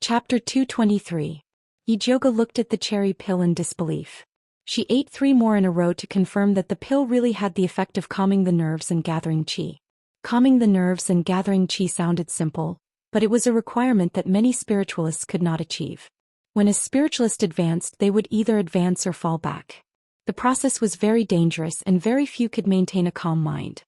Chapter 223. Yijioga looked at the cherry pill in disbelief. She ate 3 more in a row to confirm that the pill really had the effect of calming the nerves and gathering qi. Calming the nerves and gathering qi sounded simple, but it was a requirement that many spiritualists could not achieve. When a spiritualist advanced, they would either advance or fall back. The process was very dangerous and very few could maintain a calm mind.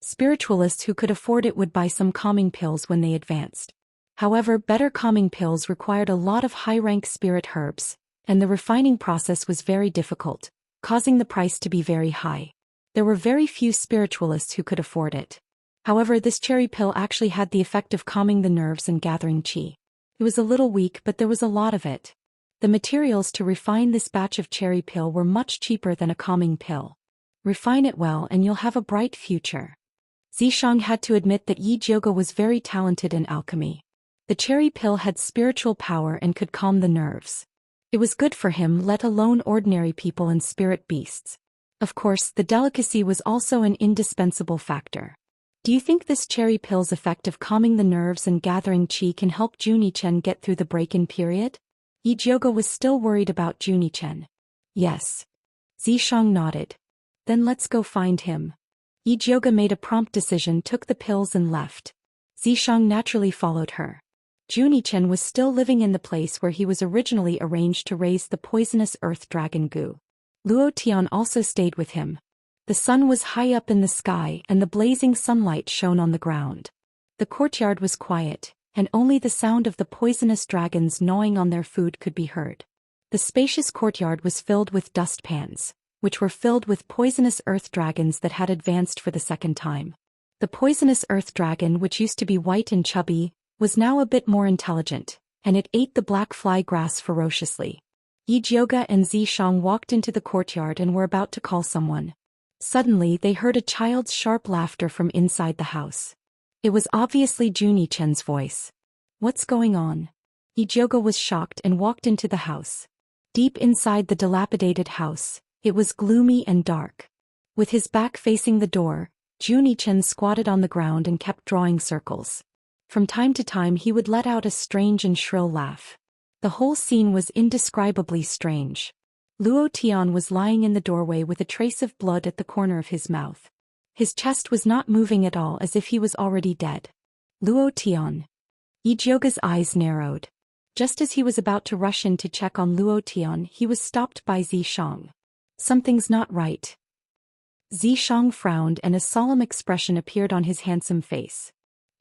Spiritualists who could afford it would buy some calming pills when they advanced. However, better calming pills required a lot of high-rank spirit herbs, and the refining process was very difficult, causing the price to be very high. There were very few spiritualists who could afford it. However, this cherry pill actually had the effect of calming the nerves and gathering qi. It was a little weak, but there was a lot of it. The materials to refine this batch of cherry pill were much cheaper than a calming pill. Refine it well and you'll have a bright future. Xianxia had to admit that Yijioga was very talented in alchemy. The cherry pill had spiritual power and could calm the nerves. It was good for him, let alone ordinary people and spirit beasts. Of course, the delicacy was also an indispensable factor. Do you think this cherry pill's effect of calming the nerves and gathering qi can help Junichen get through the break-in period? Yijioga was still worried about Junichen. Yes. Xianxia nodded. Then let's go find him. Yijioga made a prompt decision, took the pills and left. Xianxia naturally followed her. Junichen was still living in the place where he was originally arranged to raise the poisonous earth dragon Gu. Luo Tian also stayed with him. The sun was high up in the sky and the blazing sunlight shone on the ground. The courtyard was quiet, and only the sound of the poisonous dragons gnawing on their food could be heard. The spacious courtyard was filled with dust pans, which were filled with poisonous earth dragons that had advanced for the second time. The poisonous earth dragon, which used to be white and chubby, was now a bit more intelligent, and it ate the black fly grass ferociously. Yijioga and Xianxia walked into the courtyard and were about to call someone. Suddenly they heard a child's sharp laughter from inside the house. It was obviously Junichen's voice. What's going on? Yijioga was shocked and walked into the house. Deep inside the dilapidated house, it was gloomy and dark. With his back facing the door, Junichen squatted on the ground and kept drawing circles. From time to time he would let out a strange and shrill laugh. The whole scene was indescribably strange. Luo Tian was lying in the doorway with a trace of blood at the corner of his mouth. His chest was not moving at all, as if he was already dead. Luo Tian. Yijioga's eyes narrowed. Just as he was about to rush in to check on Luo Tian, he was stopped by Xianxia. Something's not right. Xianxia frowned and a solemn expression appeared on his handsome face.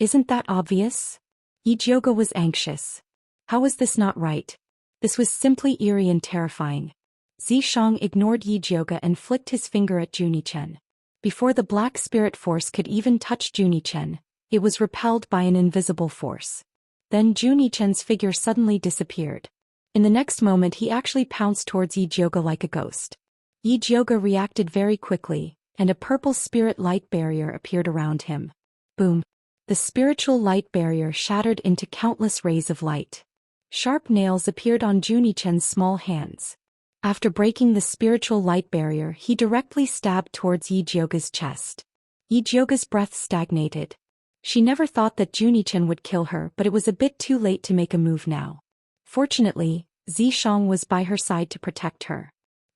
Isn't that obvious? Yijioga was anxious. How was this not right? This was simply eerie and terrifying. Xianxia ignored Yijioga and flicked his finger at Junichen. Before the black spirit force could even touch Junichen, it was repelled by an invisible force. Then Junichen's figure suddenly disappeared. In the next moment he actually pounced towards Yijioga like a ghost. Yijioga reacted very quickly, and a purple spirit light barrier appeared around him. Boom! The spiritual light barrier shattered into countless rays of light. Sharp nails appeared on Junichen's small hands. After breaking the spiritual light barrier, he directly stabbed towards Yijioga's chest. Yijioga's breath stagnated. She never thought that Junichen would kill her, but it was a bit too late to make a move now. Fortunately, Xianxia was by her side to protect her.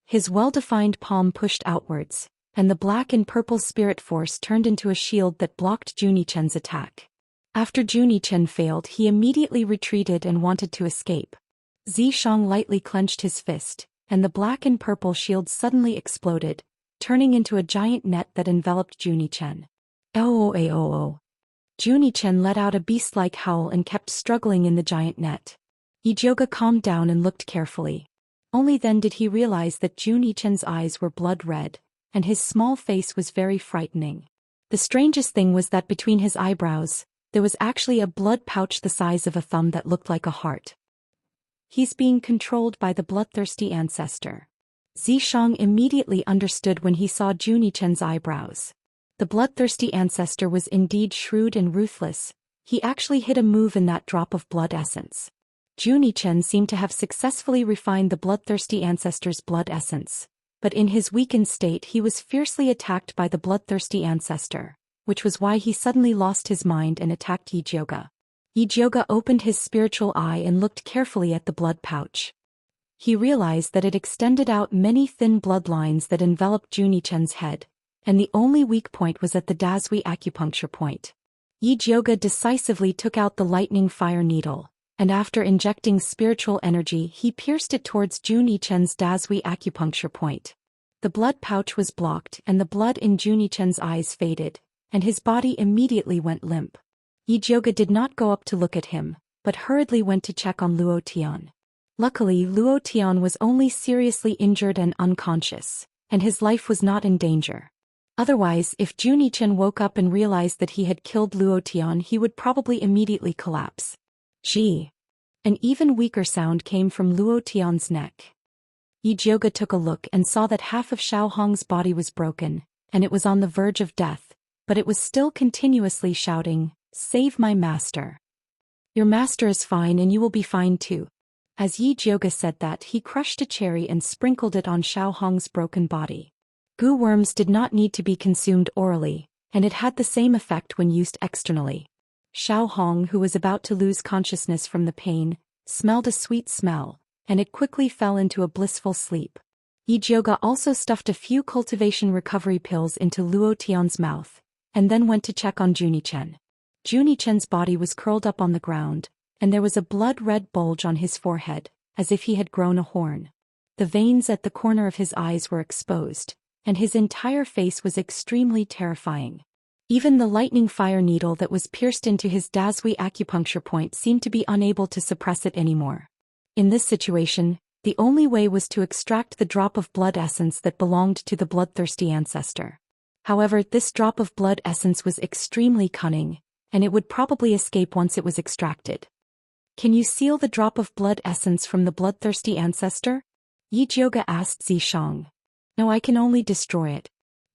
His well-defined palm pushed outwards, and the black and purple spirit force turned into a shield that blocked Junichen's attack. After Junichen failed, he immediately retreated and wanted to escape. Xianxia lightly clenched his fist, and the black and purple shield suddenly exploded, turning into a giant net that enveloped Junichen. Oh. Junichen let out a beast-like howl and kept struggling in the giant net. Yijioga calmed down and looked carefully. Only then did he realize that Junichen's eyes were blood red, and his small face was very frightening. The strangest thing was that between his eyebrows, there was actually a blood pouch the size of a thumb that looked like a heart. He's being controlled by the bloodthirsty ancestor. Xianxia immediately understood when he saw Junichen's eyebrows. The bloodthirsty ancestor was indeed shrewd and ruthless. He actually hid a move in that drop of blood essence. Junichen seemed to have successfully refined the bloodthirsty ancestor's blood essence, but in his weakened state he was fiercely attacked by the bloodthirsty ancestor, which was why he suddenly lost his mind and attacked Yijioga. Yijioga opened his spiritual eye and looked carefully at the blood pouch. He realized that it extended out many thin bloodlines that enveloped Junichen's head, and the only weak point was at the Dazui acupuncture point. Yijioga decisively took out the lightning fire needle, and after injecting spiritual energy he pierced it towards Junichen's Dazui acupuncture point. The blood pouch was blocked and the blood in Junichen's eyes faded, and his body immediately went limp. Yijioga did not go up to look at him, but hurriedly went to check on Luo Tian. Luckily Luo Tian was only seriously injured and unconscious, and his life was not in danger. Otherwise, if Junichen woke up and realized that he had killed Luo Tian, he would probably immediately collapse. Gee! An even weaker sound came from Luo Tian's neck. Yijioga took a look and saw that half of Xiao Hong's body was broken, and it was on the verge of death, but it was still continuously shouting, "Save my master. Your master is fine and you will be fine too." As Yijioga said that, he crushed a cherry and sprinkled it on Xiao Hong's broken body. Goo worms did not need to be consumed orally, and it had the same effect when used externally. Xiao Hong, who was about to lose consciousness from the pain, smelled a sweet smell, and it quickly fell into a blissful sleep. Yijioga also stuffed a few cultivation recovery pills into Luo Tian's mouth, and then went to check on Junichen. Junichen's body was curled up on the ground, and there was a blood-red bulge on his forehead, as if he had grown a horn. The veins at the corner of his eyes were exposed, and his entire face was extremely terrifying. Even the lightning fire needle that was pierced into his Dazui acupuncture point seemed to be unable to suppress it anymore. In this situation, the only way was to extract the drop of blood essence that belonged to the bloodthirsty ancestor. However, this drop of blood essence was extremely cunning, and it would probably escape once it was extracted. "Can you seal the drop of blood essence from the bloodthirsty ancestor?" Yijioga asked Zishang. "No, I can only destroy it."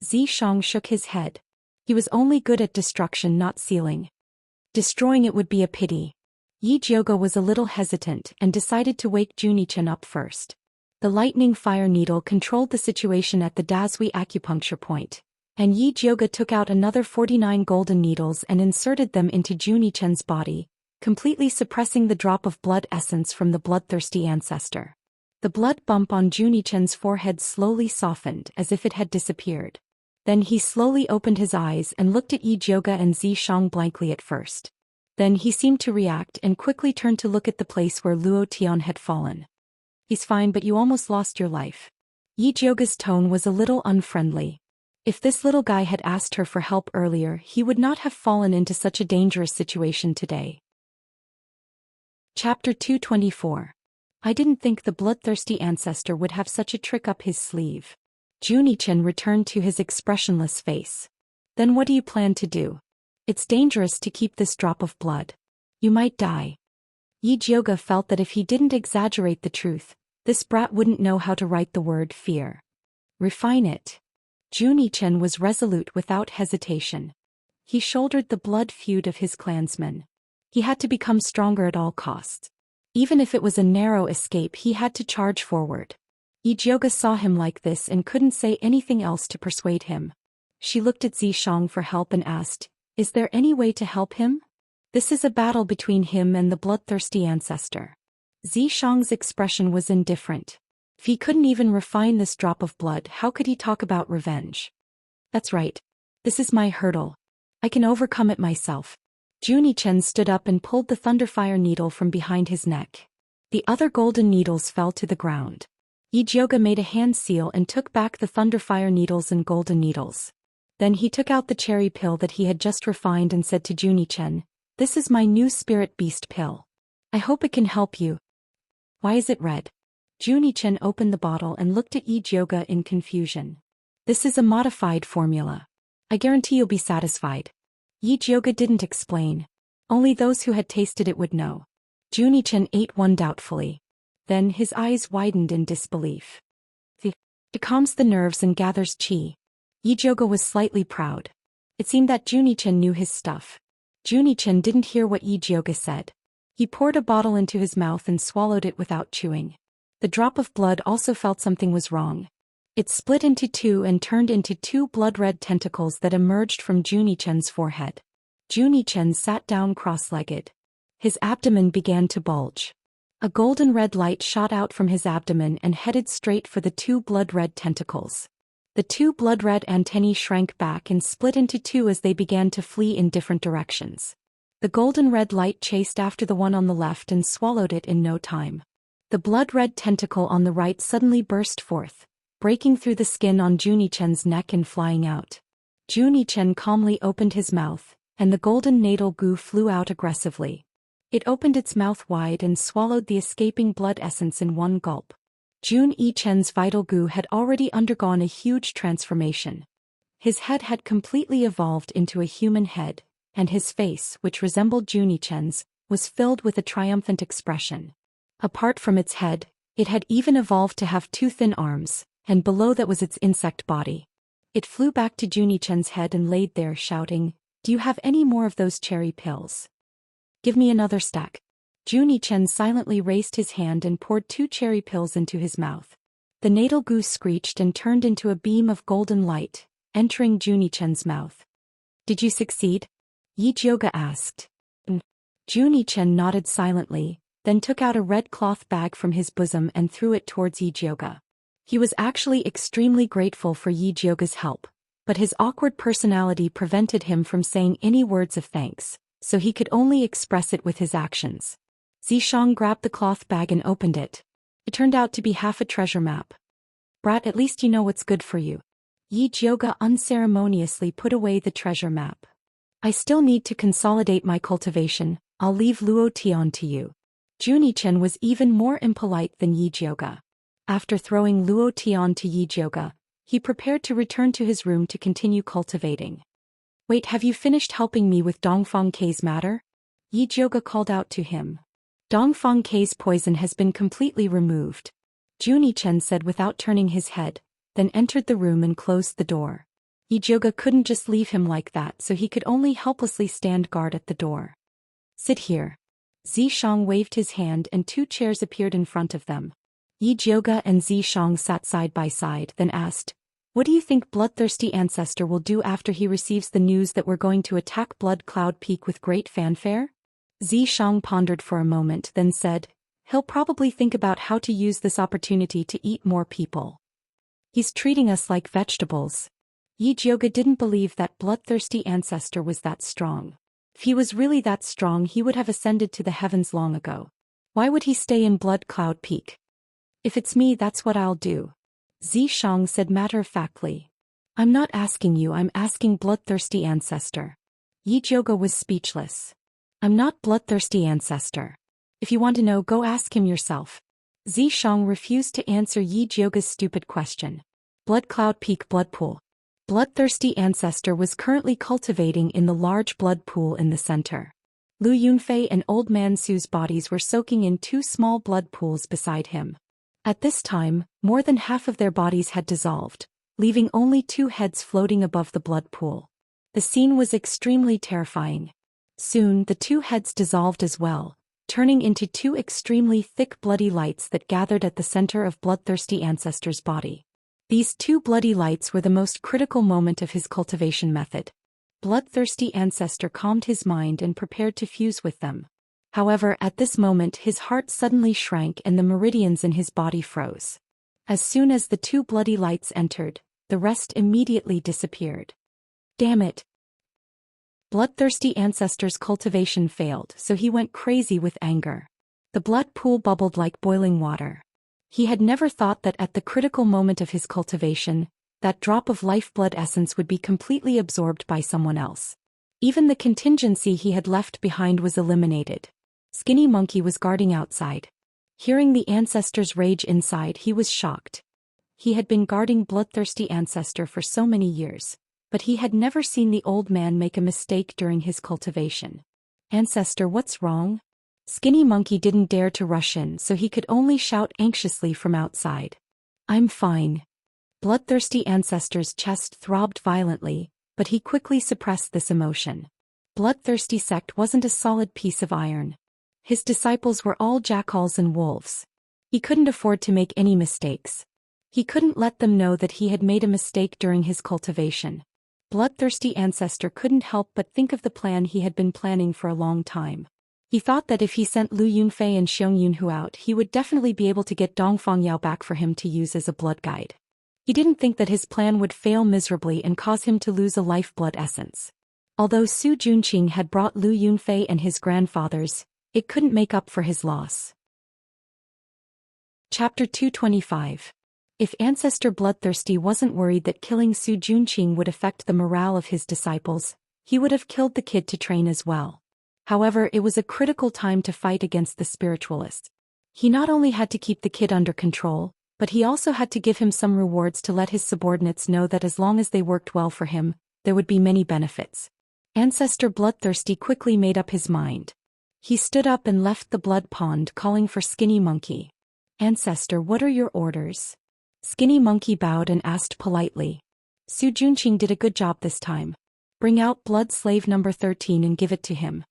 Zishang shook his head. He was only good at destruction, not sealing. Destroying it would be a pity. Yijioga was a little hesitant and decided to wake Junichen up first. The lightning fire needle controlled the situation at the Dazui acupuncture point, and Yijioga took out another 49 golden needles and inserted them into Junichen's body, completely suppressing the drop of blood essence from the bloodthirsty ancestor. The blood bump on Junichen's forehead slowly softened as if it had disappeared. Then he slowly opened his eyes and looked at Yijioga and Zishang blankly at first. Then he seemed to react and quickly turned to look at the place where Luo Tian had fallen. "He's fine, but you almost lost your life." Yijioga's tone was a little unfriendly. If this little guy had asked her for help earlier, he would not have fallen into such a dangerous situation today. Chapter 224. I didn't think the bloodthirsty ancestor would have such a trick up his sleeve. Junichen returned to his expressionless face. "Then what do you plan to do? It's dangerous to keep this drop of blood. You might die." Yijioga felt that if he didn't exaggerate the truth, this brat wouldn't know how to write the word fear. "Refine it." Junichen was resolute without hesitation. He shouldered the blood feud of his clansmen. He had to become stronger at all costs. Even if it was a narrow escape, he had to charge forward. Yijioga saw him like this and couldn't say anything else to persuade him. She looked at Zishang for help and asked, "Is there any way to help him? This is a battle between him and the bloodthirsty ancestor." Zishang's expression was indifferent. If he couldn't even refine this drop of blood, how could he talk about revenge? "That's right. This is my hurdle. I can overcome it myself." Junichen stood up and pulled the thunderfire needle from behind his neck. The other golden needles fell to the ground. Yijioga made a hand seal and took back the thunderfire needles and golden needles. Then he took out the cherry pill that he had just refined and said to Junichen, "This is my new spirit beast pill. I hope it can help you." "Why is it red?" Junichen opened the bottle and looked at Yijioga in confusion. "This is a modified formula. I guarantee you'll be satisfied." Yijioga didn't explain. Only those who had tasted it would know. Junichen ate one doubtfully. Then his eyes widened in disbelief. It calms the nerves and gathers qi. Yijioga was slightly proud. It seemed that Junichen knew his stuff. Junichen didn't hear what Yijioga said. He poured a bottle into his mouth and swallowed it without chewing. The drop of blood also felt something was wrong. It split into two and turned into two blood-red tentacles that emerged from Junichen's forehead. Junichen sat down cross-legged. His abdomen began to bulge. A golden red light shot out from his abdomen and headed straight for the two blood-red tentacles. The two blood-red antennae shrank back and split into two as they began to flee in different directions. The golden red light chased after the one on the left and swallowed it in no time. The blood-red tentacle on the right suddenly burst forth, breaking through the skin on Junichen's neck and flying out. Junichen calmly opened his mouth, and the golden natal goo flew out aggressively. It opened its mouth wide and swallowed the escaping blood essence in one gulp. Jun Yichen's vital goo had already undergone a huge transformation. His head had completely evolved into a human head, and his face, which resembled Jun Yichen's, was filled with a triumphant expression. Apart from its head, it had even evolved to have two thin arms, and below that was its insect body. It flew back to Jun Yichen's head and laid there shouting, "Do you have any more of those cherry pills? Give me another stack." Jun Yichen silently raised his hand and poured 2 cherry pills into his mouth. The natal goose screeched and turned into a beam of golden light, entering Jun Yichen's mouth. "Did you succeed?" Yi Jioga asked. Jun Yichen nodded silently, then took out a red cloth bag from his bosom and threw it towards Yi Jioga. He was actually extremely grateful for Yi Jioga's help, but his awkward personality prevented him from saying any words of thanks, so he could only express it with his actions. Zishang grabbed the cloth bag and opened it. It turned out to be half a treasure map. "Brat, at least you know what's good for you." Yi Jioga unceremoniously put away the treasure map. "I still need to consolidate my cultivation. I'll leave Luo Tian to you." Jun Yichen was even more impolite than Yi Jioga. After throwing Luo Tian to Yi Jioga, he prepared to return to his room to continue cultivating. "Wait, have you finished helping me with Dongfang K's matter?" Yi Jioga called out to him. "Dongfang K's poison has been completely removed," Jun Yichen said without turning his head, then entered the room and closed the door. Yi Jioga couldn't just leave him like that, so he could only helplessly stand guard at the door. "Sit here." Zishang waved his hand and 2 chairs appeared in front of them. Yi Jioga and Zishang sat side by side, then asked, "What do you think Bloodthirsty Ancestor will do after he receives the news that we're going to attack Blood Cloud Peak with great fanfare?" Zishang pondered for a moment, then said, "He'll probably think about how to use this opportunity to eat more people. He's treating us like vegetables." Yi Jioga didn't believe that Bloodthirsty Ancestor was that strong. If he was really that strong, he would have ascended to the heavens long ago. Why would he stay in Blood Cloud Peak? "If it's me, that's what I'll do," Zishang said matter-of-factly. "I'm not asking you, I'm asking Bloodthirsty Ancestor." Yi Jioga was speechless. "I'm not Bloodthirsty Ancestor. If you want to know, go ask him yourself." Zishang refused to answer Yi Jioga's stupid question. Blood Cloud Peak Blood Pool. Bloodthirsty Ancestor was currently cultivating in the large blood pool in the center. Lu Yunfei and Old Man Su's bodies were soaking in 2 small blood pools beside him. At this time, more than half of their bodies had dissolved, leaving only 2 heads floating above the blood pool. The scene was extremely terrifying. Soon, the 2 heads dissolved as well, turning into 2 extremely thick bloody lights that gathered at the center of Bloodthirsty Ancestor's body. These 2 bloody lights were the most critical moment of his cultivation method. Bloodthirsty Ancestor calmed his mind and prepared to fuse with them. However, at this moment his heart suddenly shrank and the meridians in his body froze. As soon as the 2 bloody lights entered, the rest immediately disappeared. Damn it! Bloodthirsty Ancestor's cultivation failed, so he went crazy with anger. The blood pool bubbled like boiling water. He had never thought that at the critical moment of his cultivation, that drop of lifeblood essence would be completely absorbed by someone else. Even the contingency he had left behind was eliminated. Skinny Monkey was guarding outside. Hearing the Ancestor's rage inside, he was shocked. He had been guarding Bloodthirsty Ancestor for so many years, but he had never seen the old man make a mistake during his cultivation. "Ancestor, what's wrong?" Skinny Monkey didn't dare to rush in, so he could only shout anxiously from outside. "I'm fine." Bloodthirsty Ancestor's chest throbbed violently, but he quickly suppressed this emotion. Bloodthirsty Sect wasn't a solid piece of iron. His disciples were all jackals and wolves. He couldn't afford to make any mistakes. He couldn't let them know that he had made a mistake during his cultivation. Bloodthirsty Ancestor couldn't help but think of the plan he had been planning for a long time. He thought that if he sent Lu Yunfei and Xiong Yunhu out, he would definitely be able to get Dongfang Yao back for him to use as a blood guide. He didn't think that his plan would fail miserably and cause him to lose a lifeblood essence. Although Su Junqing had brought Lu Yunfei and his grandfathers, it couldn't make up for his loss. Chapter 225. If Ancestor Bloodthirsty wasn't worried that killing Su Junqing would affect the morale of his disciples, he would have killed the kid to train as well. However, it was a critical time to fight against the spiritualists. He not only had to keep the kid under control, but he also had to give him some rewards to let his subordinates know that as long as they worked well for him, there would be many benefits. Ancestor Bloodthirsty quickly made up his mind. He stood up and left the blood pond, calling for Skinny Monkey. "Ancestor, what are your orders?" Skinny Monkey bowed and asked politely. "Su Junqing did a good job this time. Bring out blood slave number 13 and give it to him."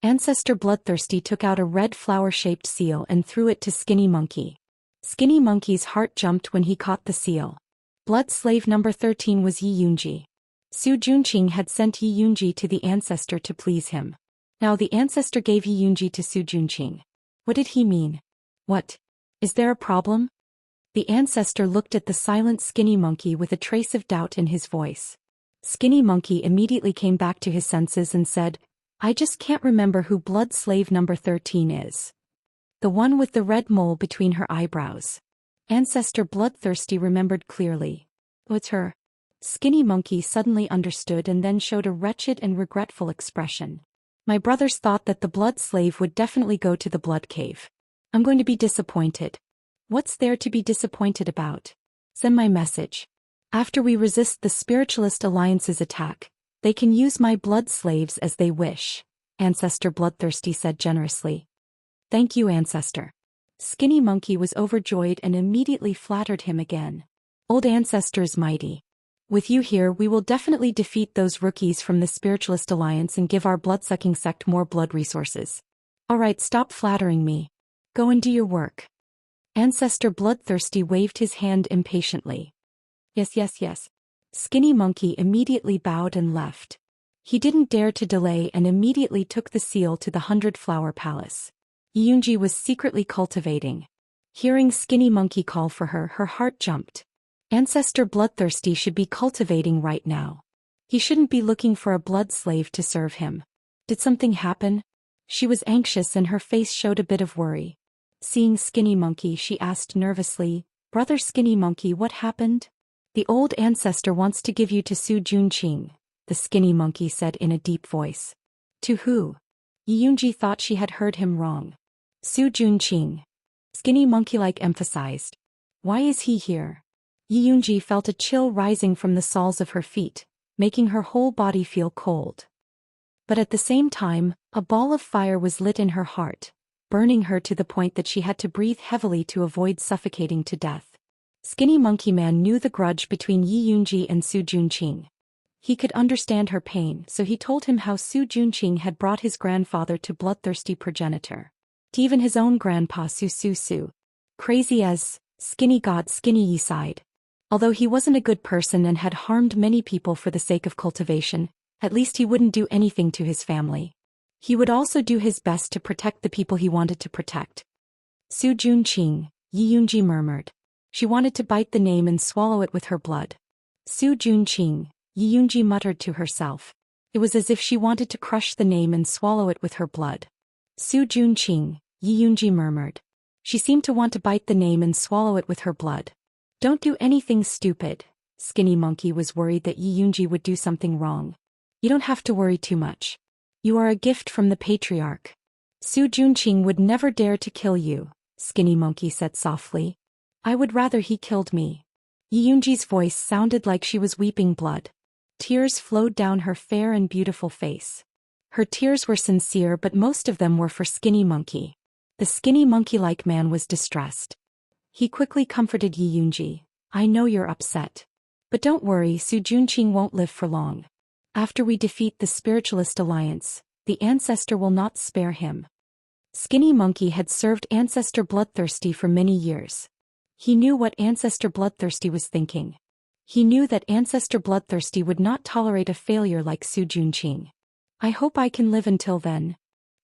Ancestor Bloodthirsty took out a red flower-shaped seal and threw it to Skinny Monkey. Skinny Monkey's heart jumped when he caught the seal. Blood slave number 13 was Yi Yunji. Su Junqing had sent Yi Yunji to the ancestor to please him. Now the ancestor gave Yi Yunji to Su Junqing. What did he mean? What? Is there a problem? The ancestor looked at the silent Skinny Monkey with a trace of doubt in his voice. Skinny Monkey immediately came back to his senses and said, "I just can't remember who blood slave number 13 is." "The one with the red mole between her eyebrows." Ancestor Bloodthirsty remembered clearly. "What's her?" Skinny Monkey suddenly understood and then showed a wretched and regretful expression. "My brothers thought that the blood slave would definitely go to the blood cave. I'm going to be disappointed." "What's there to be disappointed about? Send my message. After we resist the Spiritualist Alliance's attack, they can use my blood slaves as they wish," Ancestor Bloodthirsty said generously. "Thank you, Ancestor." Skinny Monkey was overjoyed and immediately flattered him again. "Old Ancestor is mighty. With you here we will definitely defeat those rookies from the Spiritualist Alliance and give our blood-sucking sect more blood resources. Alright, stop flattering me. Go and do your work." Ancestor Bloodthirsty waved his hand impatiently. Yes. Skinny Monkey immediately bowed and left. He didn't dare to delay and immediately took the seal to the 100-Flower Palace. Yunji was secretly cultivating. Hearing Skinny Monkey call for her, her heart jumped. Ancestor Bloodthirsty should be cultivating right now. He shouldn't be looking for a blood slave to serve him. Did something happen? She was anxious and her face showed a bit of worry. Seeing Skinny Monkey, she asked nervously, "Brother Skinny Monkey, what happened?" "The old ancestor wants to give you to Su Junqing," the Skinny Monkey said in a deep voice. "To who?" Yunji thought she had heard him wrong. "Su Junqing." Skinny Monkey-like emphasized. "Why is he here?" Yunji felt a chill rising from the soles of her feet, making her whole body feel cold. But at the same time, a ball of fire was lit in her heart, burning her to the point that she had to breathe heavily to avoid suffocating to death. Skinny Monkey Man knew the grudge between Yi Yunji and Su Junqing. He could understand her pain, so he told him how Su Junqing had brought his grandfather to bloodthirsty progenitor. To even his own grandpa Su. Crazy as, Skinny God Skinny Yi sighed. Although he wasn't a good person and had harmed many people for the sake of cultivation, at least he wouldn't do anything to his family. He would also do his best to protect the people he wanted to protect. Su Junqing, Yi Yunji murmured. She wanted to bite the name and swallow it with her blood. Su Junqing, Yi Yunji muttered to herself. It was as if she wanted to crush the name and swallow it with her blood. Su Junqing, Yi Yunji murmured. She seemed to want to bite the name and swallow it with her blood. "Don't do anything stupid." Skinny Monkey was worried that Yi Yunji would do something wrong. "You don't have to worry too much. You are a gift from the patriarch. Su Junqing would never dare to kill you," Skinny Monkey said softly. "I would rather he killed me." Yi Yunji's voice sounded like she was weeping blood. Tears flowed down her fair and beautiful face. Her tears were sincere, but most of them were for Skinny Monkey. The Skinny Monkey-like man was distressed. He quickly comforted Yi Yunji. "I know you're upset. But don't worry, Su Junqing won't live for long. After we defeat the Spiritualist Alliance, the ancestor will not spare him." Skinny Monkey had served Ancestor Bloodthirsty for many years. He knew what Ancestor Bloodthirsty was thinking. He knew that Ancestor Bloodthirsty would not tolerate a failure like Su Junqing. "I hope I can live until then."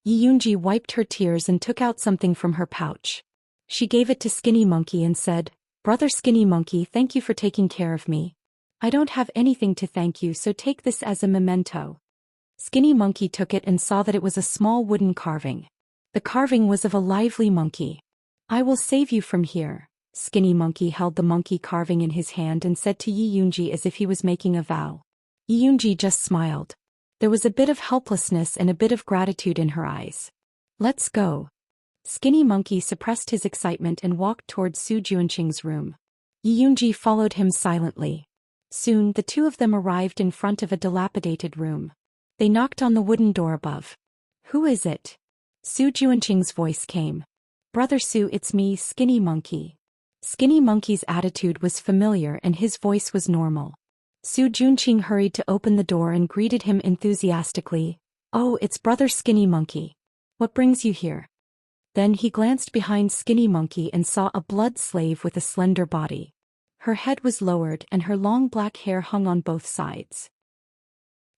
Yi Yunji wiped her tears and took out something from her pouch. She gave it to Skinny Monkey and said, "Brother Skinny Monkey, thank you for taking care of me. I don't have anything to thank you, so take this as a memento." Skinny Monkey took it and saw that it was a small wooden carving. The carving was of a lively monkey. "I will save you from here." Skinny Monkey held the monkey carving in his hand and said to Yi Yunji as if he was making a vow. Yi Yunji just smiled. There was a bit of helplessness and a bit of gratitude in her eyes. "Let's go." Skinny Monkey suppressed his excitement and walked towards Su Juanqing's room. Yi Yunji followed him silently. Soon the two of them arrived in front of a dilapidated room. They knocked on the wooden door above. "Who is it?" Su Juanqing's voice came. "Brother Su, it's me, Skinny Monkey." Skinny Monkey's attitude was familiar and his voice was normal. Su Juanqing hurried to open the door and greeted him enthusiastically. "Oh, it's Brother Skinny Monkey. What brings you here?" Then he glanced behind Skinny Monkey and saw a blood slave with a slender body. Her head was lowered and her long black hair hung on both sides.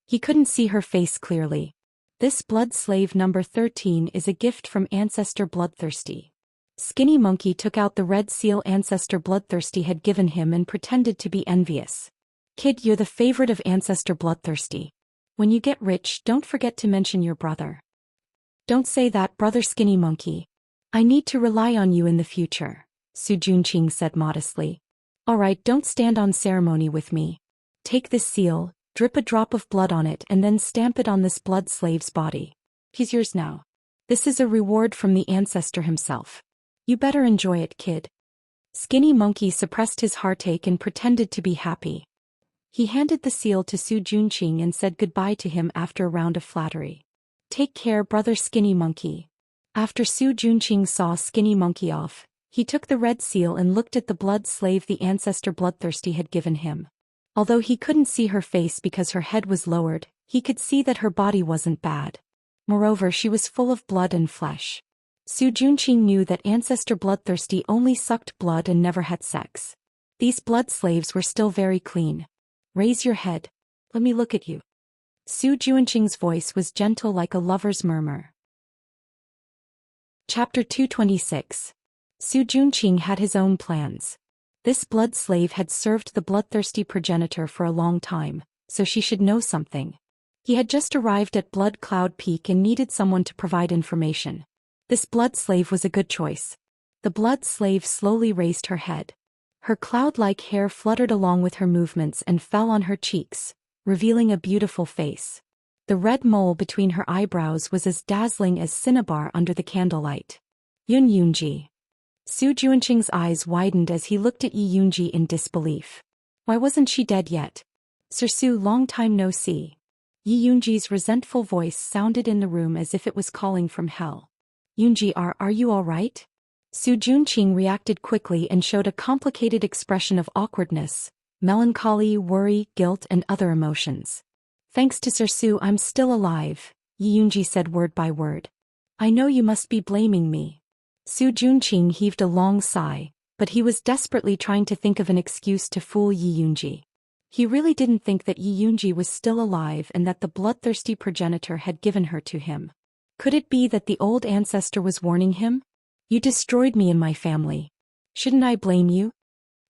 He couldn't see her face clearly. "This blood slave number 13 is a gift from Ancestor Bloodthirsty." Skinny Monkey took out the red seal Ancestor Bloodthirsty had given him and pretended to be envious. "Kid, you're the favorite of Ancestor Bloodthirsty. When you get rich, don't forget to mention your brother." "Don't say that, Brother Skinny Monkey. I need to rely on you in the future," Su Juanqing said modestly. "Alright, don't stand on ceremony with me. Take this seal, drip a drop of blood on it and then stamp it on this blood slave's body. He's yours now. This is a reward from the ancestor himself. You better enjoy it, kid." Skinny Monkey suppressed his heartache and pretended to be happy. He handed the seal to Su Juanqing and said goodbye to him after a round of flattery. "Take care, Brother Skinny Monkey." After Su Juanqing saw Skinny Monkey off, he took the red seal and looked at the blood slave the Ancestor Bloodthirsty had given him. Although he couldn't see her face because her head was lowered, he could see that her body wasn't bad. Moreover, she was full of blood and flesh. Su Juanqing knew that Ancestor Bloodthirsty only sucked blood and never had sex. These blood slaves were still very clean. "Raise your head. Let me look at you." Su Juanqing's voice was gentle like a lover's murmur. Chapter 226. Su Juanqing had his own plans. This blood slave had served the bloodthirsty progenitor for a long time, so she should know something. He had just arrived at Blood Cloud Peak and needed someone to provide information. This blood slave was a good choice. The blood slave slowly raised her head. Her cloud-like hair fluttered along with her movements and fell on her cheeks, revealing a beautiful face. The red mole between her eyebrows was as dazzling as cinnabar under the candlelight. "Yun Yunji." Su Juanqing's eyes widened as he looked at Yi Yunji in disbelief. Why wasn't she dead yet? "Sir Su, long time no see." Yi Yunji's resentful voice sounded in the room as if it was calling from hell. "Yunji, are you all right?" Su Juanqing reacted quickly and showed a complicated expression of awkwardness, melancholy, worry, guilt and other emotions. "Thanks to Sir Su, I'm still alive," Yi Yunji said word by word. "I know you must be blaming me." Su Juanqing heaved a long sigh, but he was desperately trying to think of an excuse to fool Yi Yunji. He really didn't think that Yi Yunji was still alive and that the bloodthirsty progenitor had given her to him. Could it be that the old ancestor was warning him? "You destroyed me and my family. Shouldn't I blame you?"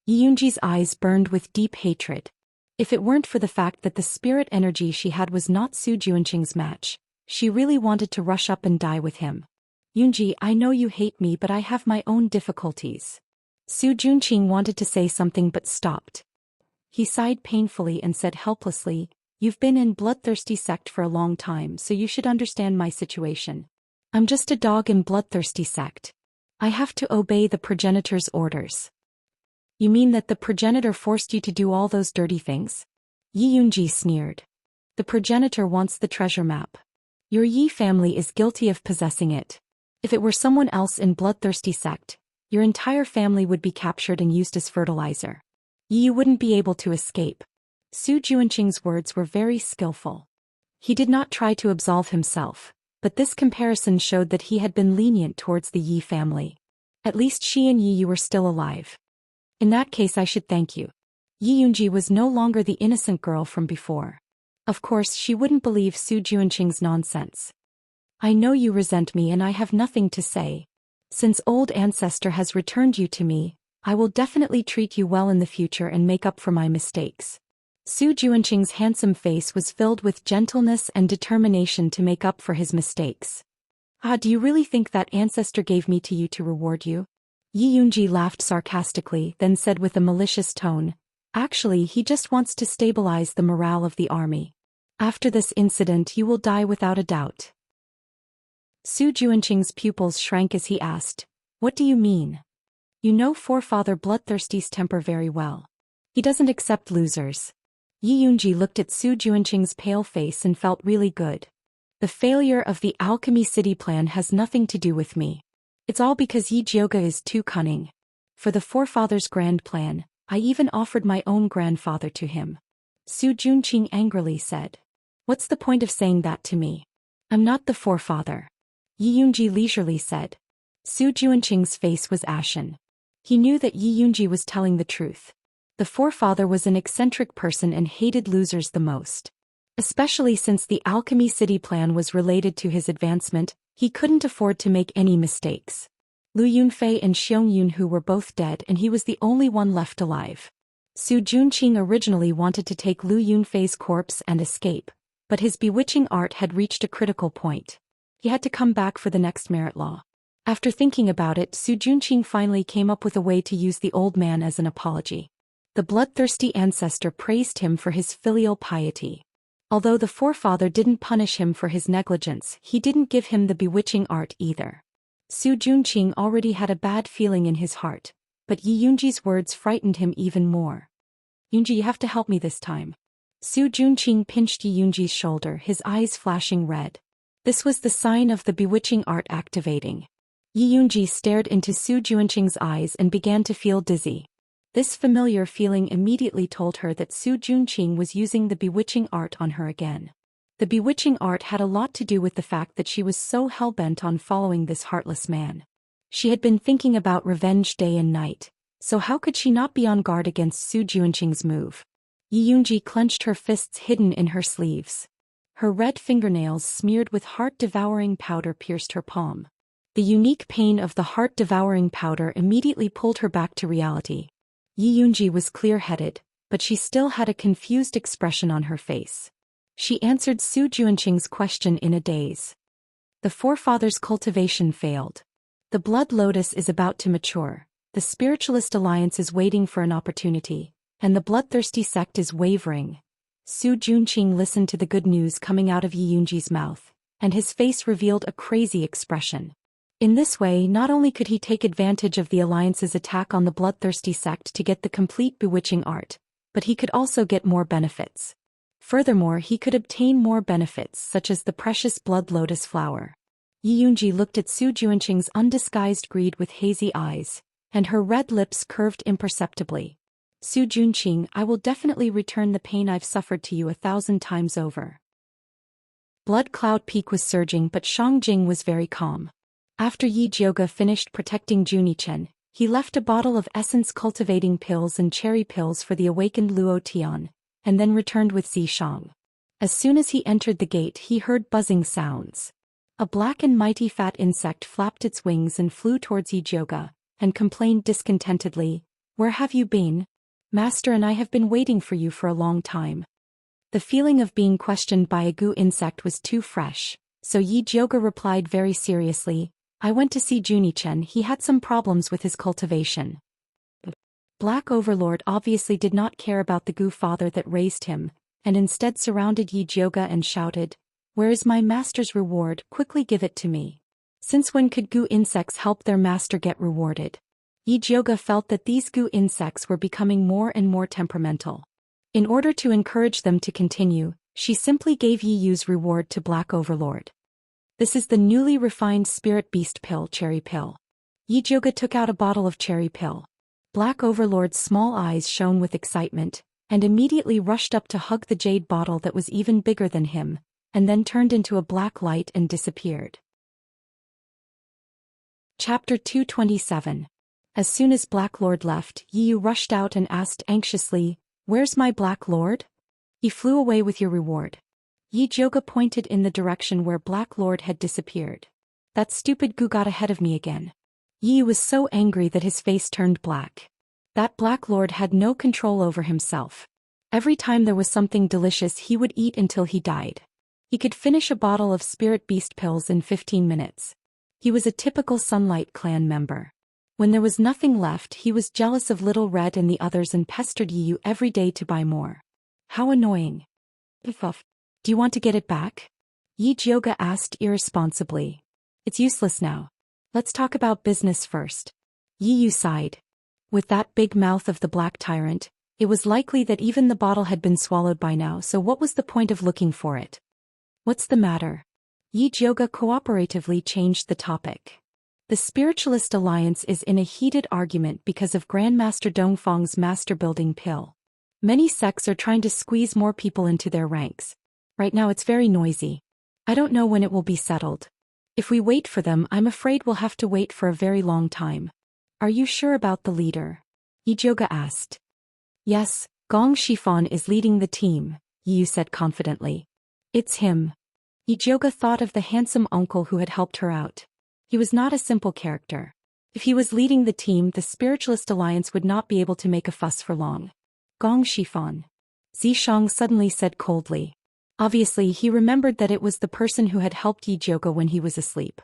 Yi Yunji's eyes burned with deep hatred. If it weren't for the fact that the spirit energy she had was not Su Juanqing's match, she really wanted to rush up and die with him. "Yunji, I know you hate me, but I have my own difficulties." Su Juanqing wanted to say something but stopped. He sighed painfully and said helplessly, "You've been in bloodthirsty sect for a long time, so you should understand my situation. I'm just a dog in bloodthirsty sect. I have to obey the progenitor's orders." "You mean that the progenitor forced you to do all those dirty things?" Yi Yunji sneered. "The progenitor wants the treasure map. Your Yi family is guilty of possessing it. If it were someone else in bloodthirsty sect, your entire family would be captured and used as fertilizer. You wouldn't be able to escape." Su Juanqing's words were very skillful. He did not try to absolve himself, but this comparison showed that he had been lenient towards the Yi family. At least she and Yi were still alive. "In that case I should thank you." Yi Yunji was no longer the innocent girl from before. Of course she wouldn't believe Su Juanqing's nonsense. I know you resent me and I have nothing to say. Since old ancestor has returned you to me, I will definitely treat you well in the future and make up for my mistakes. Su Juanqing's handsome face was filled with gentleness and determination to make up for his mistakes. Ah, do you really think that ancestor gave me to you to reward you? Yi Yunji laughed sarcastically, then said with a malicious tone, actually he just wants to stabilize the morale of the army. After this incident you will die without a doubt. Su Juanqing's pupils shrank as he asked, what do you mean? You know forefather Bloodthirsty's temper very well. He doesn't accept losers. Yi Yunji looked at Su Juanqing's pale face and felt really good. The failure of the alchemy city plan has nothing to do with me. It's all because Yi Jioge is too cunning. For the forefather's grand plan, I even offered my own grandfather to him. Su Juanqing angrily said. What's the point of saying that to me? I'm not the forefather. Yi Yunji leisurely said. Su Juanqing's face was ashen. He knew that Yi Yunji was telling the truth. The forefather was an eccentric person and hated losers the most. Especially since the alchemy city plan was related to his advancement, he couldn't afford to make any mistakes. Lu Yunfei and Xiong Yunhu were both dead and he was the only one left alive. Su Juanqing originally wanted to take Lu Yunfei's corpse and escape, but his bewitching art had reached a critical point. He had to come back for the next merit law. After thinking about it, Su Juanqing finally came up with a way to use the old man as an apology. The bloodthirsty ancestor praised him for his filial piety. Although the forefather didn't punish him for his negligence, he didn't give him the bewitching art either. Su Juanqing already had a bad feeling in his heart, but Yi Yunji's words frightened him even more. Yunji, you have to help me this time. Su Juanqing pinched Yi Yunji's shoulder, his eyes flashing red. This was the sign of the bewitching art activating. Yi Yunji stared into Su Juanqing's eyes and began to feel dizzy. This familiar feeling immediately told her that Su Juanqing was using the bewitching art on her again. The bewitching art had a lot to do with the fact that she was so hell-bent on following this heartless man. She had been thinking about revenge day and night, so how could she not be on guard against Su Juanqing's move? Yi Yunji clenched her fists hidden in her sleeves. Her red fingernails smeared with heart-devouring powder pierced her palm. The unique pain of the heart-devouring powder immediately pulled her back to reality. Yi Yunji was clear-headed, but she still had a confused expression on her face. She answered Su Juanqing's question in a daze. The forefather's cultivation failed. The blood lotus is about to mature, the spiritualist alliance is waiting for an opportunity, and the bloodthirsty sect is wavering. Su Juanqing listened to the good news coming out of Yi Yunji's mouth, and his face revealed a crazy expression. In this way, not only could he take advantage of the alliance's attack on the bloodthirsty sect to get the complete bewitching art, but he could also get more benefits. Furthermore, he could obtain more benefits such as the precious blood lotus flower. Yi Yunji looked at Su Juanqing's undisguised greed with hazy eyes, and her red lips curved imperceptibly. Su Juanqing, I will definitely return the pain I've suffered to you 1,000 times over. Blood Cloud Peak was surging, but Shangjing was very calm. After Yi Jioge finished protecting Junichen, he left a bottle of essence cultivating pills and cherry pills for the awakened Luo Tian, and then returned with Zishang. As soon as he entered the gate, he heard buzzing sounds. A black and mighty fat insect flapped its wings and flew towards Yi Jioge, and complained discontentedly, "Where have you been? Master and I have been waiting for you for a long time." The feeling of being questioned by a goo insect was too fresh, so Yi Jioge replied very seriously, "I went to see Junichen, he had some problems with his cultivation." Black Overlord obviously did not care about the goo father that raised him, and instead surrounded Yi Jioge and shouted, "Where is my master's reward? Quickly give it to me." Since when could goo insects help their master get rewarded? Yi Jioge felt that these goo insects were becoming more and more temperamental. In order to encourage them to continue, she simply gave Yi Yu's reward to Black Overlord. This is the newly refined Spirit Beast Pill Cherry Pill. Yi Jioge took out a bottle of cherry pill. Black Overlord's small eyes shone with excitement, and immediately rushed up to hug the jade bottle that was even bigger than him, and then turned into a black light and disappeared. Chapter 227. As soon as Black Lord left, Yi Yu rushed out and asked anxiously, "Where's my Black Lord?" "He flew away with your reward." Yi Zhouge pointed in the direction where Black Lord had disappeared. That stupid Gu got ahead of me again. Yi was so angry that his face turned black. That Black Lord had no control over himself. Every time there was something delicious he would eat until he died. He could finish a bottle of spirit beast pills in 15 minutes. He was a typical Sunlight Clan member. When there was nothing left he was jealous of Little Red and the others and pestered Yi every day to buy more. How annoying. Puff. Do you want to get it back? Yi Zhouge asked irresponsibly. It's useless now. Let's talk about business first. Yi Yu sighed. With that big mouth of the Black Tyrant, it was likely that even the bottle had been swallowed by now, so what was the point of looking for it? What's the matter? Yi Zhouge cooperatively changed the topic. The Spiritualist Alliance is in a heated argument because of Grandmaster Dongfang's master-building pill. Many sects are trying to squeeze more people into their ranks. Right now it's very noisy. I don't know when it will be settled. If we wait for them, I'm afraid we'll have to wait for a very long time. Are you sure about the leader? Yi Zhouge asked. Yes, Gong Shifan is leading the team, Yi Yu said confidently. It's him. Yi Zhouge thought of the handsome uncle who had helped her out. He was not a simple character. If he was leading the team, the Spiritualist Alliance would not be able to make a fuss for long. Gong Shifan. Zishang suddenly said coldly. Obviously he remembered that it was the person who had helped Yi Zhouge when he was asleep.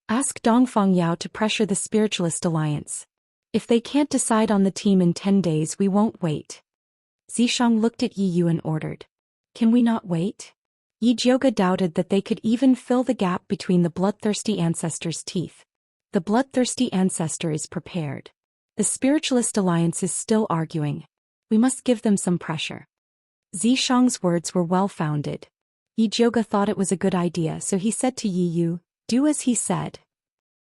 Ask Dongfang Yao to pressure the Spiritualist Alliance. If they can't decide on the team in 10 days we won't wait. Zishang looked at Yi Yu and ordered. Can we not wait? Yi Zhouge doubted that they could even fill the gap between the bloodthirsty ancestor's teeth. The bloodthirsty ancestor is prepared. The Spiritualist Alliance is still arguing. We must give them some pressure. Zishang's words were well-founded. Yi Zhouge thought it was a good idea, so he said to Yi Yu, do as he said.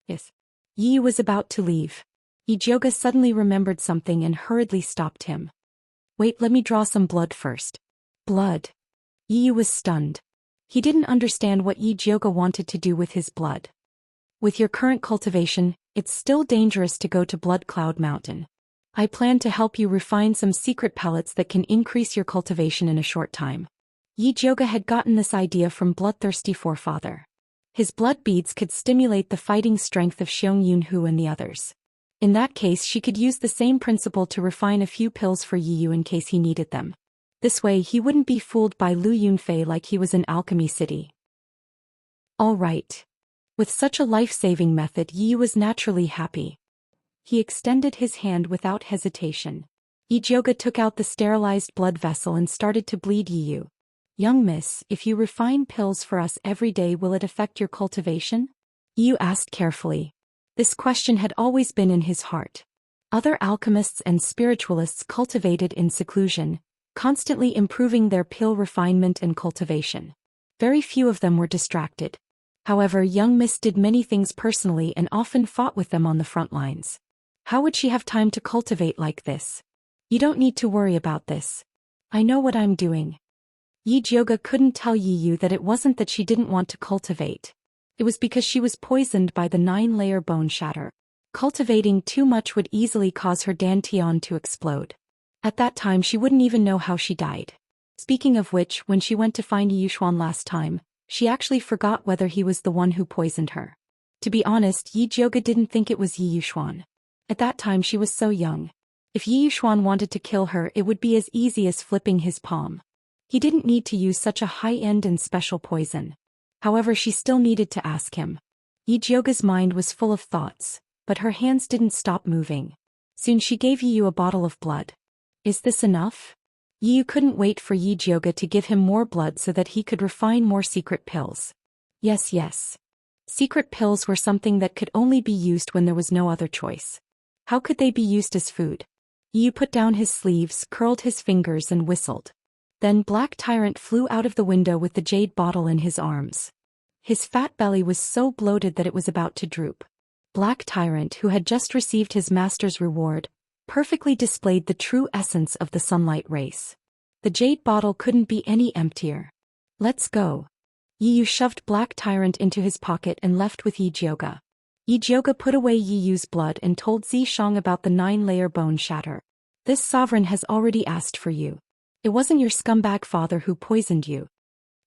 Yes. Yi Yu was about to leave. Yi Zhouge suddenly remembered something and hurriedly stopped him. Wait, let me draw some blood first. Blood. Yi Yu was stunned. He didn't understand what Yi Zhouge wanted to do with his blood. With your current cultivation, it's still dangerous to go to Blood Cloud Mountain. I plan to help you refine some secret pellets that can increase your cultivation in a short time. Yi Zhouge had gotten this idea from Bloodthirsty Forefather. His blood beads could stimulate the fighting strength of Xiong Yunhu and the others. In that case she could use the same principle to refine a few pills for Yi Yu in case he needed them. This way he wouldn't be fooled by Lu Yunfei like he was in Alchemy City. All right. With such a life-saving method Yi Yu was naturally happy. He extended his hand without hesitation. Yi Zhouge took out the sterilized blood vessel and started to bleed Yi Yu. Young miss, if you refine pills for us every day will it affect your cultivation? Yi Yu asked carefully. This question had always been in his heart. Other alchemists and spiritualists cultivated in seclusion, constantly improving their pill refinement and cultivation. Very few of them were distracted. However, young miss did many things personally and often fought with them on the front lines. How would she have time to cultivate like this? You don't need to worry about this. I know what I'm doing. Yi Zhouge couldn't tell Yi Yu that it wasn't that she didn't want to cultivate. It was because she was poisoned by the 9-layer bone shatter. Cultivating too much would easily cause her dantian to explode. At that time she wouldn't even know how she died. Speaking of which, when she went to find Yi Yuxuan last time, she actually forgot whether he was the one who poisoned her. To be honest, Yi Zhouge didn't think it was Yi Yuxuan. At that time she was so young. If Yi Yuxuan wanted to kill her it would be as easy as flipping his palm. He didn't need to use such a high-end and special poison. However, she still needed to ask him. Yi Zhouge's mind was full of thoughts, but her hands didn't stop moving. Soon she gave Yi Yu a bottle of blood. Is this enough? Yi Yu couldn't wait for Yi Zhouge to give him more blood so that he could refine more secret pills. Yes. Secret pills were something that could only be used when there was no other choice. How could they be used as food? Yi Yu put down his sleeves, curled his fingers and whistled. Then Black Tyrant flew out of the window with the jade bottle in his arms. His fat belly was so bloated that it was about to droop. Black Tyrant, who had just received his master's reward, perfectly displayed the true essence of the sunlight race. The jade bottle couldn't be any emptier. Let's go. Yi Yu shoved Black Tyrant into his pocket and left with Yi Zhouge. Yi Zhouge put away Yi Yu's blood and told Zishang about the 9-layer bone shatter. This sovereign has already asked for you. It wasn't your scumbag father who poisoned you.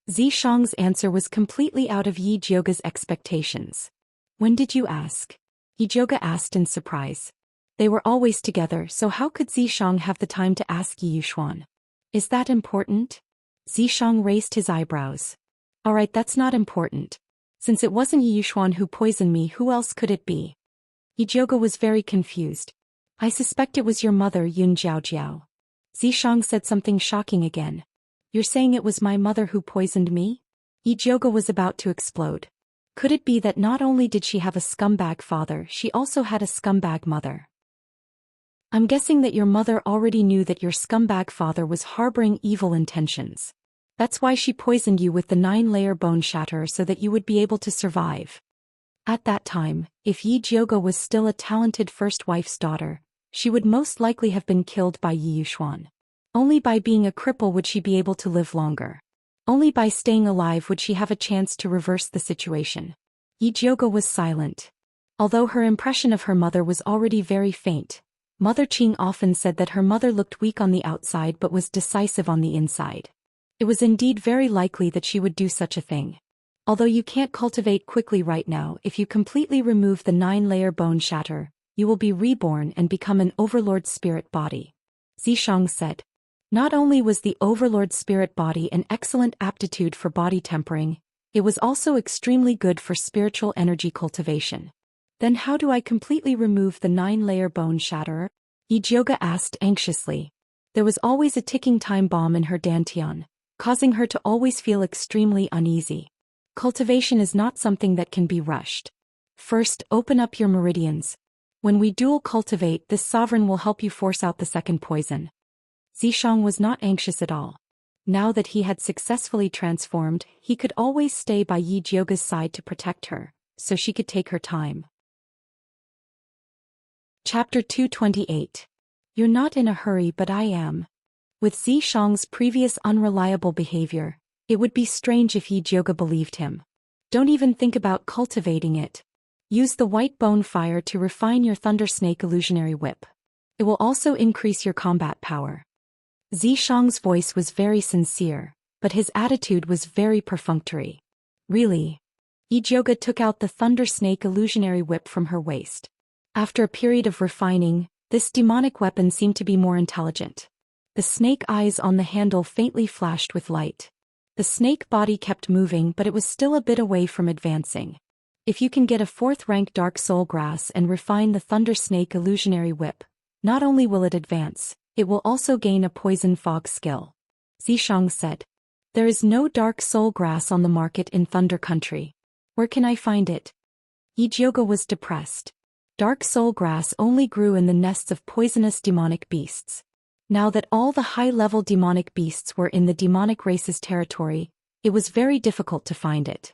Zhang's answer was completely out of Yi Jiuge's expectations. When did you ask? Yi Jiuge asked in surprise. They were always together, so how could Zhang have the time to ask Yi Yuxuan? Is that important? Zhang raised his eyebrows. Alright, that's not important. Since it wasn't Yi Yuxuan who poisoned me, who else could it be? Yi Jiuge was very confused. I suspect it was your mother, Yun Jiaojiao. Zhang said something shocking again. You're saying it was my mother who poisoned me? Yi Jiuge was about to explode. Could it be that not only did she have a scumbag father, she also had a scumbag mother? I'm guessing that your mother already knew that your scumbag father was harboring evil intentions. That's why she poisoned you with the 9-layer bone shatter so that you would be able to survive. At that time, if Yi Jiuge was still a talented first wife's daughter, she would most likely have been killed by Yi Yuxuan. Only by being a cripple would she be able to live longer. Only by staying alive would she have a chance to reverse the situation. Yi Jiuge was silent. Although her impression of her mother was already very faint, Mother Qing often said that her mother looked weak on the outside but was decisive on the inside. It was indeed very likely that she would do such a thing. Although you can't cultivate quickly right now, if you completely remove the 9-layer bone shatter, you will be reborn and become an overlord spirit body. Zhang said. Not only was the overlord spirit body an excellent aptitude for body tempering, it was also extremely good for spiritual energy cultivation. Then how do I completely remove the 9-layer bone shatterer? Yi Jiuge asked anxiously. There was always a ticking time bomb in her dantian, causing her to always feel extremely uneasy. Cultivation is not something that can be rushed. First, open up your meridians. When we dual cultivate, this sovereign will help you force out the second poison. Zhang was not anxious at all. Now that he had successfully transformed, he could always stay by Yi Jiuge's side to protect her, so she could take her time. Chapter 228. You're not in a hurry, but I am. With Zhang's previous unreliable behavior, it would be strange if Yi Jiuge believed him. Don't even think about cultivating it. Use the white bone fire to refine your thunder snake illusionary whip. It will also increase your combat power. Zhang's voice was very sincere, but his attitude was very perfunctory. Really? Yi Jiuge took out the thunder snake illusionary whip from her waist. After a period of refining, this demonic weapon seemed to be more intelligent. The snake eyes on the handle faintly flashed with light. The snake body kept moving, but it was still a bit away from advancing. If you can get a 4th-rank dark soul grass and refine the thunder snake illusionary whip, not only will it advance, it will also gain a poison fog skill. Zhang said. There is no dark soul grass on the market in Thunder Country. Where can I find it? Yi Jiuge was depressed. Dark soul grass only grew in the nests of poisonous demonic beasts. Now that all the high-level demonic beasts were in the demonic race's territory, it was very difficult to find it.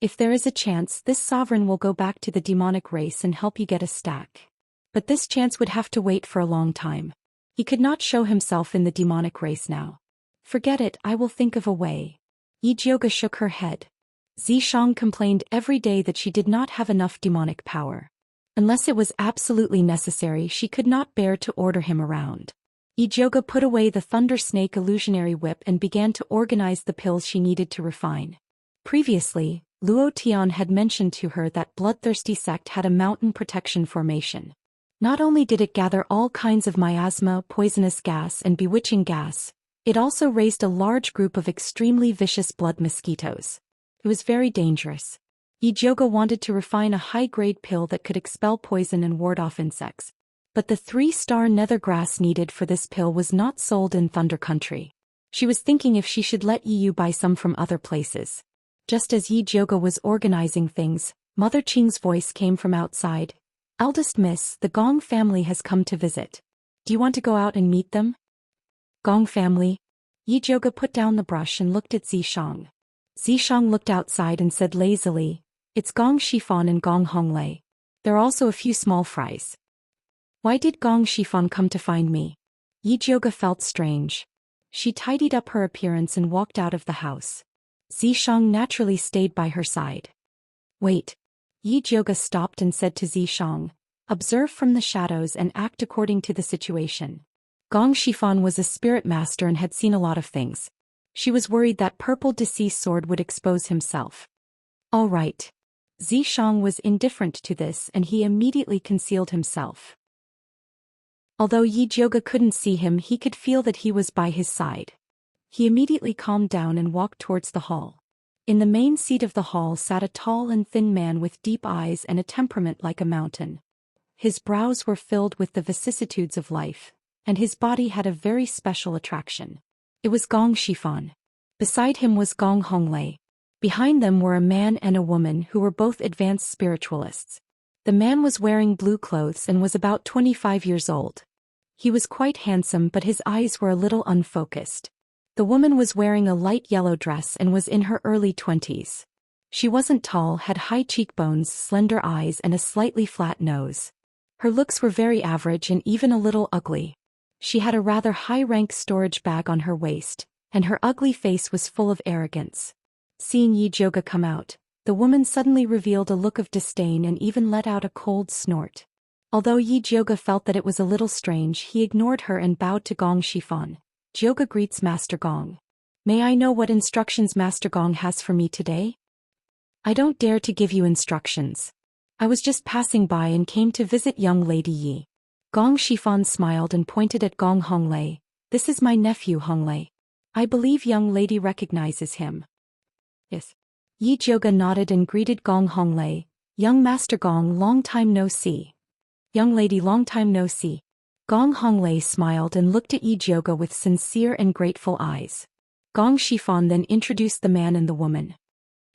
If there is a chance, this sovereign will go back to the demonic race and help you get a stack. But this chance would have to wait for a long time. He could not show himself in the demonic race now. Forget it, I will think of a way. Yi Jiuge shook her head. Zhang complained every day that she did not have enough demonic power. Unless it was absolutely necessary, she could not bear to order him around. Yi Jiuge put away the thunder snake illusionary whip and began to organize the pills she needed to refine. Previously, Luo Tian had mentioned to her that bloodthirsty sect had a mountain protection formation. Not only did it gather all kinds of miasma, poisonous gas and bewitching gas, it also raised a large group of extremely vicious blood mosquitoes. It was very dangerous. Yi Jiuge wanted to refine a high-grade pill that could expel poison and ward off insects. But the 3-star nether grass needed for this pill was not sold in Thunder Country. She was thinking if she should let Yi Yu buy some from other places. Just as Yi Jiuge was organizing things, Mother Qing's voice came from outside. Eldest miss, the Gong family has come to visit. Do you want to go out and meet them? Gong family? Yi Jiuge put down the brush and looked at Zhang. Zhang looked outside and said lazily, it's Gong Shifan and Gong Honglei. There are also a few small fries. Why did Gong Shifan come to find me? Yi Jiuge felt strange. She tidied up her appearance and walked out of the house. Zhang naturally stayed by her side. Wait. Yi Jiuge stopped and said to Zhang, observe from the shadows and act according to the situation. Gong Shifan was a spirit master and had seen a lot of things. She was worried that purple deceased sword would expose himself. All right. Zhishang was indifferent to this and he immediately concealed himself. Although Yi Jioge couldn't see him, he could feel that he was by his side. He immediately calmed down and walked towards the hall. In the main seat of the hall sat a tall and thin man with deep eyes and a temperament like a mountain. His brows were filled with the vicissitudes of life, and his body had a very special attraction. It was Gong Shifan. Beside him was Gong Honglei. Behind them were a man and a woman who were both advanced spiritualists. The man was wearing blue clothes and was about 25 years old. He was quite handsome, but his eyes were a little unfocused. The woman was wearing a light yellow dress and was in her early 20s. She wasn't tall, had high cheekbones, slender eyes and a slightly flat nose. Her looks were very average and even a little ugly. She had a rather high-rank storage bag on her waist, and her ugly face was full of arrogance. Seeing Yi Jioge come out, the woman suddenly revealed a look of disdain and even let out a cold snort. Although Yi Jioge felt that it was a little strange, he ignored her and bowed to Gong Shifan. Jioge greets Master Gong. May I know what instructions Master Gong has for me today? I don't dare to give you instructions. I was just passing by and came to visit young Lady Yi. Gong Shifan smiled and pointed at Gong Honglei. This is my nephew Honglei. I believe young lady recognizes him. Yes. Yi Jioge nodded and greeted Gong Honglei. Young Master Gong, long time no see. Young lady, long time no see. Gong Honglei smiled and looked at Yi Jioge with sincere and grateful eyes. Gong Shifan then introduced the man and the woman.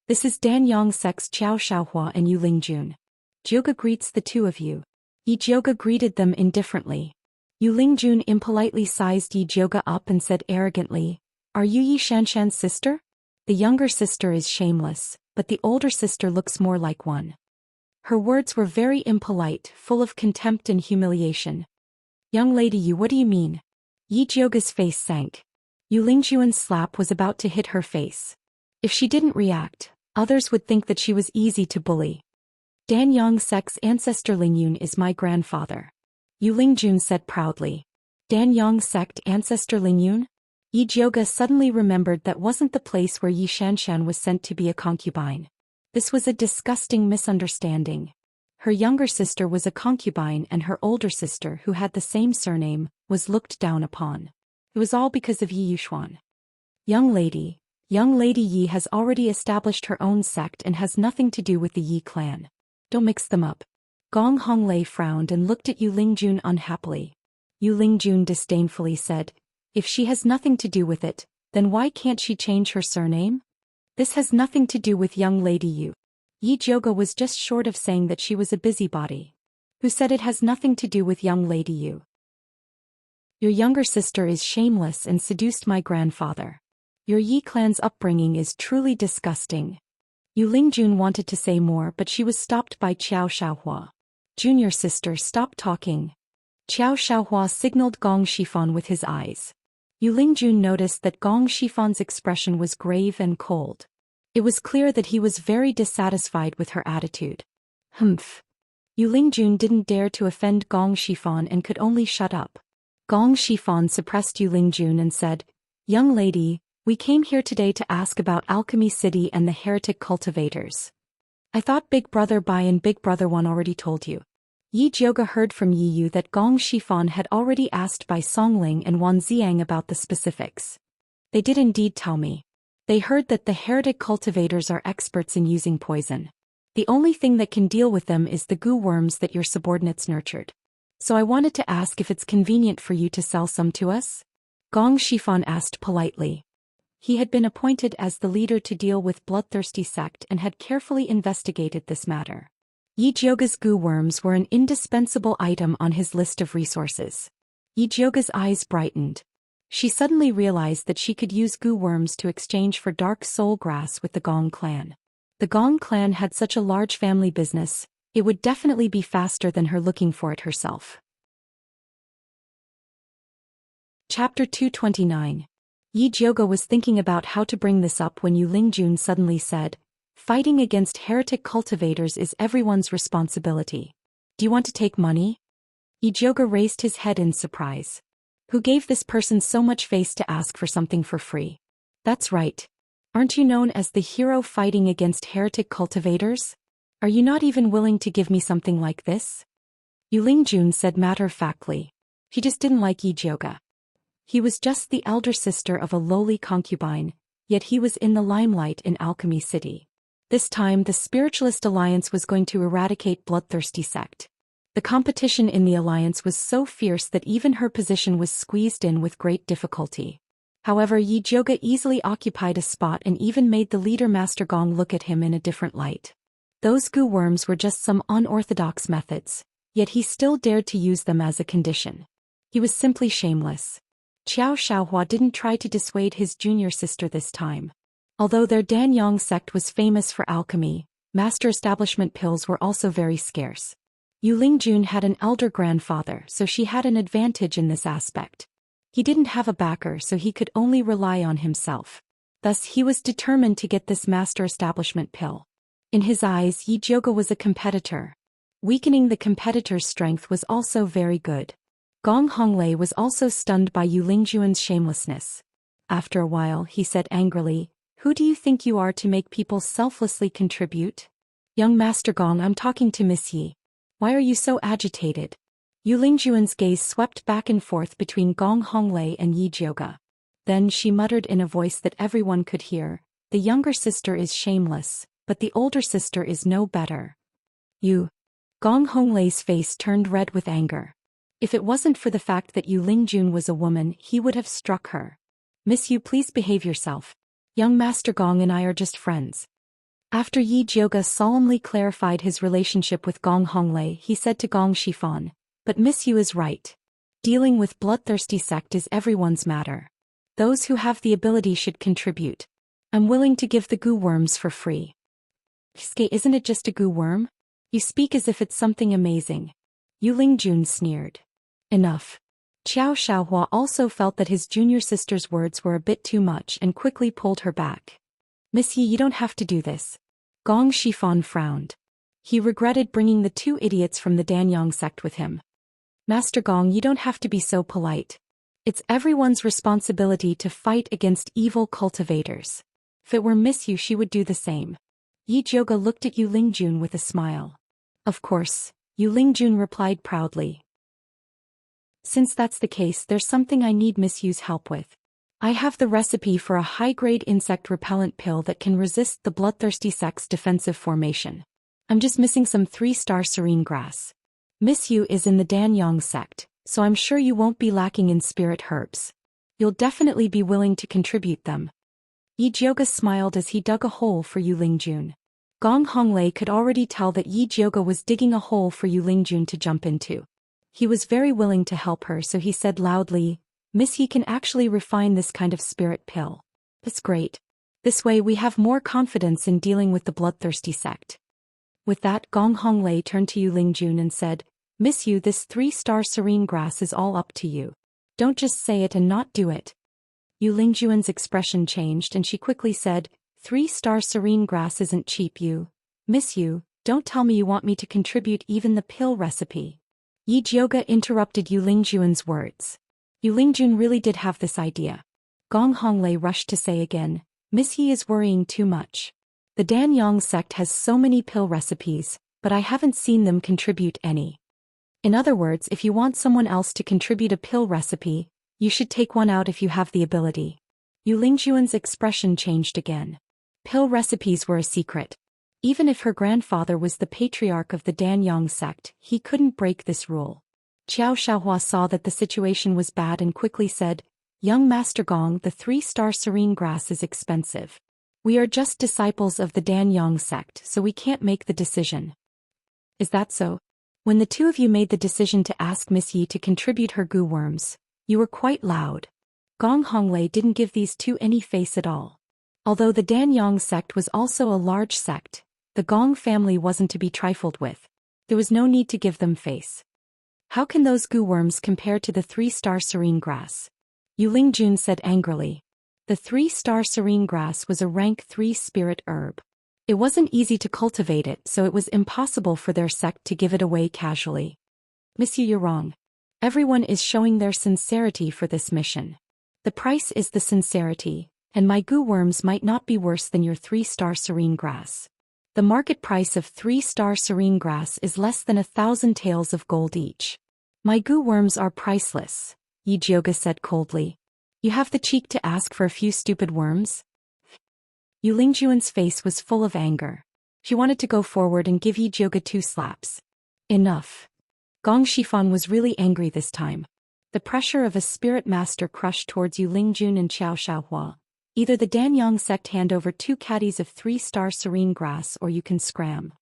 This is Dan Yongsek's Qiao Shaohua and Yu Lingjun. Jioge greets the two of you. Yi Jioge greeted them indifferently. Yu Lingjun impolitely sized Yi Jioge up and said arrogantly, Are you Yi Xianxian's sister? The younger sister is shameless, but the older sister looks more like one. Her words were very impolite, full of contempt and humiliation. Young lady Yu, what do you mean? Yi Jioge's face sank. Yu Lingjuan's slap was about to hit her face. If she didn't react, others would think that she was easy to bully. Dan Yongsek's ancestor Lingyun is my grandfather. Yu Lingjun said proudly. Dan Yongsek ancestor Lingyun? Yi Jioge suddenly remembered that wasn't the place where Yi Xianxian was sent to be a concubine. This was a disgusting misunderstanding. Her younger sister was a concubine and her older sister, who had the same surname, was looked down upon. It was all because of Yi Yuxuan. Young Lady Yi has already established her own sect and has nothing to do with the Yi clan. Don't mix them up. Gong Honglei frowned and looked at Yu Lingjun unhappily. Yu Lingjun disdainfully said, If she has nothing to do with it, then why can't she change her surname? This has nothing to do with young lady Yu. Yi Jioge was just short of saying that she was a busybody. Who said it has nothing to do with young lady Yu? Your younger sister is shameless and seduced my grandfather. Your Yi clan's upbringing is truly disgusting. Yu Lingjun wanted to say more, but she was stopped by Qiao Shaohua. Junior sister, stop talking. Qiao Shaohua signaled Gong Shifan with his eyes. Yu Lingjun noticed that Gong Shifan's expression was grave and cold. It was clear that he was very dissatisfied with her attitude. Humph. Yu Lingjun didn't dare to offend Gong Shifan and could only shut up. Gong Shifan suppressed Yu Lingjun and said, Young lady, we came here today to ask about Alchemy City and the heretic cultivators. I thought Big Brother Bai and Big Brother Wan already told you. Yi Jioge heard from Yi Yu that Gong Shifan had already asked Bai Songling and Wan Ziang about the specifics. They did indeed tell me. They heard that the heretic cultivators are experts in using poison. The only thing that can deal with them is the goo worms that your subordinates nurtured. So I wanted to ask if it's convenient for you to sell some to us? Gong Shifan asked politely. He had been appointed as the leader to deal with bloodthirsty sect and had carefully investigated this matter. Yi Jioge's goo worms were an indispensable item on his list of resources. Yi Jioge's eyes brightened. She suddenly realized that she could use goo worms to exchange for dark soul grass with the Gong clan. The Gong clan had such a large family business, it would definitely be faster than her looking for it herself. Chapter 229. Yi Jioge was thinking about how to bring this up when Yu Lingjun suddenly said, Fighting against heretic cultivators is everyone's responsibility. Do you want to take money? Yi Jioge raised his head in surprise. Who gave this person so much face to ask for something for free? That's right. Aren't you known as the hero fighting against heretic cultivators? Are you not even willing to give me something like this? Yulingjun said matter-of-factly. He just didn't like Yi Jioge. He was just the elder sister of a lowly concubine, yet he was in the limelight in Alchemy City. This time the Spiritualist Alliance was going to eradicate bloodthirsty sect. The competition in the alliance was so fierce that even her position was squeezed in with great difficulty. However, Yi Jioge easily occupied a spot and even made the leader Master Gong look at him in a different light. Those goo worms were just some unorthodox methods, yet he still dared to use them as a condition. He was simply shameless. Qiao Shaohua didn't try to dissuade his junior sister this time. Although their Danyang sect was famous for alchemy, master establishment pills were also very scarce. Yulingjun had an elder grandfather, so she had an advantage in this aspect. He didn't have a backer, so he could only rely on himself. Thus he was determined to get this master establishment pill. In his eyes, Yi Jioge was a competitor. Weakening the competitor's strength was also very good. Gong Honglei was also stunned by Yulingjun's shamelessness. After a while he said angrily, "Who do you think you are to make people selflessly contribute?" "Young Master Gong, I'm talking to Miss Yi. Why are you so agitated?" Yulingjun's gaze swept back and forth between Gong Honglei and Yi Jioge. Then she muttered in a voice that everyone could hear, "The younger sister is shameless, but the older sister is no better." "You." Gong Honglei's face turned red with anger. If it wasn't for the fact that Yulingjun was a woman, he would have struck her. "Miss Yu, please behave yourself. Young Master Gong and I are just friends." After Yi Jioge solemnly clarified his relationship with Gong Honglei, he said to Gong Shifan, "But Miss Yu is right. Dealing with bloodthirsty sect is everyone's matter. Those who have the ability should contribute. I'm willing to give the goo worms for free." "Ske, isn't it just a goo worm? You speak as if it's something amazing." Yulingjun sneered. "Enough." Qiao Shaohua also felt that his junior sister's words were a bit too much and quickly pulled her back. "Miss Yi, you don't have to do this." Gong Shifan frowned. He regretted bringing the two idiots from the Danyang sect with him. "Master Gong, you don't have to be so polite. It's everyone's responsibility to fight against evil cultivators. If it were Miss Yu, she would do the same." Yi Jioge looked at Yulingjun with a smile. "Of course," Yulingjun replied proudly. "Since that's the case, there's something I need Miss Yu's help with. I have the recipe for a high-grade insect repellent pill that can resist the bloodthirsty sect's defensive formation. I'm just missing some 3-star serene grass. Miss Yu is in the Danyang sect, so I'm sure you won't be lacking in spirit herbs. You'll definitely be willing to contribute them." Yi Jioge smiled as he dug a hole for Yulingjun. Gong Honglei could already tell that Yi Jioge was digging a hole for Yulingjun to jump into. He was very willing to help her, so he said loudly, "Miss Yi can actually refine this kind of spirit pill. That's great. This way we have more confidence in dealing with the bloodthirsty sect." With that, Gong Honglei turned to Yulingjun and said, "Miss Yu, this 3-star serene grass is all up to you. Don't just say it and not do it." Yulingjun's expression changed and she quickly said, 3-star serene grass isn't cheap, you. Miss Yu, don't tell me you want me to contribute even the pill recipe." Yi Jioge interrupted Yulingjun's words. Yulingjun really did have this idea. Gong Honglei rushed to say again, "Miss Yi is worrying too much. The Danyang sect has so many pill recipes, but I haven't seen them contribute any. In other words, if you want someone else to contribute a pill recipe, you should take one out if you have the ability." Yulingjun's expression changed again. Pill recipes were a secret. Even if her grandfather was the patriarch of the Danyang sect, he couldn't break this rule. Qiao Shaohua saw that the situation was bad and quickly said, "Young Master Gong, the 3-star serene grass is expensive. We are just disciples of the Danyang sect, so we can't make the decision." "Is that so? When the two of you made the decision to ask Miss Yi to contribute her goo worms, you were quite loud." Gong Honglei didn't give these two any face at all. Although the Danyang sect was also a large sect, the Gong family wasn't to be trifled with. There was no need to give them face. "How can those goo worms compare to the 3-star serene grass?" Yulingjun said angrily. The 3-star serene grass was a rank 3 spirit herb. It wasn't easy to cultivate it, so it was impossible for their sect to give it away casually. "Miss Yu, you're wrong. Everyone is showing their sincerity for this mission. The price is the sincerity, and my goo worms might not be worse than your 3-star serene grass. The market price of 3-star serene grass is less than 1,000 taels of gold each. My goo worms are priceless, Yi Jioge said coldly. You have the cheek to ask for a few stupid worms? Yu Lingjuan's face was full of anger. She wanted to go forward and give Yi Jioge 2 slaps. Enough. Gong Shifan was really angry this time. The pressure of a spirit master crushed towards Yu Lingjun and Xiao Xiaohua. Either the Danyang sect hand over 2 caddies of 3-star serene grass or you can scram.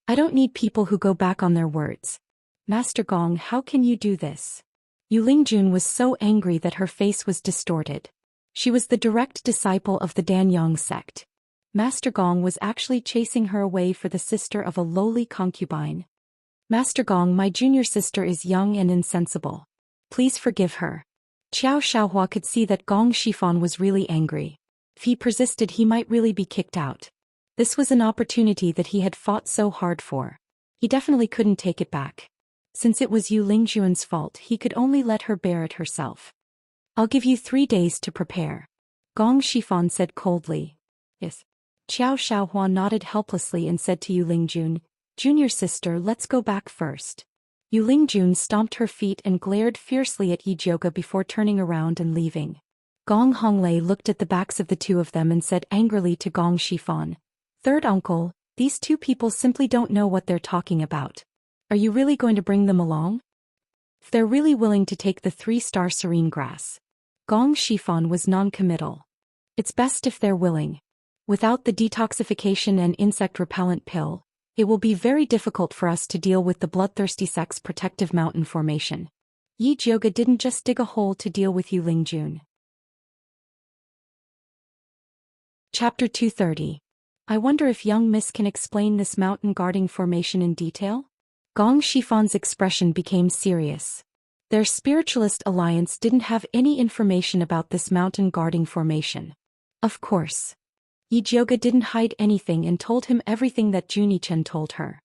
I don't need people who go back on their words. Master Gong, how can you do this? Yu Lingjun was so angry that her face was distorted. She was the direct disciple of the Danyang sect. Master Gong was actually chasing her away for the sister of a lowly concubine. Master Gong, my junior sister is young and insensible. Please forgive her. Xiao Xiaohua could see that Gong Shifan was really angry. If he persisted, he might really be kicked out. This was an opportunity that he had fought so hard for. He definitely couldn't take it back. Since it was Yu Lingjuan's fault, he could only let her bear it herself. I'll give you 3 days to prepare. Gong Shifan said coldly. Yes. Xiao Xiaohua nodded helplessly and said to Yu Lingjun, Junior sister, let's go back first. Yu Lingjun stomped her feet and glared fiercely at Yi Jioge before turning around and leaving. Gong Honglei looked at the backs of the 2 of them and said angrily to Gong Shifan, Third uncle, these 2 people simply don't know what they're talking about. Are you really going to bring them along? If they're really willing to take the 3-star serene grass. Gong Shifan was non-committal. It's best if they're willing. Without the detoxification and insect repellent pill, it will be very difficult for us to deal with the bloodthirsty sect's protective mountain formation. Yi Jioge didn't just dig a hole to deal with Yu Lingjun. Chapter 230. I wonder if young Miss can explain this mountain guarding formation in detail? Gong Shifan's expression became serious. Their spiritualist alliance didn't have any information about this mountain guarding formation. Of course. Yi Jioge didn't hide anything and told him everything that Junichen told her.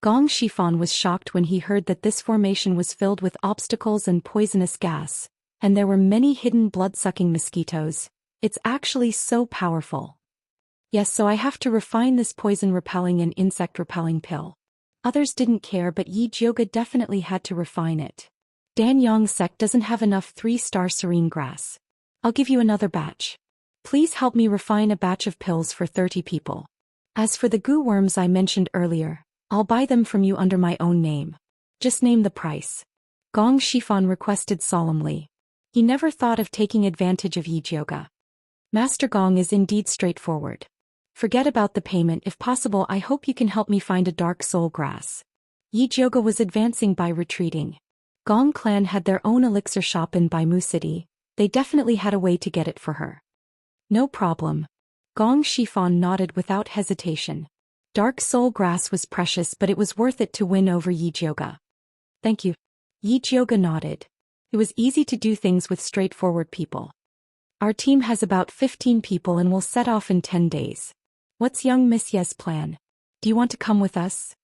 Gong Shifan was shocked when he heard that this formation was filled with obstacles and poisonous gas, and there were many hidden blood-sucking mosquitoes. It's actually so powerful. Yes, so I have to refine this poison-repelling and insect-repelling pill. Others didn't care, but Yi Jioge definitely had to refine it. Danyang sect doesn't have enough 3-star serene grass. I'll give you another batch. Please help me refine a batch of pills for 30 people. As for the goo worms I mentioned earlier, I'll buy them from you under my own name. Just name the price. Gong Shifan requested solemnly. He never thought of taking advantage of Yi Jioge. Master Gong is indeed straightforward. Forget about the payment. If possible, I hope you can help me find a dark soul grass. Yi Jioge was advancing by retreating. Gong clan had their own elixir shop in Baimu City. They definitely had a way to get it for her. No problem. Gong Shifan nodded without hesitation. Dark soul grass was precious, but it was worth it to win over Yi Jioge. Thank you. Yi Jioge nodded. It was easy to do things with straightforward people. Our team has about 15 people and will set off in 10 days. What's young Miss Ye's plan? Do you want to come with us?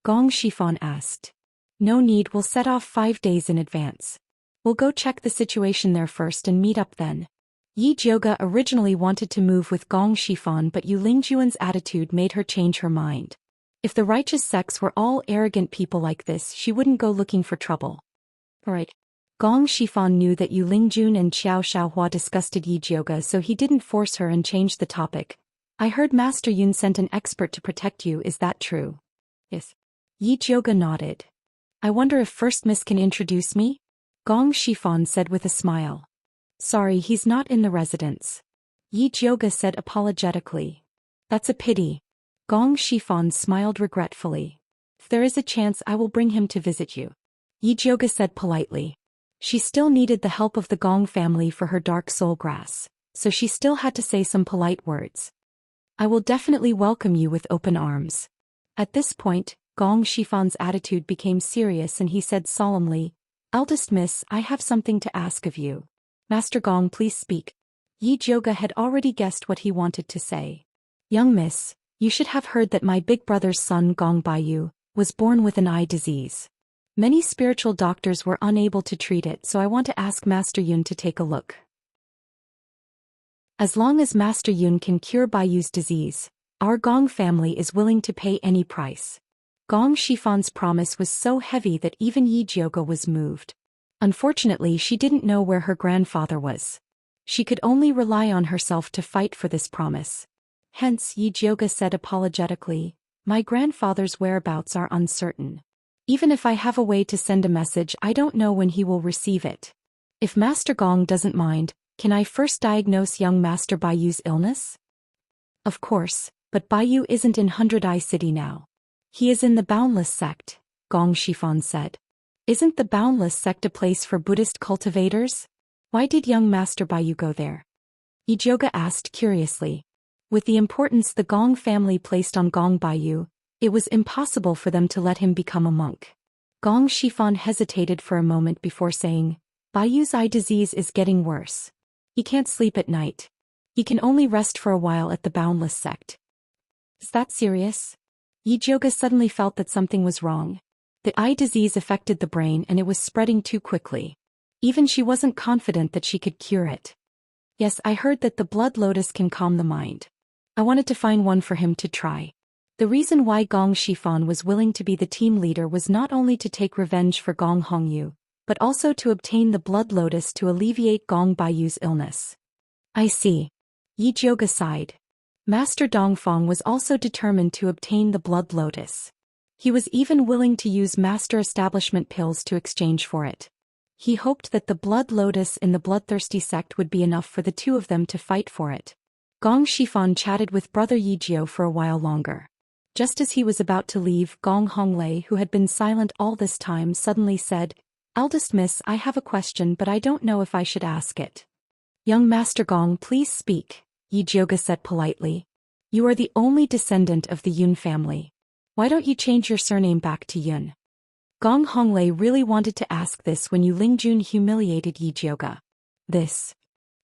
Gong Shifan asked. No need, we'll set off 5 days in advance. We'll go check the situation there first and meet up then. Yi Jioge originally wanted to move with Gong Shifan, but Yu Lingjuan's attitude made her change her mind. If the righteous sects were all arrogant people like this, she wouldn't go looking for trouble. Right. Gong Shifan knew that Yu Lingjun and Xiao Xiaohua disgusted Yi Jioge, so he didn't force her and changed the topic. I heard Master Yun sent an expert to protect you, is that true? Yes. Yi Jioge nodded. I wonder if First Miss can introduce me? Gong Shifan said with a smile. Sorry, he's not in the residence. Yi Jioge said apologetically. That's a pity. Gong Shifan smiled regretfully. If there is a chance, I will bring him to visit you. Yi Jioge said politely. She still needed the help of the Gong family for her dark soul grass, so she still had to say some polite words. I will definitely welcome you with open arms. At this point, Gong Shifan's attitude became serious and he said solemnly, Eldest Miss, I have something to ask of you. Master Gong, please speak. Yi Jioge had already guessed what he wanted to say. Young Miss, you should have heard that my big brother's son Gong Baiyu was born with an eye disease. Many spiritual doctors were unable to treat it, so I want to ask Master Yun to take a look. As long as Master Yun can cure Baiyu's disease, our Gong family is willing to pay any price. Gong Shifan's promise was so heavy that even Yi Jiuge was moved. Unfortunately, she didn't know where her grandfather was. She could only rely on herself to fight for this promise. Hence, Yi Jiuge said apologetically, "My grandfather's whereabouts are uncertain. Even if I have a way to send a message, I don't know when he will receive it. If Master Gong doesn't mind, can I first diagnose young Master Baiyu's illness?" "Of course, but Baiyu isn't in 100 Eye City now. He is in the Boundless sect," Gong Shifan said. "Isn't the Boundless sect a place for Buddhist cultivators? Why did young Master Baiyu go there?" Yi Jiuge asked curiously. With the importance the Gong family placed on Gong Baiyu, it was impossible for them to let him become a monk. Gong Shifan hesitated for a moment before saying, "Baiyu's eye disease is getting worse. He can't sleep at night. He can only rest for a while at the Boundless sect." "Is that serious?" Yi Jiuge suddenly felt that something was wrong. The eye disease affected the brain and it was spreading too quickly. Even she wasn't confident that she could cure it. "Yes, I heard that the blood lotus can calm the mind. I wanted to find one for him to try." The reason why Gong Shifan was willing to be the team leader was not only to take revenge for Gong Hongyu, but also to obtain the blood lotus to alleviate Gong Baiyu's illness. "I see." Yi Jiuge sighed. Master Dongfang was also determined to obtain the blood lotus. He was even willing to use master establishment pills to exchange for it. He hoped that the blood lotus in the bloodthirsty sect would be enough for the two of them to fight for it. Gong Shifan chatted with brother Yi Jiu for a while longer. Just as he was about to leave, Gong Honglei, who had been silent all this time, suddenly said, "Eldest miss, I have a question but I don't know if I should ask it." "Young Master Gong, please speak," Yi Jiuge said politely. "You are the only descendant of the Yun family. Why don't you change your surname back to Yun?" Gong Honglei really wanted to ask this when Yu Lingjun humiliated Yi Jiuge. This.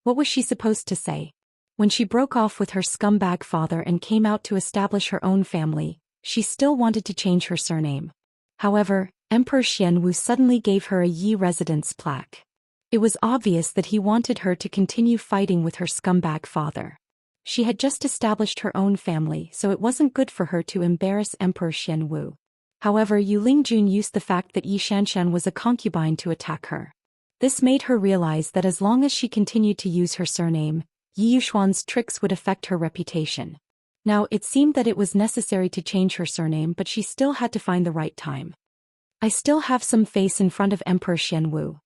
What was she supposed to say? When she broke off with her scumbag father and came out to establish her own family, she still wanted to change her surname. However, Emperor Xianwu suddenly gave her a Yi residence plaque. It was obvious that he wanted her to continue fighting with her scumbag father. She had just established her own family, so it wasn't good for her to embarrass Emperor Xianwu. However, Yu Lingjun used the fact that Yi Xianxian was a concubine to attack her. This made her realize that as long as she continued to use her surname, Yi Yuxuan's tricks would affect her reputation. Now, it seemed that it was necessary to change her surname, but she still had to find the right time. "I still have some face in front of Emperor Xianwu.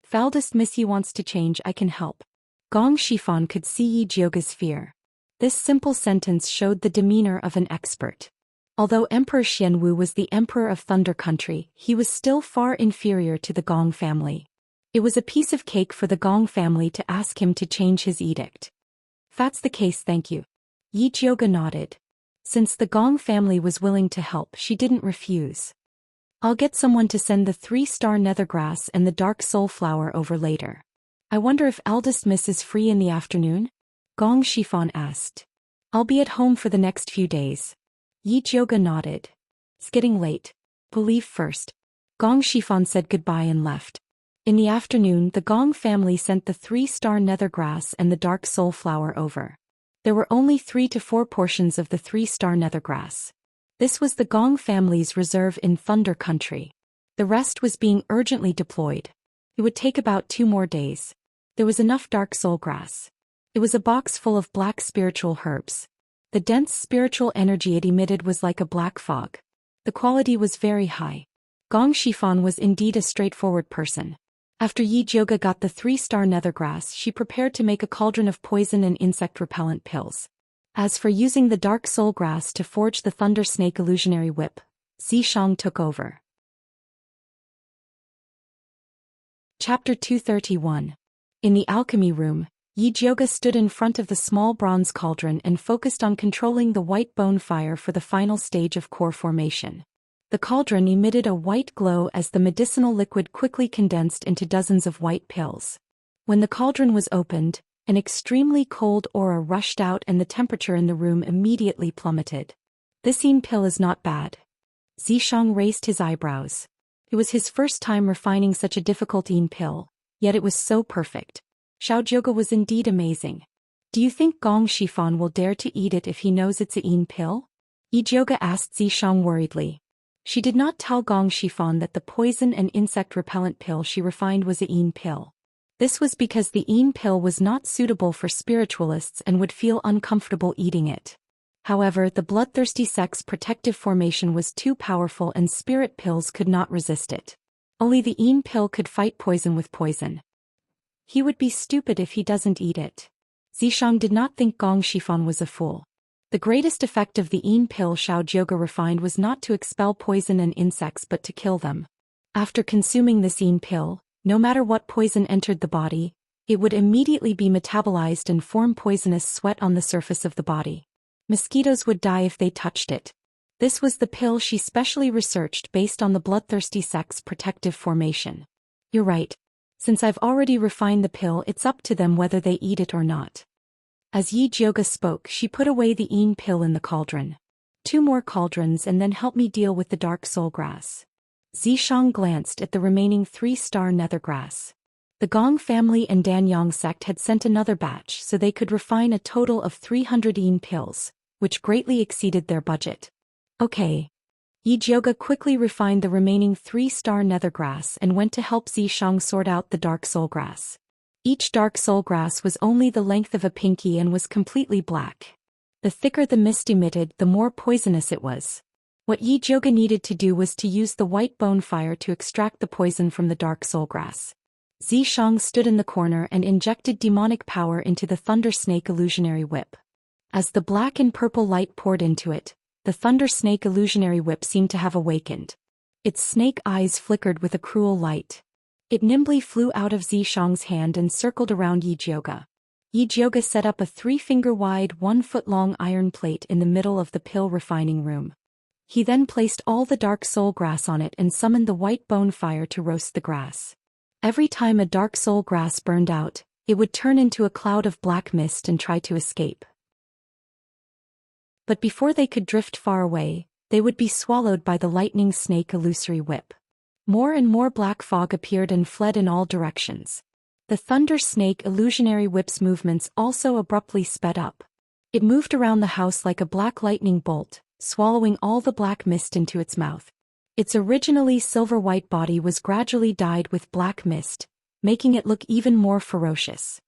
If eldest Missy wants to change, I can help." Gong Shifan could see Yi Jiuge's fear. This simple sentence showed the demeanor of an expert. Although Emperor Xianwu was the emperor of Thunder Country, he was still far inferior to the Gong family. It was a piece of cake for the Gong family to ask him to change his edict. "If that's the case, thank you." Yi Jiuge nodded. Since the Gong family was willing to help, she didn't refuse. "I'll get someone to send the 3-star nethergrass and the dark soul flower over later." "I wonder if eldest miss is free in the afternoon?" Gong Shifan asked. "I'll be at home for the next few days." Yi Jiuge nodded. "It's getting late. We'll leave first." Gong Shifan said goodbye and left. In the afternoon, the Gong family sent the 3-star nethergrass and the dark soul flower over. There were only 3 to 4 portions of the 3-star nethergrass. This was the Gong family's reserve in Thunder Country. The rest was being urgently deployed. It would take about 2 more days. There was enough dark soul grass. It was a box full of black spiritual herbs. The dense spiritual energy it emitted was like a black fog. The quality was very high. Gong Shifan was indeed a straightforward person. After Yi Jiuge got the 3-star nethergrass, she prepared to make a cauldron of poison and insect-repellent pills. As for using the dark soul grass to forge the thunder snake illusionary whip, Zishang took over. Chapter 231. In the alchemy room, Yi Jiuge stood in front of the small bronze cauldron and focused on controlling the white bone fire for the final stage of core formation. The cauldron emitted a white glow as the medicinal liquid quickly condensed into dozens of white pills. When the cauldron was opened, an extremely cold aura rushed out and the temperature in the room immediately plummeted. "This Yin pill is not bad." Zishang raised his eyebrows. It was his first time refining such a difficult Yin pill, yet it was so perfect. Xiao Zhoge was indeed amazing. Do you think Gong Shifan will dare to eat it if he knows it's a yin pill? Yi Zhoge asked Zishang worriedly. She did not tell Gong Shifan that the poison and insect repellent pill she refined was a yin pill. This was because the yin pill was not suitable for spiritualists and would feel uncomfortable eating it. However, the bloodthirsty sect's protective formation was too powerful and spirit pills could not resist it. Only the yin pill could fight poison with poison. He would be stupid if he doesn't eat it. Zishang did not think Gong Shifan was a fool. The greatest effect of the yin pill Xiao Zhoge refined was not to expel poison and insects but to kill them. After consuming this yin pill, no matter what poison entered the body, it would immediately be metabolized and form poisonous sweat on the surface of the body. Mosquitoes would die if they touched it. This was the pill she specially researched based on the bloodthirsty sect's protective formation. You're right. Since I've already refined the pill, it's up to them whether they eat it or not. As Yi Zhoge spoke, she put away the yin pill in the cauldron. 2 more cauldrons and then help me deal with the dark soul grass. Zishang glanced at the remaining 3-star nether grass. The Gong family and Danyang sect had sent another batch so they could refine a total of 300 yin pills, which greatly exceeded their budget. Okay. Yi Zhoge quickly refined the remaining 3-star nether grass and went to help Zishang sort out the dark soul grass. Each dark soul grass was only the length of a pinky and was completely black. The thicker the mist emitted, the more poisonous it was. What Yi Zhoge needed to do was to use the white bone fire to extract the poison from the dark soul grass. Zishang stood in the corner and injected demonic power into the thunder snake illusionary whip. As the black and purple light poured into it, the thunder snake illusionary whip seemed to have awakened. Its snake eyes flickered with a cruel light. It nimbly flew out of Zishang's hand and circled around Yi Zhoge. Yi Zhoge set up a 3-finger-wide, 1-foot-long iron plate in the middle of the pill refining room. He then placed all the dark soul grass on it and summoned the white bone fire to roast the grass. Every time a dark soul grass burned out, it would turn into a cloud of black mist and try to escape. But before they could drift far away, they would be swallowed by the lightning snake illusory whip. More and more black fog appeared and fled in all directions. The thunder snake illusionary whip's movements also abruptly sped up. It moved around the house like a black lightning bolt, swallowing all the black mist into its mouth. Its originally silver-white body was gradually dyed with black mist, making it look even more ferocious.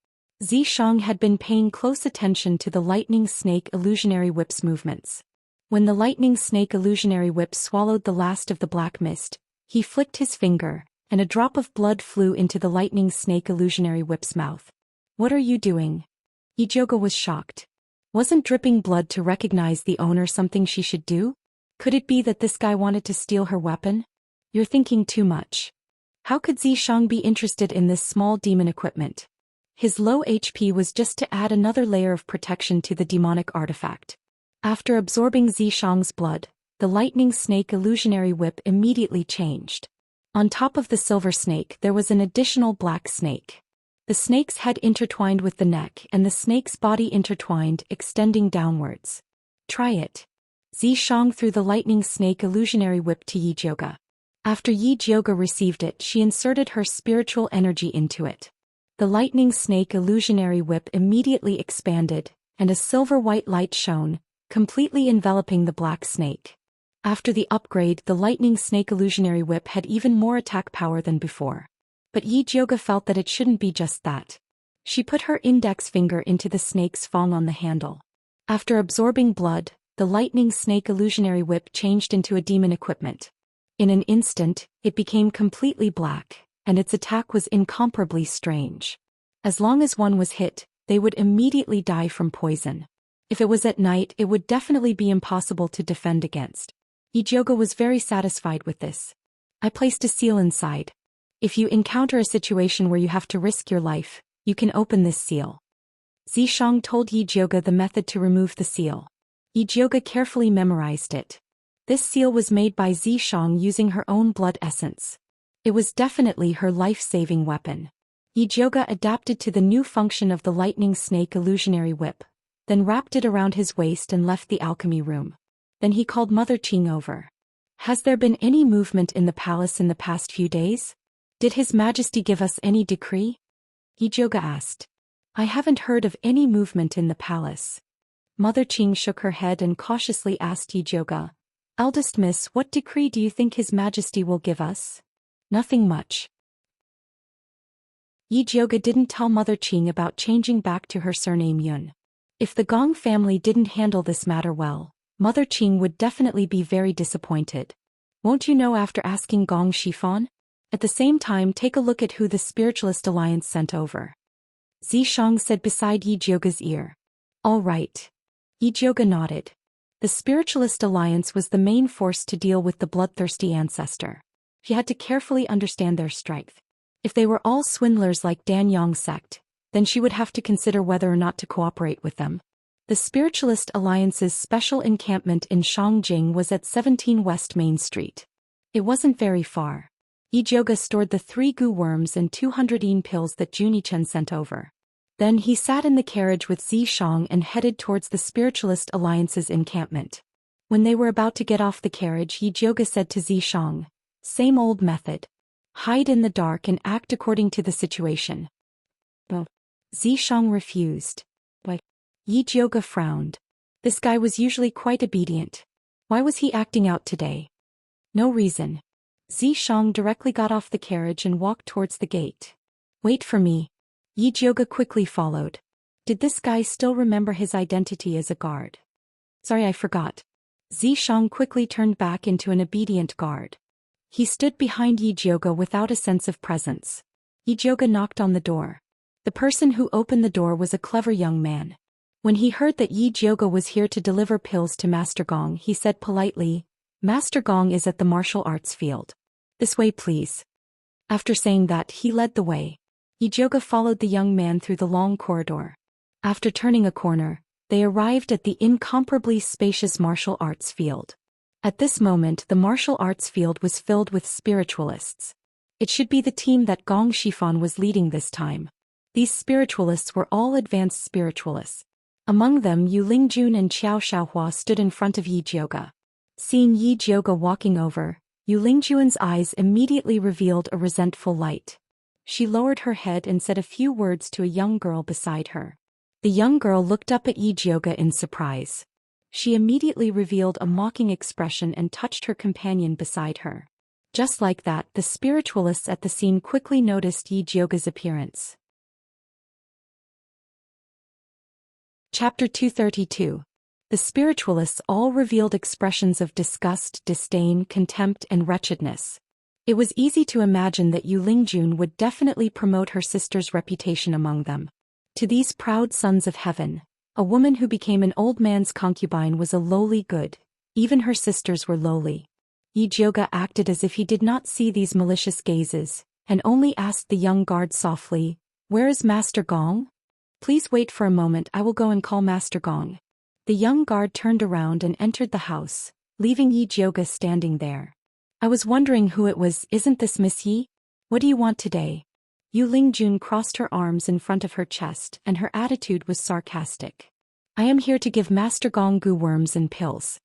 Zishang had been paying close attention to the lightning snake illusionary whip's movements. When the lightning snake illusionary whip swallowed the last of the black mist, he flicked his finger, and a drop of blood flew into the lightning snake illusionary whip's mouth. What are you doing? Yi Zhoge was shocked. Wasn't dripping blood to recognize the owner something she should do? Could it be that this guy wanted to steal her weapon? You're thinking too much. How could Zishang be interested in this small demon equipment? His low HP was just to add another layer of protection to the demonic artifact. After absorbing Zishang's blood, the lightning snake illusionary whip immediately changed. On top of the silver snake there was an additional black snake. The snake's head intertwined with the neck and the snake's body intertwined, extending downwards. Try it. Zishang threw the lightning snake illusionary whip to Yi Zhoge. After Yi Zhoge received it, she inserted her spiritual energy into it. The lightning snake illusionary whip immediately expanded, and a silver-white light shone, completely enveloping the black snake. After the upgrade, the lightning snake illusionary whip had even more attack power than before. But Yi Zhoge felt that it shouldn't be just that. She put her index finger into the snake's fang on the handle. After absorbing blood, the lightning snake illusionary whip changed into a demon equipment. In an instant, it became completely black, and its attack was incomparably strange. As long as one was hit, they would immediately die from poison. If it was at night, it would definitely be impossible to defend against. Yi Zhoge was very satisfied with this. I placed a seal inside. If you encounter a situation where you have to risk your life, you can open this seal. Zishang told Yi Zhoge the method to remove the seal. Yi Zhoge carefully memorized it. This seal was made by Zishang using her own blood essence. It was definitely her life-saving weapon. Yi Zhoge adapted to the new function of the lightning snake illusionary whip, then wrapped it around his waist and left the alchemy room. Then he called Mother Qing over. Has there been any movement in the palace in the past few days? Did His Majesty give us any decree? Yijioga asked. I haven't heard of any movement in the palace. Mother Qing shook her head and cautiously asked Yijioga, Eldest Miss, what decree do you think His Majesty will give us? Nothing much. Yijioga didn't tell Mother Qing about changing back to her surname Yun. If the Gong family didn't handle this matter well, Mother Qing would definitely be very disappointed. Won't you know after asking Gong Shifan? At the same time, take a look at who the Spiritualist Alliance sent over. Zishang said beside Yijioga's ear. All right. Yijioga nodded. The Spiritualist Alliance was the main force to deal with the bloodthirsty ancestor. She had to carefully understand their strength. If they were all swindlers like Danyang sect, then she would have to consider whether or not to cooperate with them. The Spiritualist Alliance's special encampment in Shangjing was at 17 West Main Street. It wasn't very far. Yijioga stored the 3 goo worms and 200 yin pills that Junichen sent over. Then he sat in the carriage with Zishang and headed towards the Spiritualist Alliance's encampment. When they were about to get off the carriage, Yijioga said to Zishang, Same old method. Hide in the dark and act according to the situation. But Zishang refused. But Yijioga frowned. This guy was usually quite obedient. Why was he acting out today? No reason. Zishang directly got off the carriage and walked towards the gate. Wait for me. Yijioga quickly followed. Did this guy still remember his identity as a guard? Sorry, I forgot. Zishang quickly turned back into an obedient guard. He stood behind Yijioga without a sense of presence. Yijioga knocked on the door. The person who opened the door was a clever young man. When he heard that Yijioga was here to deliver pills to Master Gong, he said politely, Master Gong is at the martial arts field. This way, please. After saying that, he led the way. Yijioga followed the young man through the long corridor. After turning a corner, they arrived at the incomparably spacious martial arts field. At this moment, the martial arts field was filled with spiritualists. It should be the team that Gong Shifan was leading this time. These spiritualists were all advanced spiritualists. Among them, Yu Lingjun and Qiao Xiaohua stood in front of Yijioga. Seeing Yijioga walking over, Yu Lingjun's eyes immediately revealed a resentful light. She lowered her head and said a few words to a young girl beside her. The young girl looked up at Yijioga in surprise. She immediately revealed a mocking expression and touched her companion beside her. Just like that, the spiritualists at the scene quickly noticed Yijioga's appearance. Chapter 232. The spiritualists all revealed expressions of disgust, disdain, contempt, and wretchedness. It was easy to imagine that Yu Lingjun would definitely promote her sister's reputation among them. To these proud sons of heaven, a woman who became an old man's concubine was a lowly good. Even her sisters were lowly. Yijioga acted as if he did not see these malicious gazes, and only asked the young guard softly, Where is Master Gong? Please wait for a moment, I will go and call Master Gong. The young guard turned around and entered the house, leaving Yijioga standing there. I was wondering who it was, isn't this Miss Yi? What do you want today? Yu Lingjun crossed her arms in front of her chest and her attitude was sarcastic. I am here to give Master Gong goo worms and pills.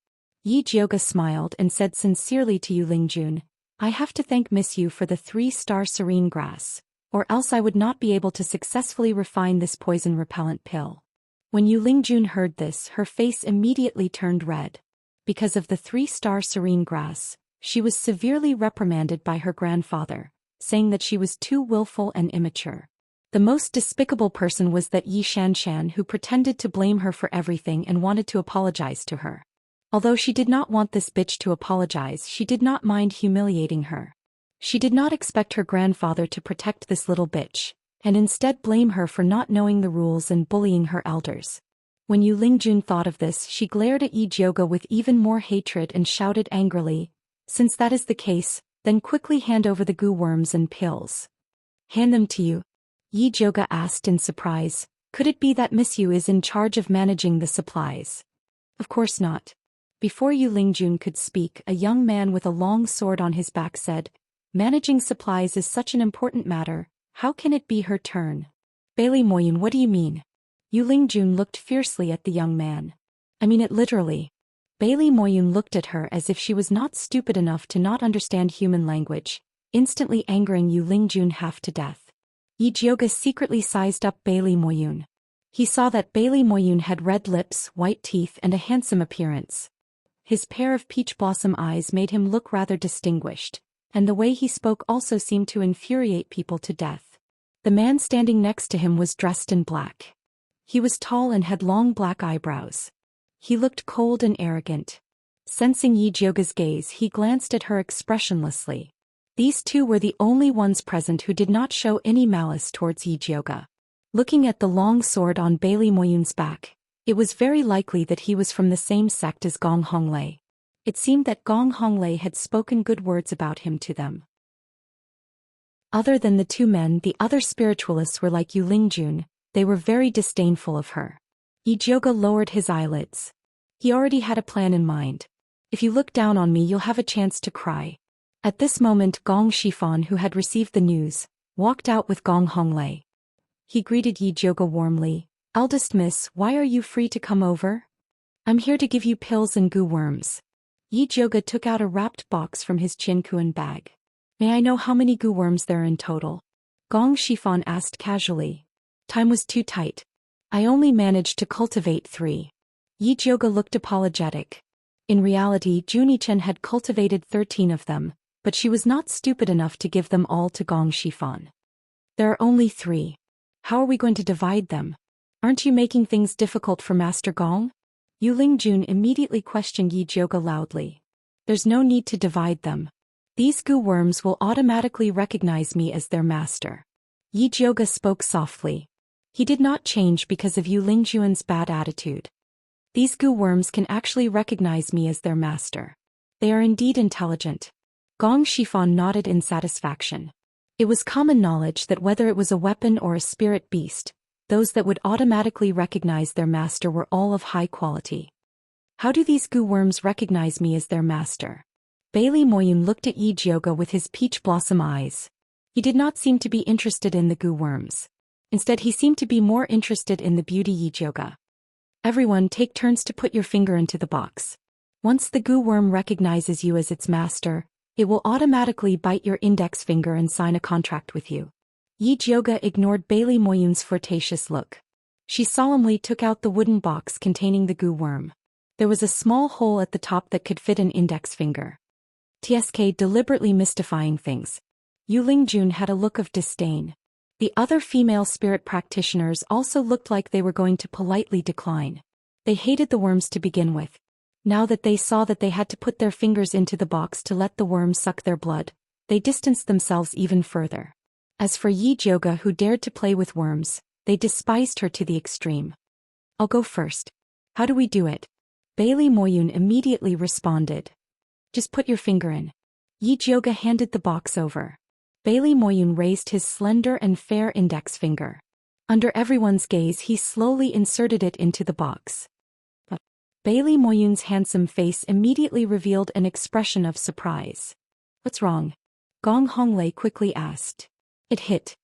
Yijioga smiled and said sincerely to Yu Lingjun, I have to thank Miss Yu for the 3-star serene grass, or else I would not be able to successfully refine this poison-repellent pill. When Yu Lingjun heard this, her face immediately turned red. Because of the 3-star serene grass, she was severely reprimanded by her grandfather, saying that she was too willful and immature. The most despicable person was that Xianxia, who pretended to blame her for everything and wanted to apologize to her. Although she did not want this bitch to apologize, she did not mind humiliating her. She did not expect her grandfather to protect this little bitch, and instead blame her for not knowing the rules and bullying her elders. When Yu Lingjun thought of this, she glared at Yijioga with even more hatred and shouted angrily, Since that is the case, then quickly hand over the goo worms and pills. Hand them to you? Yijioga asked in surprise, could it be that Miss Yu is in charge of managing the supplies? Of course not. Before Yu Lingjun could speak, a young man with a long sword on his back said, Managing supplies is such an important matter, how can it be her turn? Bailey Moyun, what do you mean? Yu Lingjun looked fiercely at the young man. I mean it literally. Bailey Moyun looked at her as if she was not stupid enough to not understand human language, instantly angering Yu Lingjun half to death. Yi Jioga secretly sized up Bailey Moyun. He saw that Bailey Moyun had red lips, white teeth and a handsome appearance. His pair of peach blossom eyes made him look rather distinguished, and the way he spoke also seemed to infuriate people to death. The man standing next to him was dressed in black. He was tall and had long black eyebrows. He looked cold and arrogant. Sensing Yi Jioga's gaze, he glanced at her expressionlessly. These two were the only ones present who did not show any malice towards Yi Jioga. Looking at the long sword on Bailey Moyun's back, it was very likely that he was from the same sect as Gong Honglei. It seemed that Gong Honglei had spoken good words about him to them. Other than the two men, the other spiritualists were like Yu Lingjun. They were very disdainful of her. Yi Jioga lowered his eyelids. He already had a plan in mind. If you look down on me, you'll have a chance to cry. At this moment, Gong Shifan, who had received the news, walked out with Gong Honglei. He greeted Yi Jioga warmly. "Eldest miss, why are you free to come over? I'm here to give you pills and goo worms." Yi Jioga took out a wrapped box from his Qinkuan bag. "May I know how many goo worms there are in total?" Gong Shifan asked casually. Time was too tight. "I only managed to cultivate 3. Yi Jioga looked apologetic. In reality, Junichen had cultivated 13 of them, but she was not stupid enough to give them all to Gong Shifan. "There are only 3. How are we going to divide them? Aren't you making things difficult for Master Gong?" Yu Lingjun immediately questioned Yi Jioga loudly. "There's no need to divide them. These goo worms will automatically recognize me as their master." Yi Jioga spoke softly. He did not change because of Yu Lingjun's bad attitude. "These goo worms can actually recognize me as their master. They are indeed intelligent." Gong Shifan nodded in satisfaction. It was common knowledge that whether it was a weapon or a spirit beast, those that would automatically recognize their master were all of high quality. "How do these goo worms recognize me as their master?" Bailey Moyun looked at Yi Jioga with his peach blossom eyes. He did not seem to be interested in the goo worms. Instead, he seemed to be more interested in the beauty Yi Jioga. "Everyone take turns to put your finger into the box. Once the goo worm recognizes you as its master, it will automatically bite your index finger and sign a contract with you." Yi Jioga ignored Bailey Moyun's flirtatious look. She solemnly took out the wooden box containing the goo worm. There was a small hole at the top that could fit an index finger. TSK deliberately mystifying things. Yu Lingjun had a look of disdain. The other female spirit practitioners also looked like they were going to politely decline. They hated the worms to begin with. Now that they saw that they had to put their fingers into the box to let the worms suck their blood, they distanced themselves even further. As for Yi Jioga, who dared to play with worms, they despised her to the extreme. "I'll go first. How do we do it?" Bailey Moyun immediately responded. "Just put your finger in." Yi Jioga handed the box over. Bailey Moyun raised his slender and fair index finger. Under everyone's gaze, he slowly inserted it into the box. Bailey Moyun's handsome face immediately revealed an expression of surprise. "What's wrong?" Gong Honglei quickly asked. "It hit."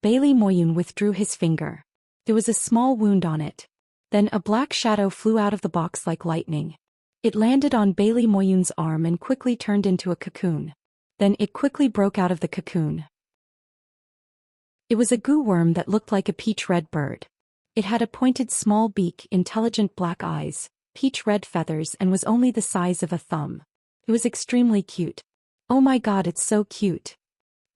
Bailey Moyun withdrew his finger. There was a small wound on it. Then a black shadow flew out of the box like lightning. It landed on Bailey Moyun's arm and quickly turned into a cocoon. Then it quickly broke out of the cocoon. It was a goo worm that looked like a peach-red bird. It had a pointed small beak, intelligent black eyes, peach-red feathers, and was only the size of a thumb. It was extremely cute. "Oh my god, it's so cute."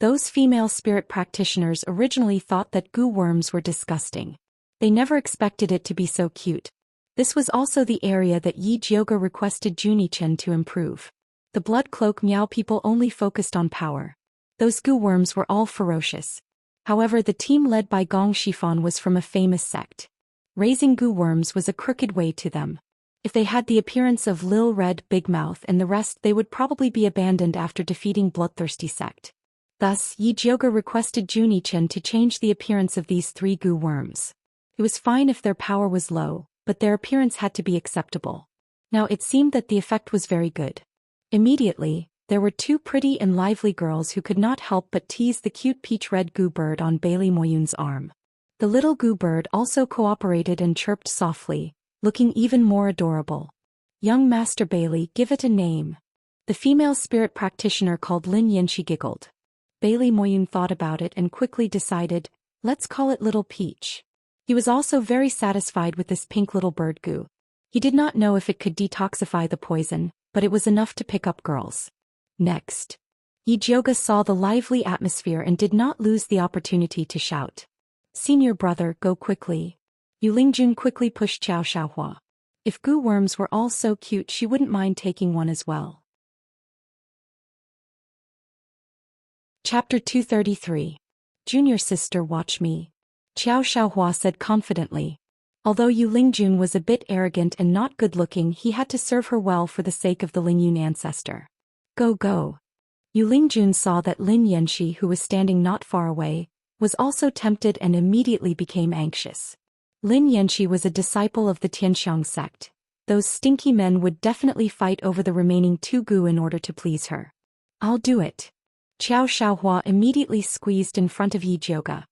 Those female spirit practitioners originally thought that goo worms were disgusting. They never expected it to be so cute. This was also the area that Yi Jioga requested Junichen to improve. The blood cloak Miao people only focused on power. Those goo worms were all ferocious. However, the team led by Gong Shifan was from a famous sect. Raising goo worms was a crooked way to them. If they had the appearance of Lil Red, Big Mouth and the rest, they would probably be abandoned after defeating Bloodthirsty sect. Thus, Yi Jioga requested Junichen to change the appearance of these 3 goo worms. It was fine if their power was low, but their appearance had to be acceptable. Now it seemed that the effect was very good. Immediately, there were 2 pretty and lively girls who could not help but tease the cute peach-red goo bird on Bailey Moyun's arm. The little goo bird also cooperated and chirped softly, looking even more adorable. "Young Master Bailey, give it a name." The female spirit practitioner called Lin Yanxi giggled. Bailey Moyun thought about it and quickly decided, Let's call it Little Peach. He was also very satisfied with this pink little bird goo. He did not know if it could detoxify the poison, but it was enough to pick up girls. Next. Yijioga saw the lively atmosphere and did not lose the opportunity to shout. Senior brother, go quickly. Yulingjun quickly pushed Xiao Xiaohua. If goo worms were all so cute, she wouldn't mind taking one as well. Chapter 233. Junior sister, watch me. Xiao Xiaohua said confidently. Although Yu Lingjun was a bit arrogant and not good-looking, he had to serve her well for the sake of the Lingyun ancestor. Go go. Yu Lingjun saw that Lin Yanxi, who was standing not far away, was also tempted and immediately became anxious. Lin Yanxi was a disciple of the Tianxiang sect. Those stinky men would definitely fight over the remaining 2 goo in order to please her. I'll do it. Xiao Xiaohua immediately squeezed in front of Yijioga.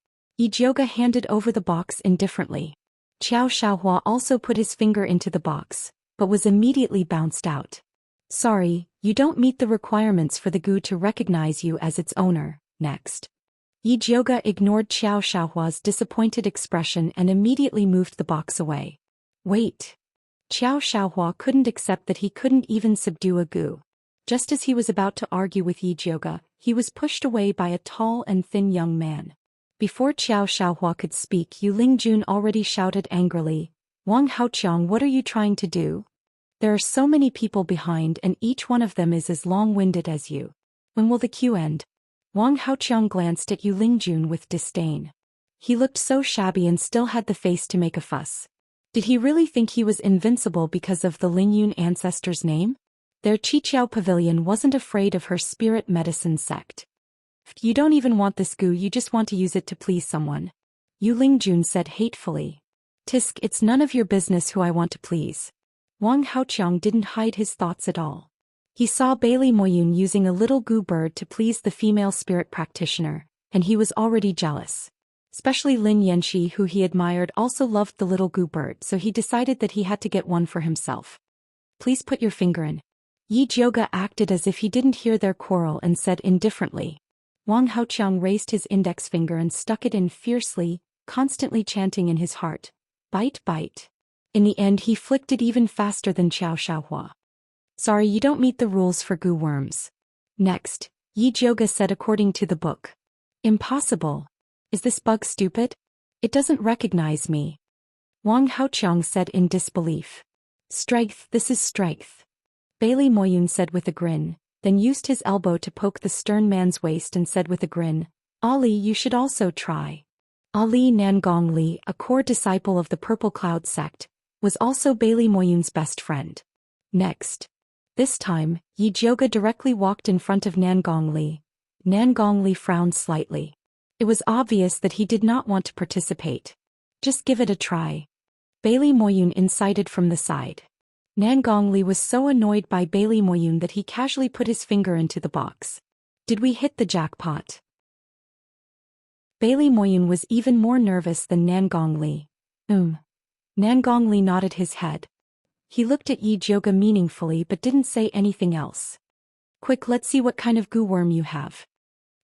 Yijioga handed over the box indifferently. Xiao Xiaohua also put his finger into the box, but was immediately bounced out. Sorry, you don't meet the requirements for the goo to recognize you as its owner. Next. Yijioga ignored Xiao Xiaohua's disappointed expression and immediately moved the box away. Wait. Xiao Xiaohua couldn't accept that he couldn't even subdue a goo. Just as he was about to argue with Yijioga, he was pushed away by a tall and thin young man. Before Xiao Xiaohua could speak, Yu Lingjun already shouted angrily, Wang Haoqiang, what are you trying to do? There are so many people behind and each one of them is as long-winded as you. When will the queue end? Wang Haoqiang glanced at Yu Lingjun with disdain. He looked so shabby and still had the face to make a fuss. Did he really think he was invincible because of the Lingyun ancestor's name? Their Qiqiao pavilion wasn't afraid of her spirit medicine sect. You don't even want this goo, you just want to use it to please someone. Yu Lingjun said hatefully. Tisk, it's none of your business who I want to please. Wang Haoqiang didn't hide his thoughts at all. He saw Bailey Moyun using a little goo bird to please the female spirit practitioner, and he was already jealous. Especially Lin Yanxi, who he admired, also loved the little goo bird, so he decided that he had to get one for himself. Please put your finger in. Yijioga acted as if he didn't hear their quarrel and said indifferently. Wang Haoqiang raised his index finger and stuck it in fiercely, constantly chanting in his heart, bite bite. In the end he flicked it even faster than Xiao Xiaohua. Sorry, you don't meet the rules for goo worms. Next, Yijioga said according to the book. Impossible. Is this bug stupid? It doesn't recognize me. Wang Haoqiang said in disbelief. Strength, this is strength. Bailey Moyun said with a grin, then used his elbow to poke the stern man's waist and said with a grin, Ali, you should also try. Ali Nangong Li, a core disciple of the Purple Cloud sect, was also Bailey Moyun's best friend. Next. This time, Yijioga directly walked in front of Nangong Li. Nangong Li frowned slightly. It was obvious that he did not want to participate. Just give it a try. Bailey Moyun incited from the side. Nangong Li was so annoyed by Bailey Moyun that he casually put his finger into the box. Did we hit the jackpot? Bailey Moyun was even more nervous than Nangong Li. Nangong Li nodded his head. He looked at Yijioga meaningfully but didn't say anything else. Quick, let's see what kind of goo worm you have.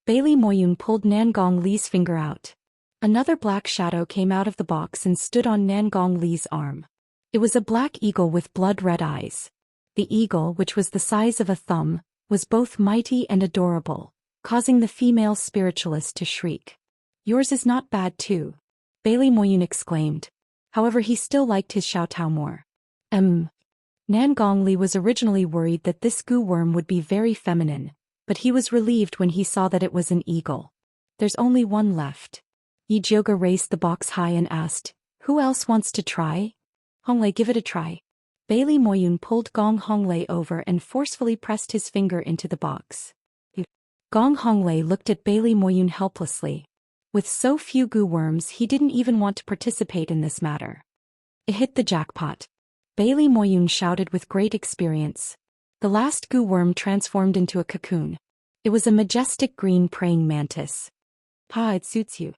Bailey Moyun pulled Nangong Li's finger out. Another black shadow came out of the box and stood on Nangong Li's arm. It was a black eagle with blood-red eyes. The eagle, which was the size of a thumb, was both mighty and adorable, causing the female spiritualist to shriek. Yours is not bad too. Bailey Moyun exclaimed. However, he still liked his Xiaotao more. Nangong Li was originally worried that this goo worm would be very feminine, but he was relieved when he saw that it was an eagle. There's only one left. Yijioga raised the box high and asked, who else wants to try? Honglei, give it a try. Bailey Moyun pulled Gong Honglei over and forcefully pressed his finger into the box. Gong Honglei looked at Bailey Moyun helplessly. With so few goo worms, he didn't even want to participate in this matter. It hit the jackpot. Bailey Moyun shouted with great experience. The last goo worm transformed into a cocoon. It was a majestic green praying mantis. Pa, it suits you.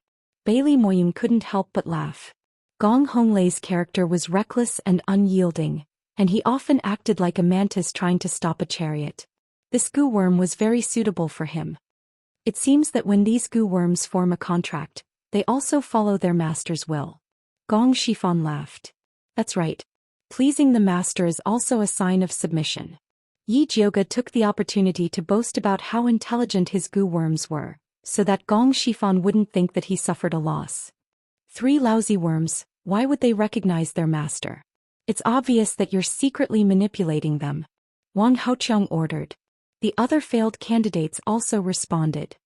Bailey Moyun couldn't help but laugh. Gong Honglei's character was reckless and unyielding, and he often acted like a mantis trying to stop a chariot. This goo worm was very suitable for him. It seems that when these goo worms form a contract, They also follow their master's will. Gong Shifan laughed. That's right. Pleasing the master is also a sign of submission. Yi Jioge took the opportunity to boast about how intelligent his gu worms were, so that Gong Shifan wouldn't think that he suffered a loss. 3 lousy worms, why would they recognize their master? It's obvious that you're secretly manipulating them. Wang Haoqiang ordered. The other failed candidates also responded.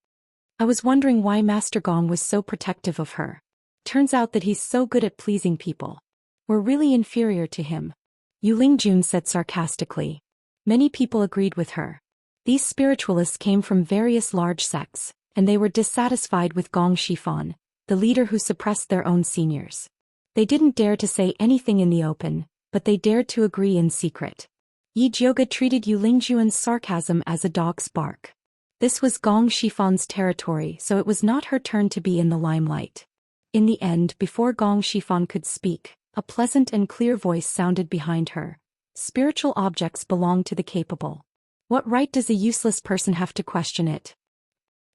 I was wondering why Master Gong was so protective of her. Turns out that he's so good at pleasing people. We're really inferior to him. Yu Lingjun said sarcastically. Many people agreed with her. These spiritualists came from various large sects, and they were dissatisfied with Gong Shifan, the leader who suppressed their own seniors. They didn't dare to say anything in the open, but they dared to agree in secret. Yi Jioge treated Yu Lingjuan's sarcasm as a dog's bark. This was Gong Shifan's territory, so it was not her turn to be in the limelight. In the end, before Gong Shifan could speak, a pleasant and clear voice sounded behind her. Spiritual objects belong to the capable. What right does a useless person have to question it?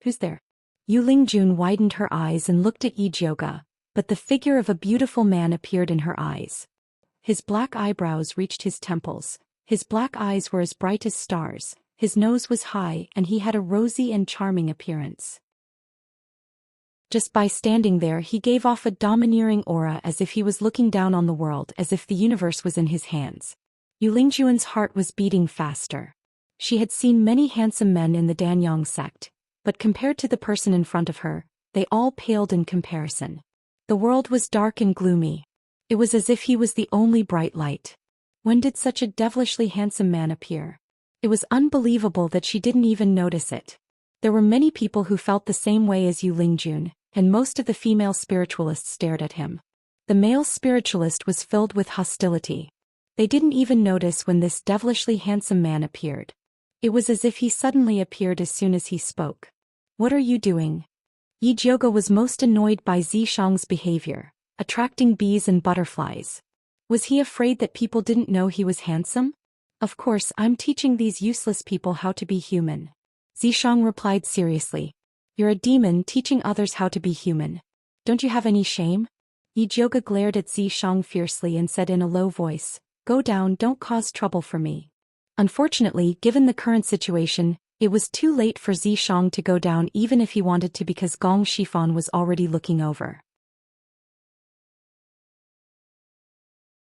Who's there? Yu Lingjun widened her eyes and looked at Yi Jioge, but the figure of a beautiful man appeared in her eyes. His black eyebrows reached his temples, his black eyes were as bright as stars, his nose was high and he had a rosy and charming appearance. Just by standing there he gave off a domineering aura as if he was looking down on the world, as if the universe was in his hands. Yu Lingjuan's heart was beating faster. She had seen many handsome men in the Danyang sect, but compared to the person in front of her, they all paled in comparison. The world was dark and gloomy. It was as if he was the only bright light. When did such a devilishly handsome man appear? It was unbelievable that she didn't even notice it. There were many people who felt the same way as Yu Lingjun, and most of the female spiritualists stared at him. The male spiritualist was filled with hostility. They didn't even notice when this devilishly handsome man appeared. It was as if he suddenly appeared as soon as he spoke. What are you doing? Yi Jioge was most annoyed by Zishang's behavior, attracting bees and butterflies. Was he afraid that people didn't know he was handsome? Of course, I'm teaching these useless people how to be human. Zishang replied seriously. You're a demon teaching others how to be human. Don't you have any shame? Yi Jioge glared at Zishang fiercely and said in a low voice, Go down, don't cause trouble for me. Unfortunately, given the current situation, it was too late for Zishang to go down even if he wanted to, because Gong Shifan was already looking over.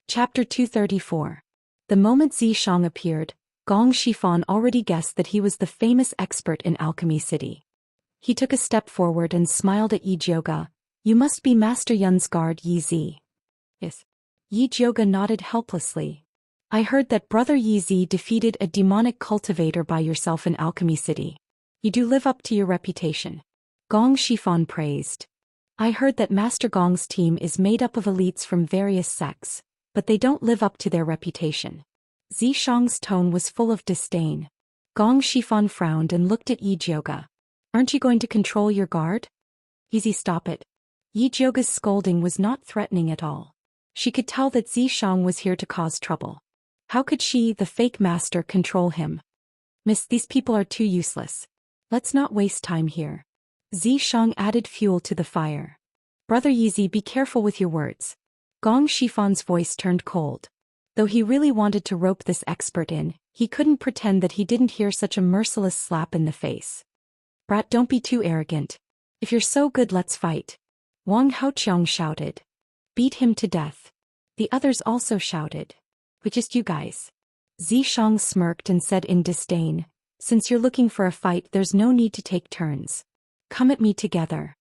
Chapter 234. The moment Zishang appeared, Gong Shifan already guessed that he was the famous expert in Alchemy City. He took a step forward and smiled at Yi Jioge. You must be Master Yun's guard, Yi Zi. Yes. Yi Jioge nodded helplessly. I heard that Brother Yi Zi defeated a demonic cultivator by yourself in Alchemy City. You do live up to your reputation. Gong Shifan praised. I heard that Master Gong's team is made up of elites from various sects, but they don't live up to their reputation. Zishang's tone was full of disdain. Gong Shifan frowned and looked at Yi Jioge. Aren't you going to control your guard? Easy, stop it. Yi Jioge's scolding was not threatening at all. She could tell that Zishang was here to cause trouble. How could she, the fake master, control him? Miss, these people are too useless. Let's not waste time here. Zishang added fuel to the fire. Brother Yizi, be careful with your words. Gong Shifan's voice turned cold. Though he really wanted to rope this expert in, he couldn't pretend that he didn't hear such a merciless slap in the face. Brat, don't be too arrogant. If you're so good, let's fight. Wang Haoqiang shouted. Beat him to death. The others also shouted. But just you guys. Zishang smirked and said in disdain, Since you're looking for a fight, there's no need to take turns. Come at me together.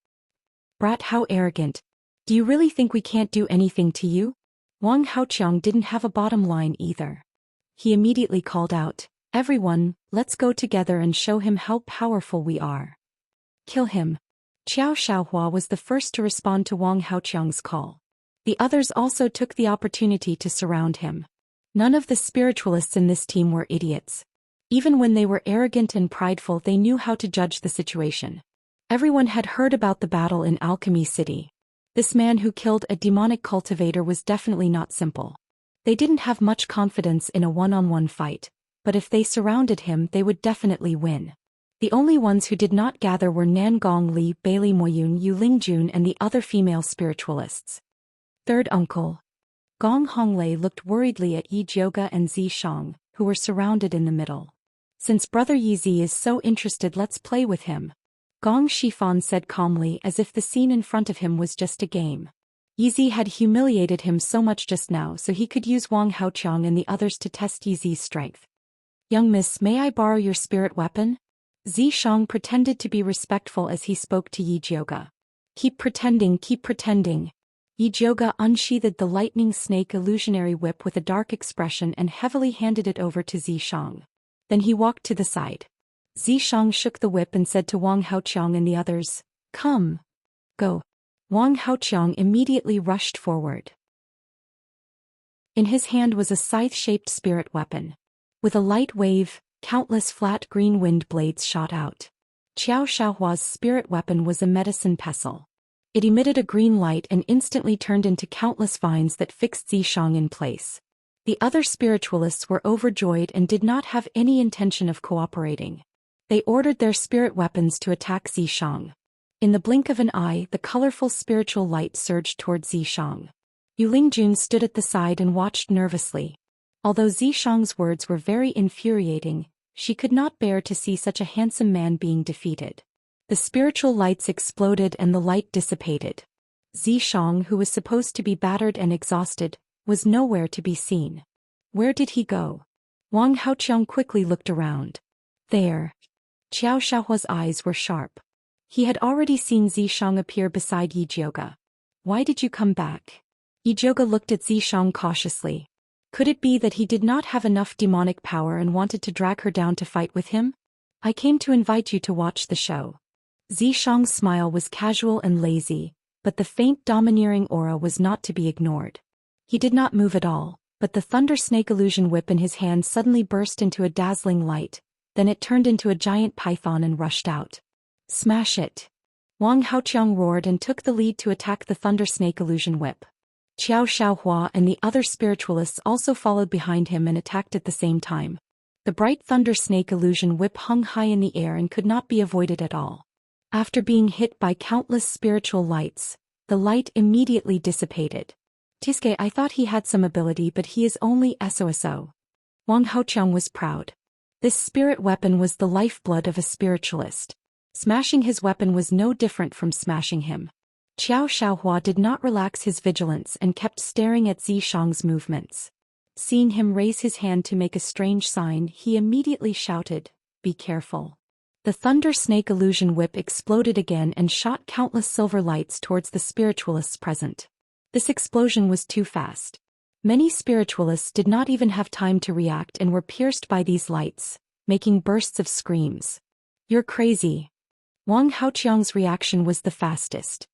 Brat, how arrogant. Do you really think we can't do anything to you? Wang Haoqiang didn't have a bottom line either. He immediately called out, Everyone, let's go together and show him how powerful we are. Kill him. Qiao Shaohua was the first to respond to Wang Haoqiang's call. The others also took the opportunity to surround him. None of the spiritualists in this team were idiots. Even when they were arrogant and prideful, they knew how to judge the situation. Everyone had heard about the battle in Alchemy City. This man who killed a demonic cultivator was definitely not simple. They didn't have much confidence in a one-on-one fight, but if they surrounded him, they would definitely win. The only ones who did not gather were Nan Gong Li, Bailey Moyun, Yu Lingjun and the other female spiritualists. Third uncle. Gong Honglei looked worriedly at Yi Jiuge and Zi Shang, who were surrounded in the middle. Since Brother Yi Zi is so interested, let's play with him. Gong Shifan said calmly, as if the scene in front of him was just a game. Yi Zi had humiliated him so much just now, so he could use Wang Haoqiang and the others to test Yi Zi's strength. Young miss, may I borrow your spirit weapon? Zi Shang pretended to be respectful as he spoke to Yi Jiuge. Keep pretending, keep pretending. Yi Jiuge unsheathed the lightning snake illusionary whip with a dark expression and heavily handed it over to Zi Shang. Then he walked to the side. Zi Shang shook the whip and said to Wang Haoqiang and the others, "Come. Go." Wang Haoqiang immediately rushed forward. In his hand was a scythe-shaped spirit weapon. With a light wave, countless flat green wind blades shot out. Qiao Shaohua's spirit weapon was a medicine pestle. It emitted a green light and instantly turned into countless vines that fixed Zi Shang in place. The other spiritualists were overjoyed and did not have any intention of cooperating. They ordered their spirit weapons to attack Zi Shang. In the blink of an eye, the colorful spiritual light surged toward Zi Shang. Yu Lingjun stood at the side and watched nervously. Although Zi Shang's words were very infuriating, she could not bear to see such a handsome man being defeated. The spiritual lights exploded and the light dissipated. Zi Shang, who was supposed to be battered and exhausted, was nowhere to be seen. Where did he go? Wang Haoqiang quickly looked around. There. Qiao Shaohua's eyes were sharp. He had already seen Zi Shang appear beside Yi Jiuge. Why did you come back? Yi Jiuge looked at Zi Shang cautiously. Could it be that he did not have enough demonic power and wanted to drag her down to fight with him? I came to invite you to watch the show. Zi Shang's smile was casual and lazy, but the faint domineering aura was not to be ignored. He did not move at all, but the thunder snake illusion whip in his hand suddenly burst into a dazzling light, then it turned into a giant python and rushed out. Smash it! Wang Haoqiang roared and took the lead to attack the thunder snake illusion whip. Qiao Shaohua and the other spiritualists also followed behind him and attacked at the same time. The bright thunder snake illusion whip hung high in the air and could not be avoided at all. After being hit by countless spiritual lights, the light immediately dissipated. Tiske, I thought he had some ability, but he is only SOSO. Wang Haoqiang was proud. This spirit weapon was the lifeblood of a spiritualist. Smashing his weapon was no different from smashing him. Qiao Shaohua did not relax his vigilance and kept staring at Zi Shang's movements. Seeing him raise his hand to make a strange sign, he immediately shouted, "Be careful." The thunder snake illusion whip exploded again and shot countless silver lights towards the spiritualists present. This explosion was too fast. Many spiritualists did not even have time to react and were pierced by these lights, making bursts of screams. You're crazy. Wang Haoqiang's reaction was the fastest.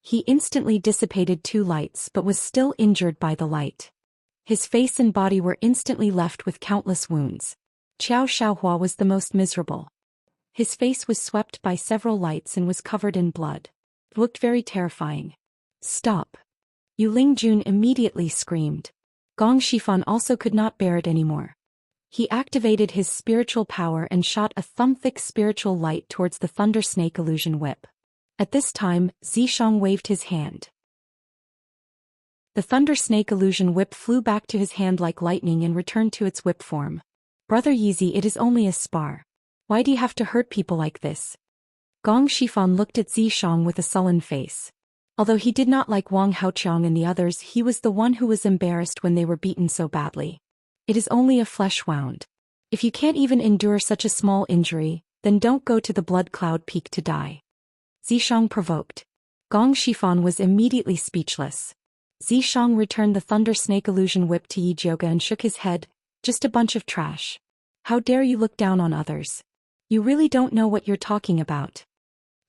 He instantly dissipated two lights but was still injured by the light. His face and body were instantly left with countless wounds. Qiao Shaohua was the most miserable. His face was swept by several lights and was covered in blood. It looked very terrifying. Stop. Yu Lingjun immediately screamed. Gong Shifan also could not bear it anymore. He activated his spiritual power and shot a thumb-thick spiritual light towards the thunder snake illusion whip. At this time, Zi Shang waved his hand. The thunder snake illusion whip flew back to his hand like lightning and returned to its whip form. Brother Yi Zi, it is only a spar. Why do you have to hurt people like this? Gong Shifan looked at Zi Shang with a sullen face. Although he did not like Wang Haoqiang and the others, he was the one who was embarrassed when they were beaten so badly. It is only a flesh wound. If you can't even endure such a small injury, then don't go to the blood cloud peak to die. Zi Shang provoked. Gong Shifan was immediately speechless. Zi Shang returned the thunder snake illusion whip to Yi Jiuge and shook his head. Just a bunch of trash. How dare you look down on others? You really don't know what you're talking about.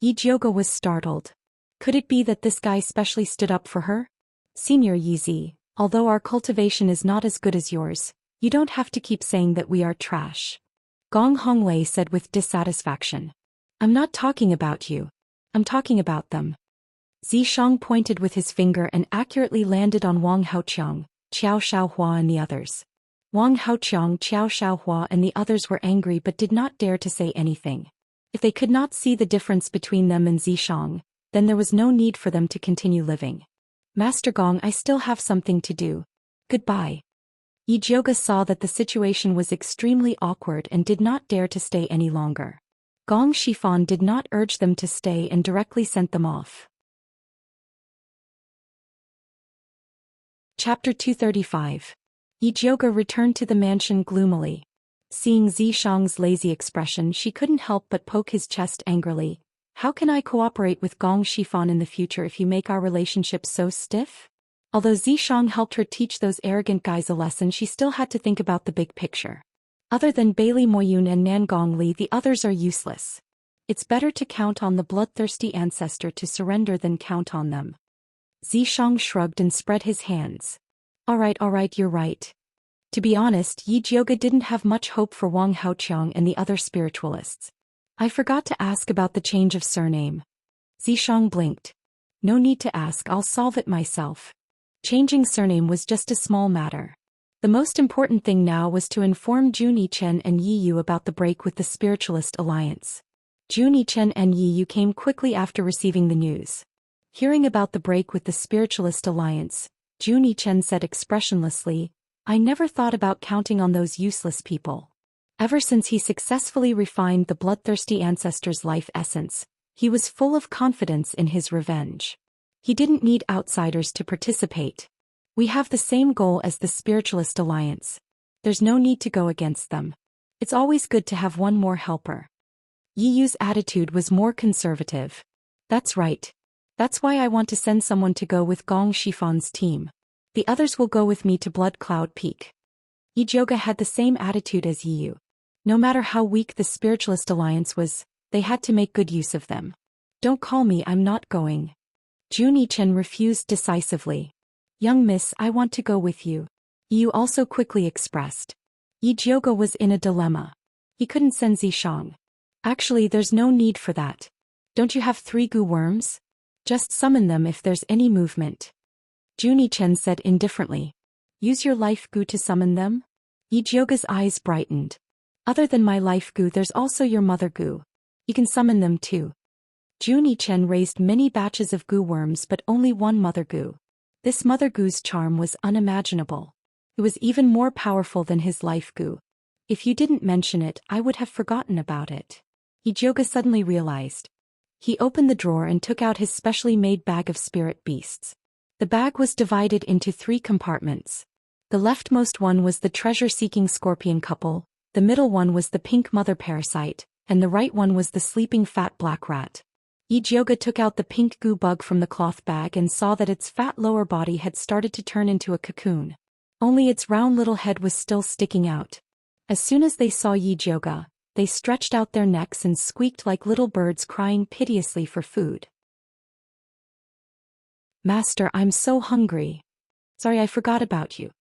Yi Jiuge was startled. Could it be that this guy specially stood up for her? Senior Yi Zi, although our cultivation is not as good as yours, you don't have to keep saying that we are trash. Gong Honglei said with dissatisfaction. I'm not talking about you. I'm talking about them. Zi Shang pointed with his finger and accurately landed on Wang Haoqiang, Qiao Shaohua and the others. Wang Haoqiang, Qiao Shaohua and the others were angry but did not dare to say anything. If they could not see the difference between them and Zishang, then there was no need for them to continue living. Master Gong, I still have something to do. Goodbye. Yi Jiuge saw that the situation was extremely awkward and did not dare to stay any longer. Gong Shifan did not urge them to stay and directly sent them off. Chapter 235. Yi Jiuge returned to the mansion gloomily. Seeing Zishang's lazy expression, she couldn't help but poke his chest angrily. How can I cooperate with Gong Shifan in the future if you make our relationship so stiff? Although Zishang helped her teach those arrogant guys a lesson, she still had to think about the big picture. Other than Bailey Moyun and Nangong Li, the others are useless. It's better to count on the bloodthirsty ancestor to surrender than count on them. Zishang shrugged and spread his hands. Alright, you're right. To be honest, Yi Jiuge didn't have much hope for Wang Haoqiang and the other spiritualists. I forgot to ask about the change of surname. Zishang blinked. No need to ask, I'll solve it myself. Changing surname was just a small matter. The most important thing now was to inform Jun Yichen and Yi Yu about the break with the Spiritualist Alliance. Jun Yichen and Yi Yu came quickly after receiving the news. Hearing about the break with the Spiritualist Alliance, Jun Yichen said expressionlessly, I never thought about counting on those useless people. Ever since he successfully refined the bloodthirsty ancestor's life essence, he was full of confidence in his revenge. He didn't need outsiders to participate. We have the same goal as the Spiritualist Alliance. There's no need to go against them. It's always good to have one more helper. Yi Yu's attitude was more conservative. That's right. That's why I want to send someone to go with Gong Shifan's team. The others will go with me to Blood Cloud Peak. Yi Jiuge had the same attitude as Yi Yu. No matter how weak the Spiritualist Alliance was, they had to make good use of them. Don't call me, I'm not going. Jun Yichen refused decisively. Young miss, I want to go with you. Yi Yu also quickly expressed. Yi Jiuge was in a dilemma. He couldn't send Zishang. Actually, there's no need for that. Don't you have 3 goo worms? Just summon them if there's any movement. Jun Yichen said indifferently. Use your life goo to summon them? Yi Jiuge's eyes brightened. Other than my life goo, there's also your mother goo. You can summon them too. Jun Yichen raised many batches of goo worms but only one mother goo. This mother goo's charm was unimaginable. It was even more powerful than his life goo. If you didn't mention it, I would have forgotten about it. Yi Jiuge suddenly realized. He opened the drawer and took out his specially made bag of spirit beasts. The bag was divided into 3 compartments. The leftmost one was the treasure-seeking scorpion couple, the middle one was the pink mother parasite, and the right one was the sleeping fat black rat. Yi Jiuge took out the pink goo bug from the cloth bag and saw that its fat lower body had started to turn into a cocoon. Only its round little head was still sticking out. As soon as they saw Yi Jiuge, they stretched out their necks and squeaked like little birds crying piteously for food. Master, I'm so hungry. Sorry, I forgot about you.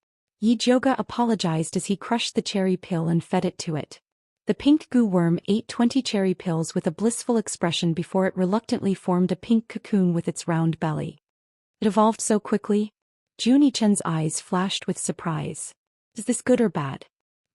Yi Jiuge apologized as he crushed the cherry pill and fed it to it. The pink goo worm ate 20 cherry pills with a blissful expression before it reluctantly formed a pink cocoon with its round belly. It evolved so quickly. Jun Yichen's eyes flashed with surprise. Is this good or bad?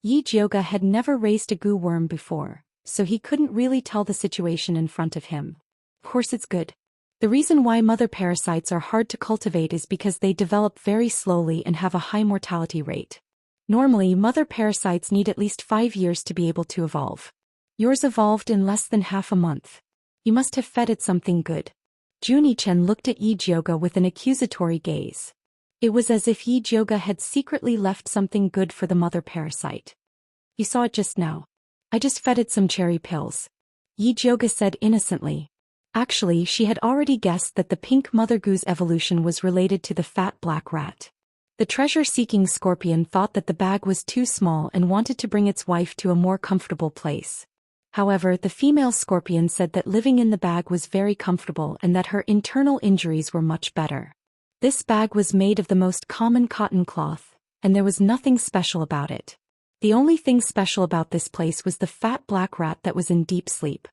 Yi Jiuge had never raised a goo worm before, so he couldn't really tell the situation in front of him. Of course it's good. The reason why mother parasites are hard to cultivate is because they develop very slowly and have a high mortality rate. Normally, mother parasites need at least 5 years to be able to evolve. Yours evolved in less than half a month. You must have fed it something good. Jun Yichen looked at Yi Jiuge with an accusatory gaze. It was as if Yi Jiuge had secretly left something good for the mother parasite. You saw it just now. I just fed it some cherry pills. Yi Jiuge said innocently. Actually, she had already guessed that the pink mother goo's evolution was related to the fat black rat. The treasure-seeking scorpion thought that the bag was too small and wanted to bring its wife to a more comfortable place. However, the female scorpion said that living in the bag was very comfortable and that her internal injuries were much better. This bag was made of the most common cotton cloth, and there was nothing special about it. The only thing special about this place was the fat black rat that was in deep sleep.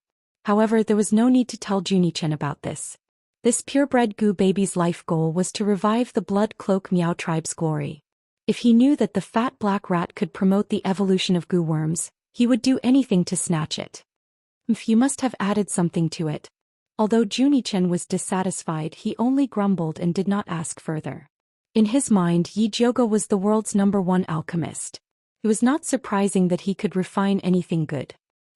However, there was no need to tell Jun Yichen about this. This purebred goo baby's life goal was to revive the blood cloak Miao tribe's glory. If he knew that the fat black rat could promote the evolution of goo worms, he would do anything to snatch it. You must have added something to it." Although Zhou Xian was dissatisfied, he only grumbled and did not ask further. In his mind, Yi Jiuge was the world's #1 alchemist. It was not surprising that he could refine anything good.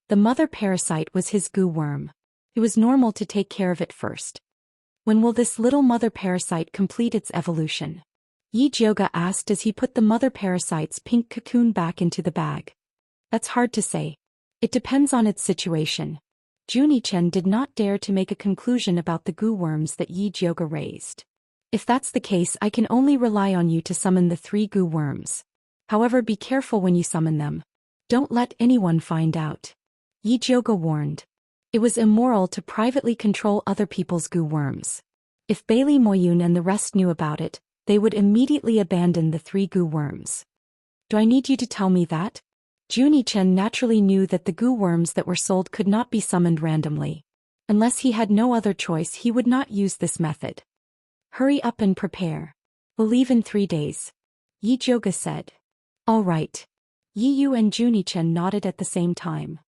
The mother parasite was his goo worm. It was normal to take care of it first. When will this little mother parasite complete its evolution? Yi Jiuge asked as he put the mother parasite's pink cocoon back into the bag. That's hard to say. It depends on its situation. Zhou Xian did not dare to make a conclusion about the goo worms that Yi Jiuge raised. If that's the case, I can only rely on you to summon the 3 goo worms. However, be careful when you summon them. Don't let anyone find out. Yi Jiuge warned. It was immoral to privately control other people's goo worms. If Bailey Moyun and the rest knew about it, they would immediately abandon the 3 goo worms. Do I need you to tell me that? Zhou Xian naturally knew that the goo worms that were sold could not be summoned randomly. Unless he had no other choice, he would not use this method. Hurry up and prepare. We'll leave in 3 days. Yi Jiuge said. All right. Yi Yu and Zhou Xian nodded at the same time.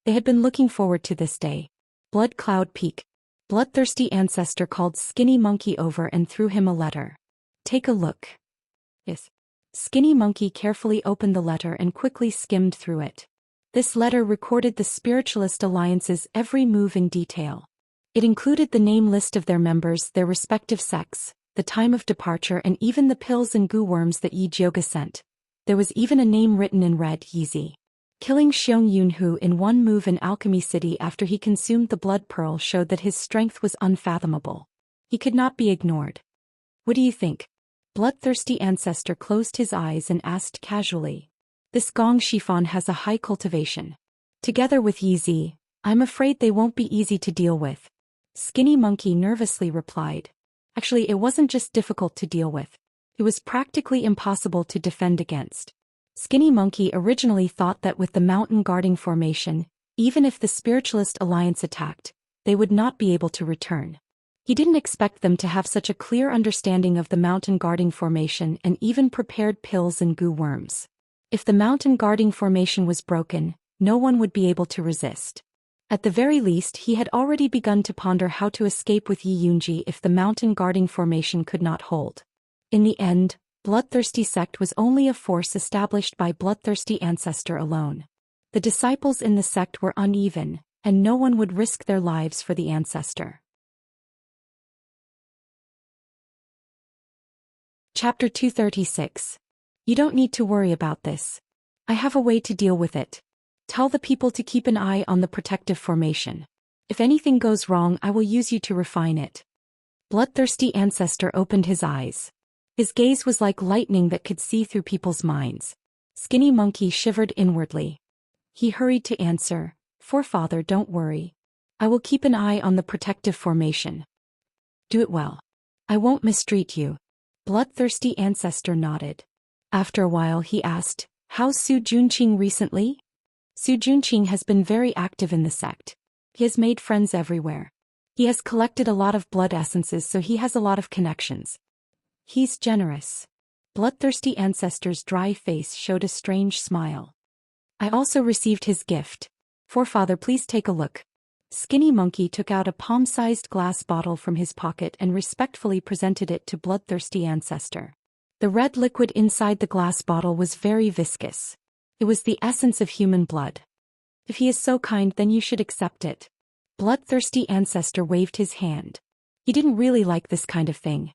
They had been looking forward to this day. Blood Cloud Peak. Bloodthirsty ancestor called Skinny Monkey over and threw him a letter. Take a look. Yes. Skinny Monkey carefully opened the letter and quickly skimmed through it. This letter recorded the Spiritualist Alliance's every move in detail. It included the name list of their members, their respective sects, the time of departure, and even the pills and goo worms that Yi Jiuge sent. There was even a name written in red: Yizi. Killing Xiong Yunhu in one move in Alchemy City after he consumed the blood pearl showed that his strength was unfathomable. He could not be ignored. What do you think? Bloodthirsty ancestor closed his eyes and asked casually. This Gong Shifan has a high cultivation. Together with Yizi, I'm afraid they won't be easy to deal with. Skinny Monkey nervously replied. Actually, it wasn't just difficult to deal with. It was practically impossible to defend against. Skinny Monkey originally thought that with the mountain guarding formation, even if the Spiritualist Alliance attacked, they would not be able to return. He didn't expect them to have such a clear understanding of the mountain guarding formation and even prepared pills and goo worms. If the mountain guarding formation was broken, no one would be able to resist. At the very least, he had already begun to ponder how to escape with Yi Yunji if the mountain guarding formation could not hold. In the end, Bloodthirsty sect was only a force established by Bloodthirsty ancestor alone. The disciples in the sect were uneven, and no one would risk their lives for the ancestor. Chapter 236. You don't need to worry about this. I have a way to deal with it. Tell the people to keep an eye on the protective formation. If anything goes wrong, I will use you to refine it. Bloodthirsty ancestor opened his eyes. His gaze was like lightning that could see through people's minds. Skinny Monkey shivered inwardly. He hurried to answer, Forefather, don't worry. I will keep an eye on the protective formation. Do it well. I won't mistreat you. Bloodthirsty ancestor nodded. After a while he asked, How's Su Junqing recently? Su Junqing has been very active in the sect. He has made friends everywhere. He has collected a lot of blood essences, so he has a lot of connections. He's generous. Bloodthirsty ancestor's dry face showed a strange smile. I also received his gift. Forefather, please take a look. Skinny Monkey took out a palm-sized glass bottle from his pocket and respectfully presented it to Bloodthirsty ancestor. The red liquid inside the glass bottle was very viscous. It was the essence of human blood. If he is so kind, then you should accept it. Bloodthirsty ancestor waved his hand. He didn't really like this kind of thing.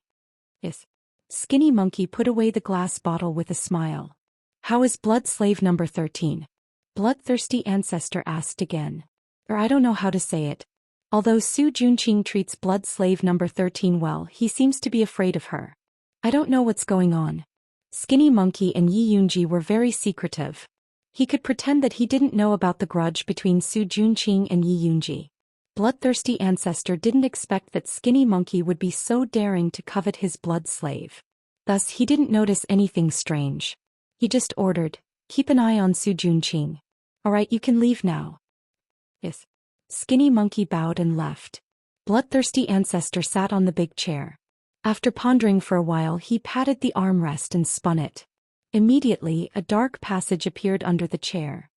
Yes. Skinny Monkey put away the glass bottle with a smile. How is blood slave number 13? Bloodthirsty ancestor asked again. Or I don't know how to say it. Although Su Junqing treats blood slave number 13 well, he seems to be afraid of her. I don't know what's going on. Skinny Monkey and Yi Yunji were very secretive. He could pretend that he didn't know about the grudge between Su Junqing and Yi Yunji. Bloodthirsty ancestor didn't expect that Skinny Monkey would be so daring to covet his blood slave. Thus he didn't notice anything strange. He just ordered, keep an eye on Su Junqing. Alright, you can leave now. Yes. Skinny Monkey bowed and left. Bloodthirsty ancestor sat on the big chair. After pondering for a while, he patted the armrest and spun it. Immediately, a dark passage appeared under the chair.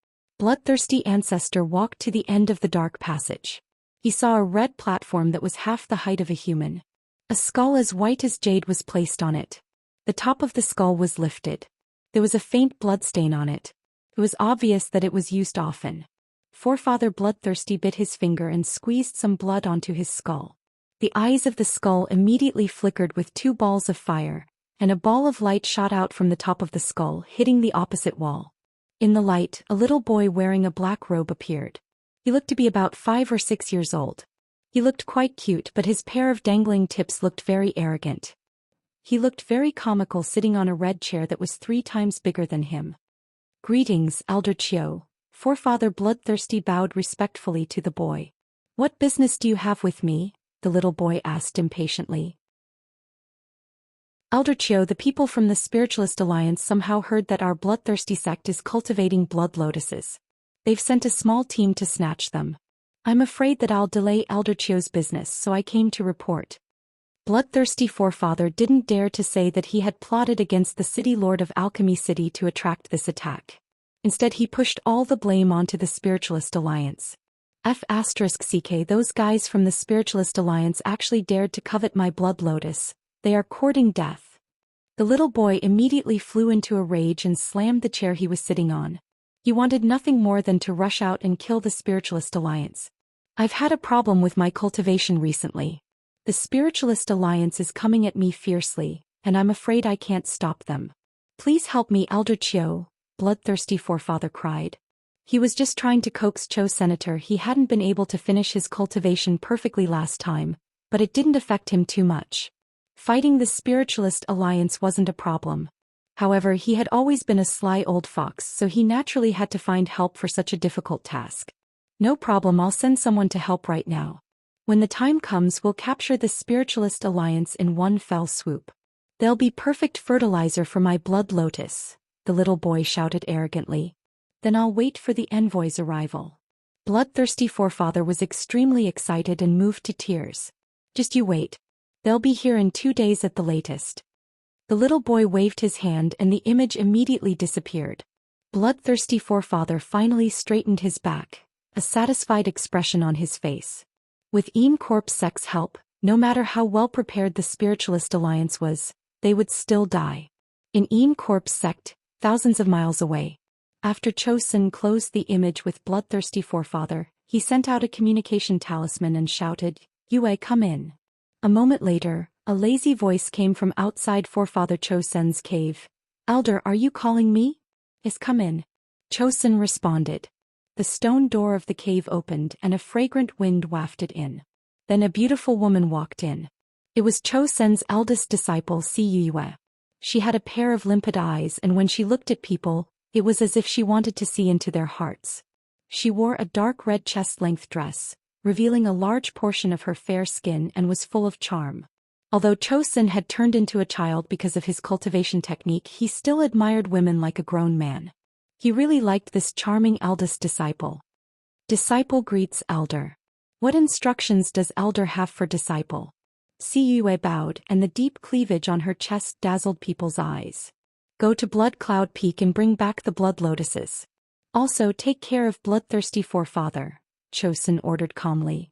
bloodthirsty ancestor walked to the end of the dark passage. He saw a red platform that was half the height of a human. A skull as white as jade was placed on it. The top of the skull was lifted. There was a faint bloodstain on it. It was obvious that it was used often. Forefather Bloodthirsty bit his finger and squeezed some blood onto his skull. The eyes of the skull immediately flickered with 2 balls of fire, and a ball of light shot out from the top of the skull, hitting the opposite wall. In the light, a little boy wearing a black robe appeared. He looked to be about 5 or 6 years old. He looked quite cute, but his pair of dangling tips looked very arrogant. He looked very comical sitting on a red chair that was 3 times bigger than him. "Greetings, Elder Chiu." Forefather Bloodthirsty bowed respectfully to the boy. "What business do you have with me?" the little boy asked impatiently. "Elder Chiu, the people from the Spiritualist Alliance somehow heard that our bloodthirsty sect is cultivating blood lotuses. They've sent a small team to snatch them. I'm afraid that I'll delay Elder Chiu's business, so I came to report." Bloodthirsty Forefather didn't dare to say that he had plotted against the City Lord of Alchemy City to attract this attack. Instead, he pushed all the blame onto the Spiritualist Alliance. F***ck, those guys from the Spiritualist Alliance actually dared to covet my blood lotus. They are courting death. The little boy immediately flew into a rage and slammed the chair he was sitting on. He wanted nothing more than to rush out and kill the Spiritualist Alliance. "I've had a problem with my cultivation recently. The Spiritualist Alliance is coming at me fiercely, and I'm afraid I can't stop them. Please help me, Elder Chiu," Bloodthirsty Forefather cried. He was just trying to coax Cho Senator. He hadn't been able to finish his cultivation perfectly last time, but it didn't affect him too much. Fighting the Spiritualist Alliance wasn't a problem. However, he had always been a sly old fox, so he naturally had to find help for such a difficult task. "No problem, I'll send someone to help right now. When the time comes, we'll capture the Spiritualist Alliance in one fell swoop. They'll be perfect fertilizer for my blood lotus," the little boy shouted arrogantly. "Then I'll wait for the envoy's arrival." Bloodthirsty Forefather was extremely excited and moved to tears. "Just you wait. They'll be here in 2 days at the latest." The little boy waved his hand and the image immediately disappeared. Bloodthirsty Forefather finally straightened his back, a satisfied expression on his face. With Immerse's help, no matter how well prepared the Spiritualist Alliance was, they would still die. In Immerse's sect, thousands of miles away. After Cho Xian closed the image with Bloodthirsty Forefather, he sent out a communication talisman and shouted, "Yue, come in." A moment later, a lazy voice came from outside Forefather Cho Xian's cave. "Elder, are you calling me?" "Yes, come in." Cho Xian responded. The stone door of the cave opened and a fragrant wind wafted in. Then a beautiful woman walked in. It was Cho Xian's eldest disciple, Yue. She had a pair of limpid eyes, and when she looked at people, it was as if she wanted to see into their hearts. She wore a dark red chest-length dress, revealing a large portion of her fair skin, and was full of charm. Although Cho Xian had turned into a child because of his cultivation technique, he still admired women like a grown man. He really liked this charming eldest disciple. Disciple greets elder. "What instructions does elder have for disciple?" Yue bowed, and the deep cleavage on her chest dazzled people's eyes. "Go to Blood Cloud Peak and bring back the blood lotuses. Also take care of Bloodthirsty Forefather," Cho Xian ordered calmly.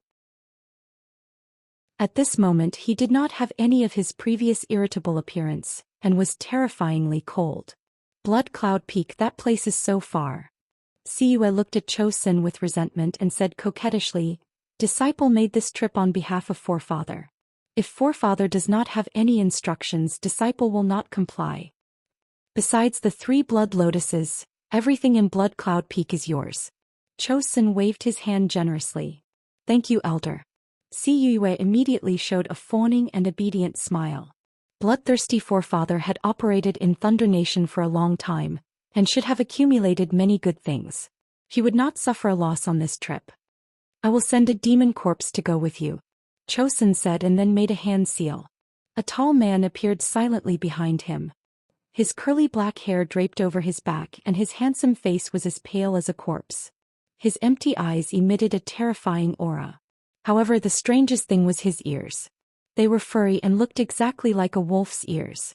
At this moment he did not have any of his previous irritable appearance, and was terrifyingly cold. "Blood Cloud Peak, that place is so far." Yue looked at Cho Xian with resentment and said coquettishly, "Disciple made this trip on behalf of Forefather. If Forefather does not have any instructions, Disciple will not comply. Besides the 3 blood lotuses, everything in Blood Cloud Peak is yours." Cho Xian waved his hand generously. "Thank you, Elder." Yue immediately showed a fawning and obedient smile. Bloodthirsty Forefather had operated in Thunder Nation for a long time, and should have accumulated many good things. He would not suffer a loss on this trip. "I will send a demon corpse to go with you," Cho Xian said, and then made a hand seal. A tall man appeared silently behind him. His curly black hair draped over his back, and his handsome face was as pale as a corpse. His empty eyes emitted a terrifying aura. However, the strangest thing was his ears. They were furry and looked exactly like a wolf's ears.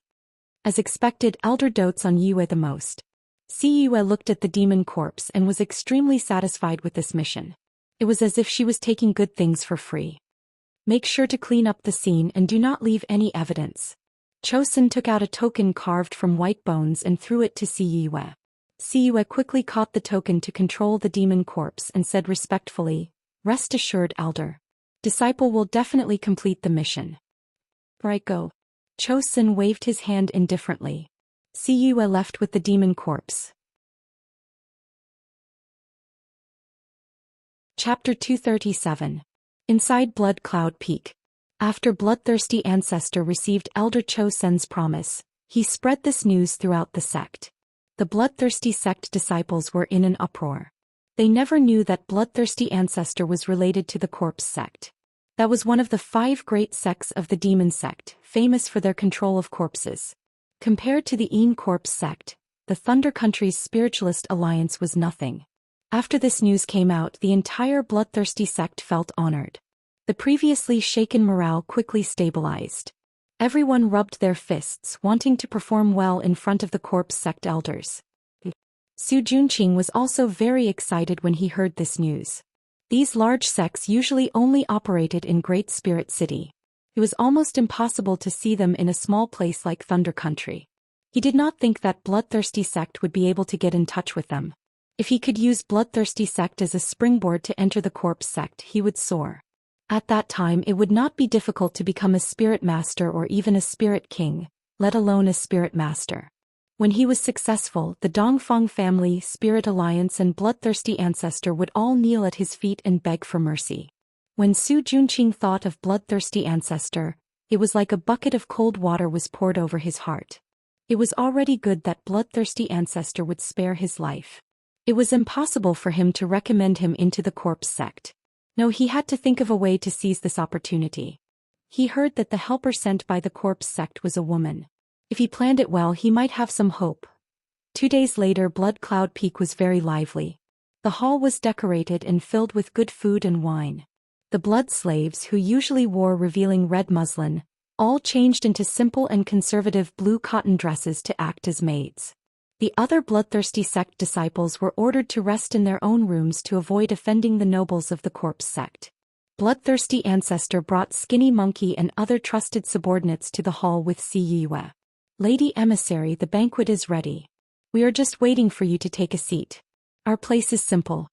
As expected, Elder dotes on Yue the most. Yue looked at the demon corpse and was extremely satisfied with this mission. It was as if she was taking good things for free. Make sure to clean up the scene and do not leave any evidence. Chosun took out a token carved from white bones and threw it to Yue. Yue quickly caught the token to control the demon corpse and said respectfully, "Rest assured, Elder. Disciple will definitely complete the mission." "Right, go." Chosun waved his hand indifferently. Yue left with the demon corpse. Chapter 237. Inside Blood Cloud Peak. After Bloodthirsty Ancestor received Elder Chosun's promise, he spread this news throughout the sect. The Bloodthirsty sect disciples were in an uproar. They never knew that Bloodthirsty Ancestor was related to the Corpse sect. That was one of the 5 great sects of the Demon sect, famous for their control of corpses. Compared to the Een Corpse sect, the Thunder Country's spiritualist alliance was nothing. After this news came out, the entire Bloodthirsty sect felt honored. The previously shaken morale quickly stabilized. Everyone rubbed their fists, wanting to perform well in front of the Corpse sect elders. Su Junqing was also very excited when he heard this news. These large sects usually only operated in Great Spirit City. It was almost impossible to see them in a small place like Thunder Country. He did not think that Bloodthirsty sect would be able to get in touch with them. If he could use Bloodthirsty sect as a springboard to enter the Corpse sect, he would soar. At that time it would not be difficult to become a spirit master or even a spirit king, let alone a spirit master. When he was successful, the Dongfeng family, Spirit Alliance and Bloodthirsty Ancestor would all kneel at his feet and beg for mercy. When Su Junqing thought of Bloodthirsty Ancestor, it was like a bucket of cold water was poured over his heart. It was already good that Bloodthirsty Ancestor would spare his life. It was impossible for him to recommend him into the Corpse sect. No, he had to think of a way to seize this opportunity. He heard that the helper sent by the Corpse sect was a woman. If he planned it well, he might have some hope. 2 days later, Blood Cloud Peak was very lively. The hall was decorated and filled with good food and wine. The blood slaves, who usually wore revealing red muslin, all changed into simple and conservative blue cotton dresses to act as maids. The other Bloodthirsty sect disciples were ordered to rest in their own rooms to avoid offending the nobles of the Corpse sect. Bloodthirsty Ancestor brought Skinny Monkey and other trusted subordinates to the hall with Yue. "Lady Emissary, the banquet is ready. We are just waiting for you to take a seat. Our place is simple.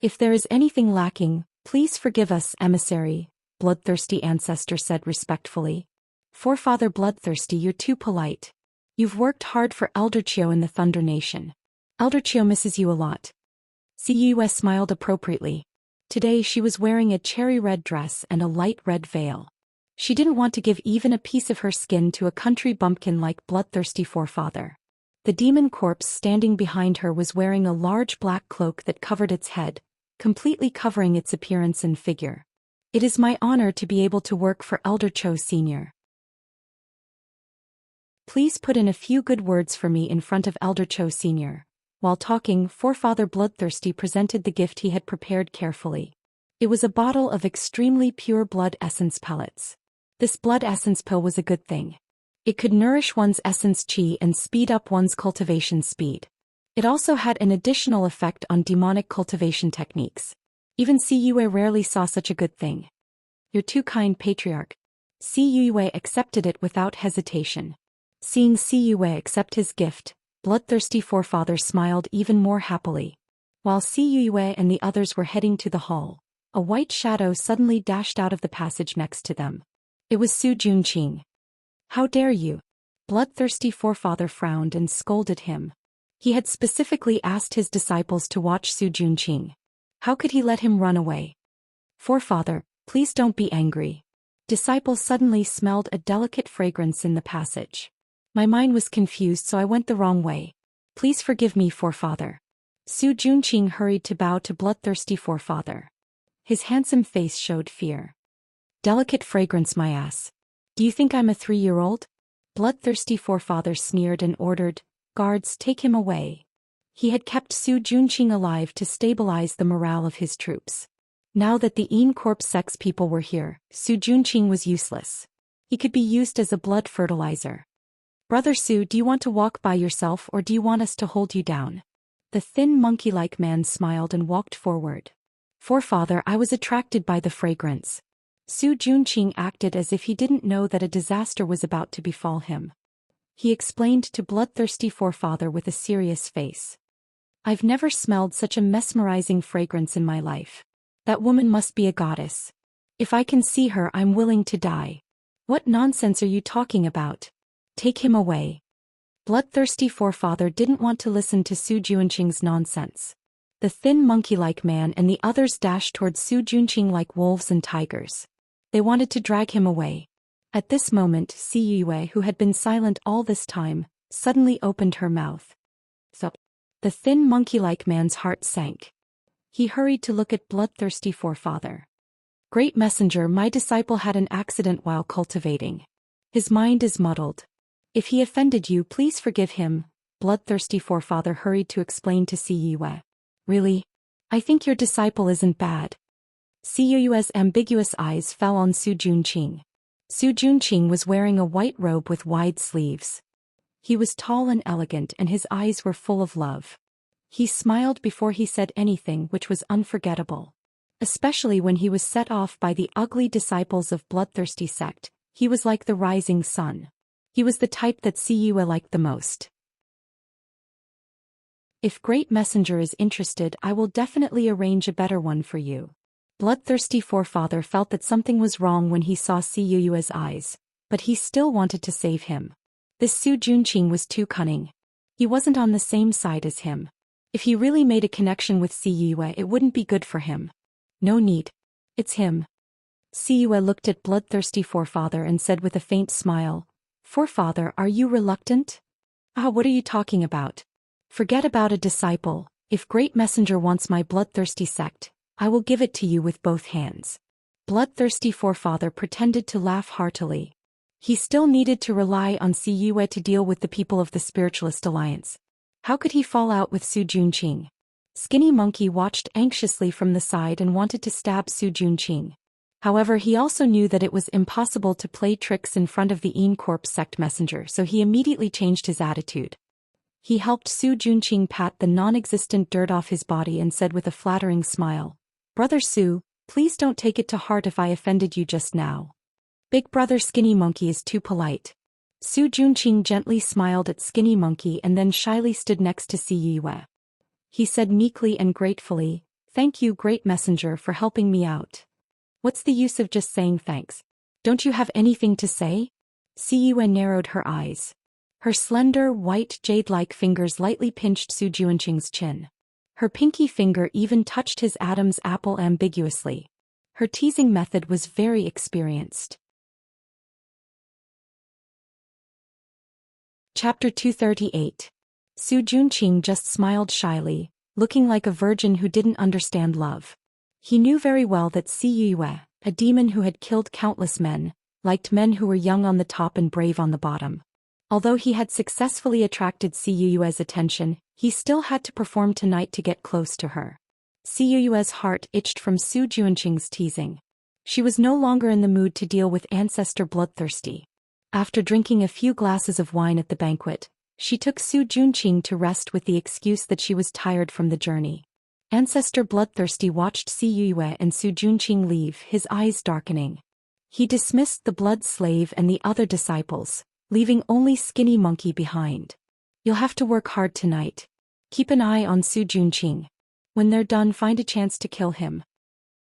If there is anything lacking, please forgive us, Emissary," Bloodthirsty Ancestor said respectfully. "Forefather Bloodthirsty, you're too polite. You've worked hard for Elder Chiu in the Thunder Nation. Elder Chiu misses you a lot." Yue smiled appropriately. Today she was wearing a cherry red dress and a light red veil. She didn't want to give even a piece of her skin to a country bumpkin like Bloodthirsty Forefather. The demon corpse standing behind her was wearing a large black cloak that covered its head, completely covering its appearance and figure. "It is my honor to be able to work for Elder Cho Sr. Please put in a few good words for me in front of Elder Cho Sr." While talking, Forefather Bloodthirsty presented the gift he had prepared carefully. It was a bottle of extremely pure blood essence pellets. This blood essence pill was a good thing. It could nourish one's essence chi and speed up one's cultivation speed. It also had an additional effect on demonic cultivation techniques. Even Yue rarely saw such a good thing. "You're too kind, Patriarch." Yue accepted it without hesitation. Seeing Yue accept his gift, Bloodthirsty Forefather smiled even more happily. While Yue and the others were heading to the hall, a white shadow suddenly dashed out of the passage next to them. It was Su Junqing. "How dare you?" Bloodthirsty Forefather frowned and scolded him. He had specifically asked his disciples to watch Su Junqing. How could he let him run away? "Forefather, please don't be angry." Disciple suddenly smelled a delicate fragrance in the passage. "My mind was confused, so I went the wrong way. Please forgive me, Forefather." Su Junqing hurried to bow to Bloodthirsty Forefather. His handsome face showed fear. "Delicate fragrance, my ass. Do you think I'm a 3-year-old? Bloodthirsty Forefather sneered and ordered, "Guards, take him away." He had kept Su Junqing alive to stabilize the morale of his troops. Now that the Een Corpse sex people were here, Su Junqing was useless. He could be used as a blood fertilizer. Brother Su, do you want to walk by yourself or do you want us to hold you down? The thin monkey-like man smiled and walked forward. Forefather, I was attracted by the fragrance. Su Junqing acted as if he didn't know that a disaster was about to befall him. He explained to bloodthirsty forefather with a serious face. I've never smelled such a mesmerizing fragrance in my life. That woman must be a goddess. If I can see her, I'm willing to die. What nonsense are you talking about? Take him away. Bloodthirsty forefather didn't want to listen to Su Junqing's nonsense. The thin monkey-like man and the others dashed towards Su Junqing like wolves and tigers. They wanted to drag him away. At this moment, Si Yue, who had been silent all this time, suddenly opened her mouth. So, the thin monkey-like man's heart sank. He hurried to look at bloodthirsty forefather. Great messenger, my disciple had an accident while cultivating. His mind is muddled. If he offended you, please forgive him, bloodthirsty forefather hurried to explain to Si Yue. Really? I think your disciple isn't bad. Si Yue's ambiguous eyes fell on Su Junqing. Su Junqing was wearing a white robe with wide sleeves. He was tall and elegant and his eyes were full of love. He smiled before he said anything, which was unforgettable. Especially when he was set off by the ugly disciples of bloodthirsty sect, he was like the rising sun. He was the type that Si Yue liked the most. If Great Messenger is interested, I will definitely arrange a better one for you. Bloodthirsty forefather felt that something was wrong when he saw Si Yue's eyes, but he still wanted to save him. This Su Junqing was too cunning. He wasn't on the same side as him. If he really made a connection with Si Yue, it wouldn't be good for him. No need. It's him. Si Yue looked at bloodthirsty forefather and said with a faint smile, Forefather, are you reluctant? What are you talking about? Forget about a disciple. If Great Messenger wants my bloodthirsty sect, I will give it to you with both hands. Bloodthirsty forefather pretended to laugh heartily. He still needed to rely on Si Yue to deal with the people of the Spiritualist Alliance. How could he fall out with Su Junqing? Skinny Monkey watched anxiously from the side and wanted to stab Su Junqing. However, he also knew that it was impossible to play tricks in front of the Een Corp sect messenger, so he immediately changed his attitude. He helped Su Junqing pat the non-existent dirt off his body and said with a flattering smile, Brother Su, please don't take it to heart if I offended you just now. Big brother Skinny Monkey is too polite. Su Junqing gently smiled at Skinny Monkey and then shyly stood next to Si Yue. He said meekly and gratefully, Thank you, Great Messenger, for helping me out. What's the use of just saying thanks? Don't you have anything to say? Si Yue narrowed her eyes. Her slender, white, jade-like fingers lightly pinched Su Junqing's chin. Her pinky finger even touched his Adam's apple ambiguously. Her teasing method was very experienced. Chapter 238. Su Junqing just smiled shyly, looking like a virgin who didn't understand love. He knew very well that Si Yue, a demon who had killed countless men, liked men who were young on the top and brave on the bottom. Although he had successfully attracted Si Yue's attention, he still had to perform tonight to get close to her. Si Yue's heart itched from Su Junqing's teasing. She was no longer in the mood to deal with Ancestor Bloodthirsty. After drinking a few glasses of wine at the banquet, she took Su Junqing to rest with the excuse that she was tired from the journey. Ancestor Bloodthirsty watched Si Yue and Su Junqing leave, his eyes darkening. He dismissed the blood slave and the other disciples, leaving only Skinny Monkey behind. You'll have to work hard tonight. Keep an eye on Su Junqing. When they're done, find a chance to kill him.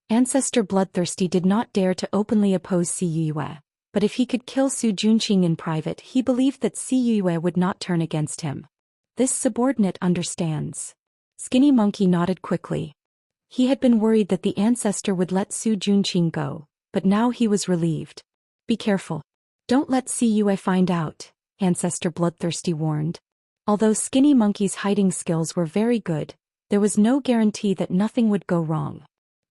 Ancestor Bloodthirsty did not dare to openly oppose Si Yue, but if he could kill Su Junqing in private, he believed that Si Yue would not turn against him. This subordinate understands. Skinny Monkey nodded quickly. He had been worried that the ancestor would let Su Junqing go, but now he was relieved. Be careful. Don't let Si Yue find out, Ancestor Bloodthirsty warned. Although Skinny Monkey's hiding skills were very good, there was no guarantee that nothing would go wrong.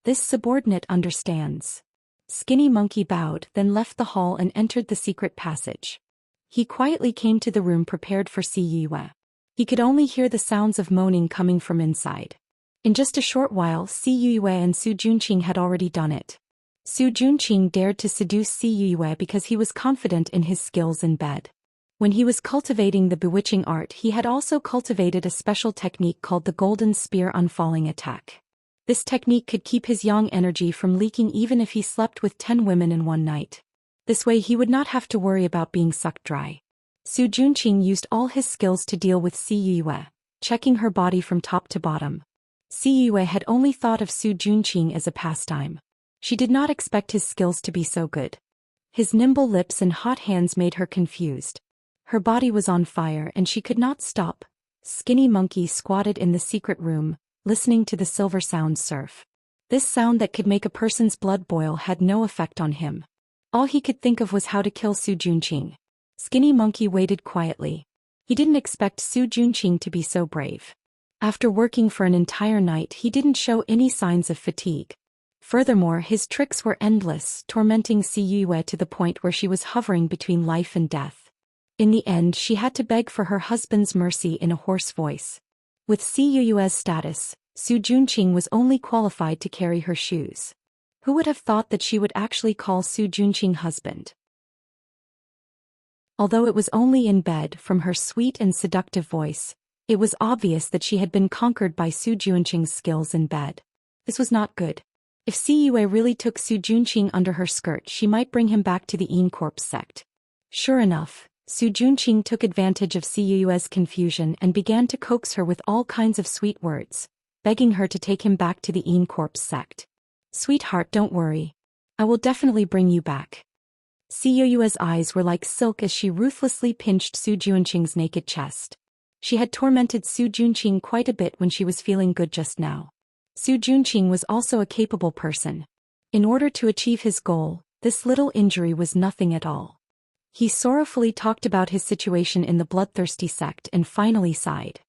This subordinate understands. Skinny Monkey bowed, then left the hall and entered the secret passage. He quietly came to the room prepared for Si Yue. He could only hear the sounds of moaning coming from inside. In just a short while, Si Yue and Su Junqing had already done it. Su Junqing dared to seduce Si Yue because he was confident in his skills in bed. When he was cultivating the bewitching art, he had also cultivated a special technique called the Golden Spear Unfalling Attack. This technique could keep his yang energy from leaking even if he slept with 10 women in one night. This way he would not have to worry about being sucked dry. Su Junqing used all his skills to deal with Si Yue, checking her body from top to bottom. Si Yue had only thought of Su Junqing as a pastime. She did not expect his skills to be so good. His nimble lips and hot hands made her confused. Her body was on fire and she could not stop. Skinny Monkey squatted in the secret room, listening to the silver sound surf. This sound that could make a person's blood boil had no effect on him. All he could think of was how to kill Su Junqing. Skinny Monkey waited quietly. He didn't expect Su Junqing to be so brave. After working for an entire night, he didn't show any signs of fatigue. Furthermore, his tricks were endless, tormenting Si Yue to the point where she was hovering between life and death. In the end, she had to beg for her husband's mercy in a hoarse voice. With Si Yue's status, Su Junqing was only qualified to carry her shoes. Who would have thought that she would actually call Su Junqing husband? Although it was only in bed, from her sweet and seductive voice, it was obvious that she had been conquered by Su Junqing's skills in bed. This was not good. If Si Yue really took Su Junqing under her skirt, she might bring him back to the Immerse sect. Sure enough, Su Junqing took advantage of Si Yue's confusion and began to coax her with all kinds of sweet words, begging her to take him back to the Immerse sect. Sweetheart, don't worry. I will definitely bring you back. Si Yue's eyes were like silk as she ruthlessly pinched Su Junqing's naked chest. She had tormented Su Junqing quite a bit when she was feeling good just now. Su Junqing was also a capable person. In order to achieve his goal, this little injury was nothing at all. He sorrowfully talked about his situation in the bloodthirsty sect and finally sighed.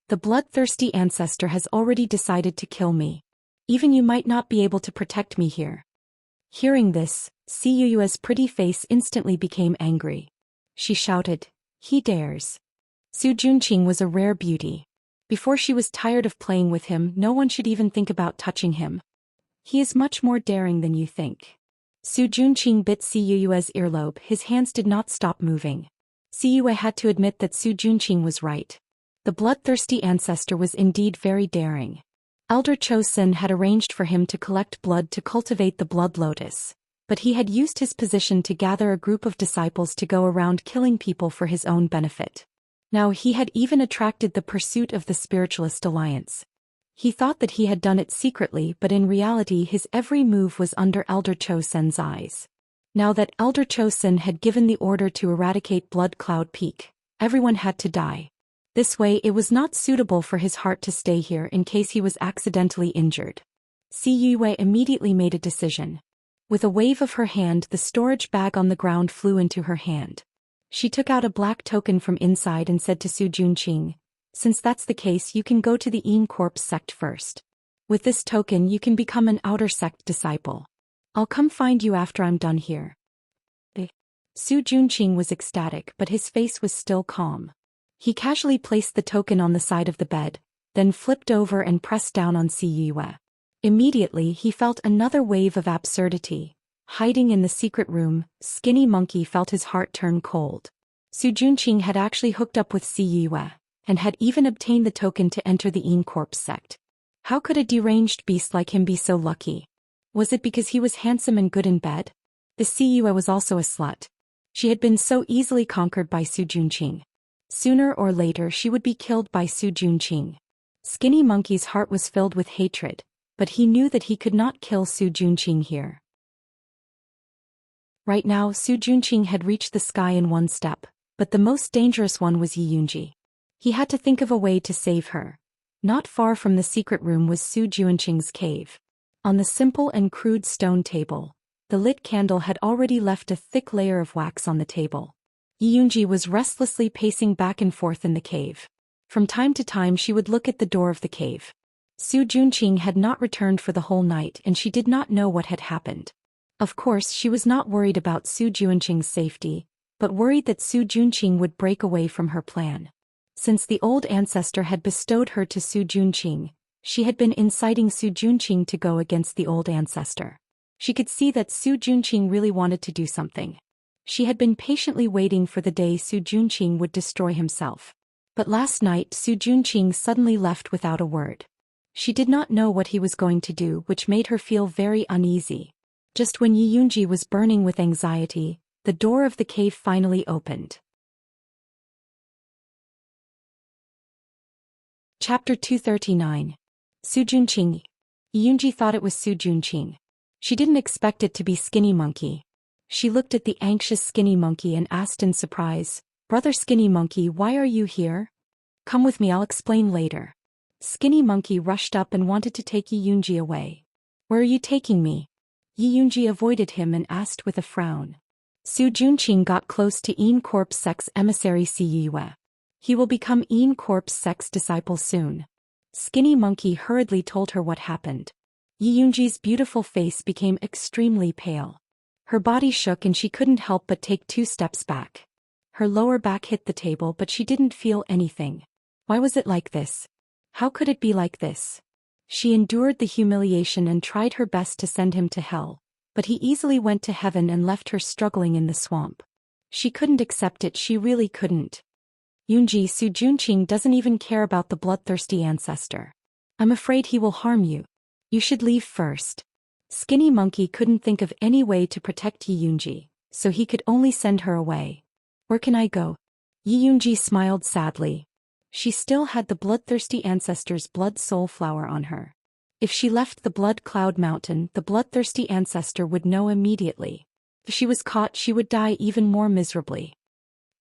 The bloodthirsty ancestor has already decided to kill me. Even you might not be able to protect me here. Hearing this, Si Yue's pretty face instantly became angry. She shouted, "He dares." Su Junqing was a rare beauty. Before she was tired of playing with him, no one should even think about touching him. He is much more daring than you think. Su Junqing bit Si Yue's earlobe. His hands did not stop moving. Si Yue had to admit that Su Junqing was right. The bloodthirsty ancestor was indeed very daring. Elder Zhou Xian had arranged for him to collect blood to cultivate the blood lotus, but he had used his position to gather a group of disciples to go around killing people for his own benefit. Now he had even attracted the pursuit of the Spiritualist Alliance. He thought that he had done it secretly, but in reality his every move was under Elder Zhou Xian's eyes. Now that Elder Zhou Xian had given the order to eradicate Blood Cloud Peak, everyone had to die. This way it was not suitable for his heart to stay here in case he was accidentally injured. Si Yue immediately made a decision. With a wave of her hand, the storage bag on the ground flew into her hand. She took out a black token from inside and said to Su Junqing, "Since that's the case, you can go to the Immerse sect first. With this token you can become an outer sect disciple. I'll come find you after I'm done here." Su Junqing was ecstatic, but his face was still calm. He casually placed the token on the side of the bed, then flipped over and pressed down on Si Yue. Immediately he felt another wave of absurdity. Hiding in the secret room, Skinny Monkey felt his heart turn cold. Su Junqing had actually hooked up with Si Yue, and had even obtained the token to enter the Immerse sect. How could a deranged beast like him be so lucky? Was it because he was handsome and good in bed? The Si Yue was also a slut. She had been so easily conquered by Su Junqing. Sooner or later she would be killed by Su Junqing. Skinny Monkey's heart was filled with hatred, but he knew that he could not kill Su Junqing here. Right now Su Junqing had reached the sky in one step, but the most dangerous one was Yi Yunji. He had to think of a way to save her. Not far from the secret room was Su Junqing's cave. On the simple and crude stone table, the lit candle had already left a thick layer of wax on the table. Yi Yunji was restlessly pacing back and forth in the cave. From time to time she would look at the door of the cave. Su Junqing had not returned for the whole night and she did not know what had happened. Of course she was not worried about Su Junqing's safety, but worried that Su Junqing would break away from her plan. Since the old ancestor had bestowed her to Su Junqing, she had been inciting Su Junqing to go against the old ancestor. She could see that Su Junqing really wanted to do something. She had been patiently waiting for the day Su Junqing would destroy himself. But last night Su Junqing suddenly left without a word. She did not know what he was going to do, which made her feel very uneasy. Just when Yi Yunji was burning with anxiety, the door of the cave finally opened. Chapter 239. Su Junqing. Yi Yunji thought it was Su Junqing. She didn't expect it to be Skinny Monkey. She looked at the anxious Skinny Monkey and asked in surprise, "Brother Skinny Monkey, why are you here?" "Come with me, I'll explain later." Skinny Monkey rushed up and wanted to take Yi Yunji away. "Where are you taking me?" Yi Yunji avoided him and asked with a frown. Su Junqing got close to Yin Corp's sex emissary Si Yue. He will become Yin Corp's sex disciple soon. Skinny Monkey hurriedly told her what happened. Yi Yunji's beautiful face became extremely pale. Her body shook and she couldn't help but take 2 steps back. Her lower back hit the table, but she didn't feel anything. Why was it like this? How could it be like this? She endured the humiliation and tried her best to send him to hell, but he easily went to heaven and left her struggling in the swamp. She couldn't accept it, she really couldn't. "Yunji, Su Junqing doesn't even care about the bloodthirsty ancestor. I'm afraid he will harm you. You should leave first." Skinny Monkey couldn't think of any way to protect Yi Yunji, so he could only send her away. "Where can I go?" Yi Yunji smiled sadly. She still had the bloodthirsty ancestor's blood soul flower on her. If she left the blood cloud mountain, the bloodthirsty ancestor would know immediately. If she was caught, she would die even more miserably.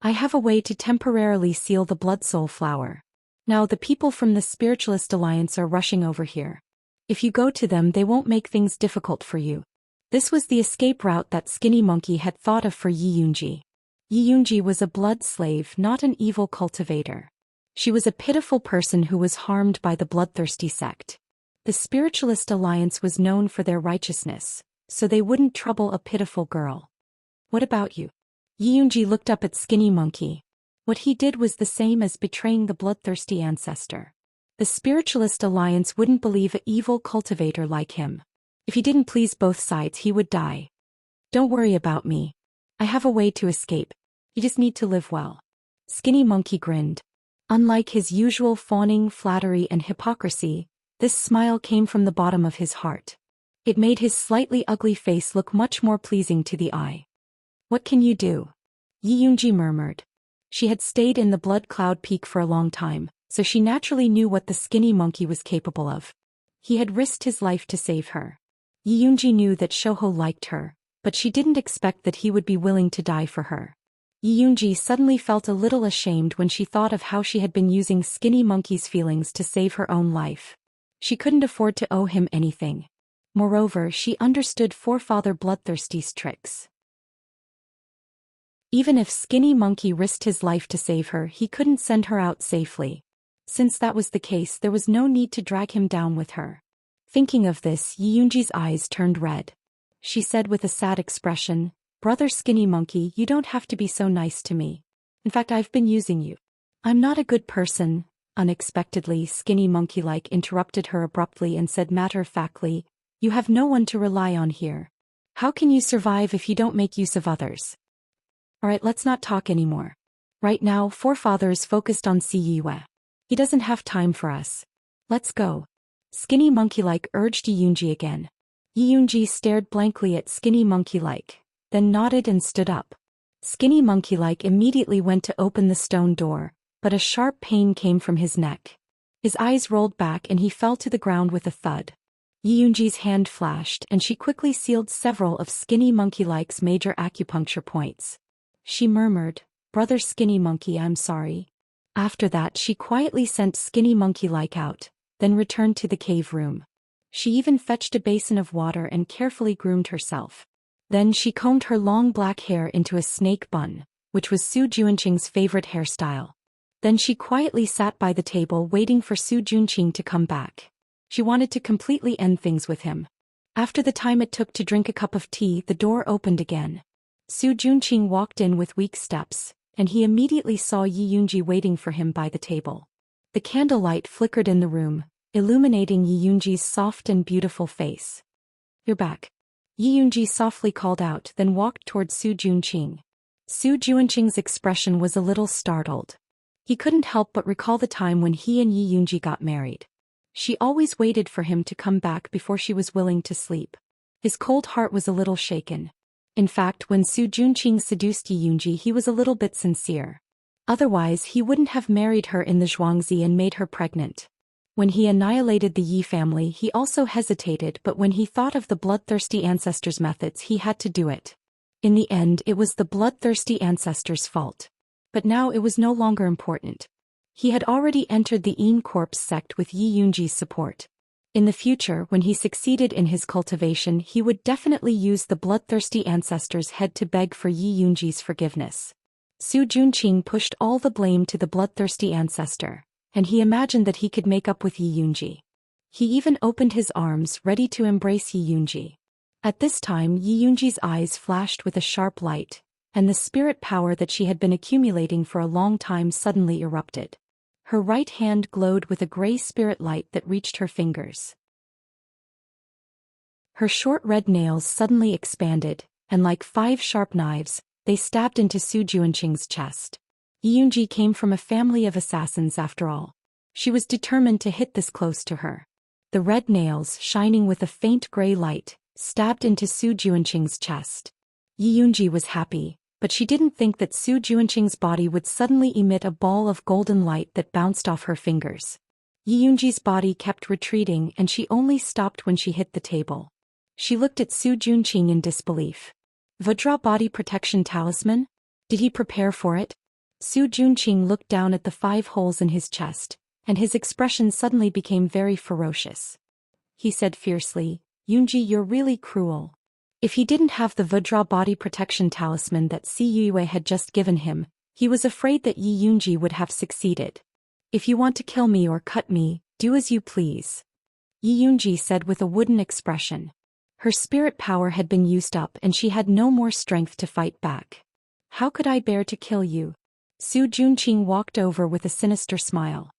"I have a way to temporarily seal the blood soul flower. Now the people from the Spiritualist Alliance are rushing over here. If you go to them, they won't make things difficult for you." This was the escape route that Skinny Monkey had thought of for Yi Yunji. Yi Yunji was a blood slave, not an evil cultivator. She was a pitiful person who was harmed by the bloodthirsty sect. The Spiritualist Alliance was known for their righteousness, so they wouldn't trouble a pitiful girl. "What about you?" Yi Yunji looked up at Skinny Monkey. What he did was the same as betraying the bloodthirsty ancestor. The Spiritualist Alliance wouldn't believe an evil cultivator like him. If he didn't please both sides, he would die. "Don't worry about me. I have a way to escape. You just need to live well." Skinny Monkey grinned. Unlike his usual fawning, flattery and hypocrisy, this smile came from the bottom of his heart. It made his slightly ugly face look much more pleasing to the eye. "What can you do?" Yi Yunji murmured. She had stayed in the Blood Cloud Peak for a long time, so she naturally knew what the Skinny Monkey was capable of. He had risked his life to save her. Yi Yunji knew that Shouho liked her, but she didn't expect that he would be willing to die for her. Yi Yunji suddenly felt a little ashamed when she thought of how she had been using Skinny Monkey's feelings to save her own life. She couldn't afford to owe him anything. Moreover, she understood Forefather Bloodthirsty's tricks. Even if Skinny Monkey risked his life to save her, he couldn't send her out safely. Since that was the case, there was no need to drag him down with her. Thinking of this, Yi Yunji's eyes turned red. She said with a sad expression, "Brother Skinny Monkey, you don't have to be so nice to me. In fact, I've been using you." "I'm not a good person." Unexpectedly, Skinny Monkey interrupted her abruptly and said matter-of-factly, "You have no one to rely on here. How can you survive if you don't make use of others? Alright, let's not talk anymore. Right now, Forefather is focused on Si Yue. He doesn't have time for us. Let's go." Skinny Monkey urged Yi Yunji again. Yi Yunji stared blankly at Skinny Monkey then nodded and stood up. Skinny Monkey immediately went to open the stone door, but a sharp pain came from his neck. His eyes rolled back and he fell to the ground with a thud. Yi Yunji's hand flashed and she quickly sealed several of Skinny Monkey-like's major acupuncture points. She murmured, "Brother Skinny Monkey, I'm sorry." After that she quietly sent Skinny Monkey out, then returned to the cave room. She even fetched a basin of water and carefully groomed herself. Then she combed her long black hair into a snake bun, which was Su Junqing's favorite hairstyle. Then she quietly sat by the table waiting for Su Junqing to come back. She wanted to completely end things with him. After the time it took to drink a cup of tea, the door opened again. Su Junqing walked in with weak steps, and he immediately saw Yi Yunji waiting for him by the table. The candlelight flickered in the room, illuminating Yi Yunji's soft and beautiful face. "You're back." Yi Yunji softly called out, then walked towards Su Junqing. Su Juanqing's expression was a little startled. He couldn't help but recall the time when he and Yi Yunji got married. She always waited for him to come back before she was willing to sleep. His cold heart was a little shaken. In fact, when Su Juanqing seduced Yi Yunji, he was a little bit sincere. Otherwise, he wouldn't have married her in the Zhuangzi and made her pregnant. When he annihilated the Yi family, he also hesitated, but when he thought of the bloodthirsty ancestors' methods, he had to do it. In the end, it was the bloodthirsty ancestors' fault. But now it was no longer important. He had already entered the Yin Corpse sect with Yi Yunji's support. In the future, when he succeeded in his cultivation, he would definitely use the bloodthirsty ancestors' head to beg for Yi Yunji's forgiveness. Su Juanqing pushed all the blame to the bloodthirsty ancestor, and he imagined that he could make up with Yi Yunji. He even opened his arms, ready to embrace Yi Yunji. At this time, Yi Yunji's eyes flashed with a sharp light, and the spirit power that she had been accumulating for a long time suddenly erupted. Her right hand glowed with a gray spirit light that reached her fingers. Her short red nails suddenly expanded, and like 5 sharp knives, they stabbed into Su Juanqing's chest. Yi Yunji came from a family of assassins after all. She was determined to hit this close to her. The red nails, shining with a faint gray light, stabbed into Su Juanqing's chest. Yi Yunji was happy, but she didn't think that Su Juanqing's body would suddenly emit a ball of golden light that bounced off her fingers. Yi Yunji's body kept retreating, and she only stopped when she hit the table. She looked at Su Juanqing in disbelief. Vajra body protection talisman? Did he prepare for it? Su Juanqing looked down at the 5 holes in his chest, and his expression suddenly became very ferocious. He said fiercely, "Yunji, you're really cruel." If he didn't have the Vajra body protection talisman that Si Yue had just given him, he was afraid that Yi Yunji would have succeeded. "If you want to kill me or cut me, do as you please," Yi Yunji said with a wooden expression. Her spirit power had been used up and she had no more strength to fight back. "How could I bear to kill you?" Su Juanqing walked over with a sinister smile.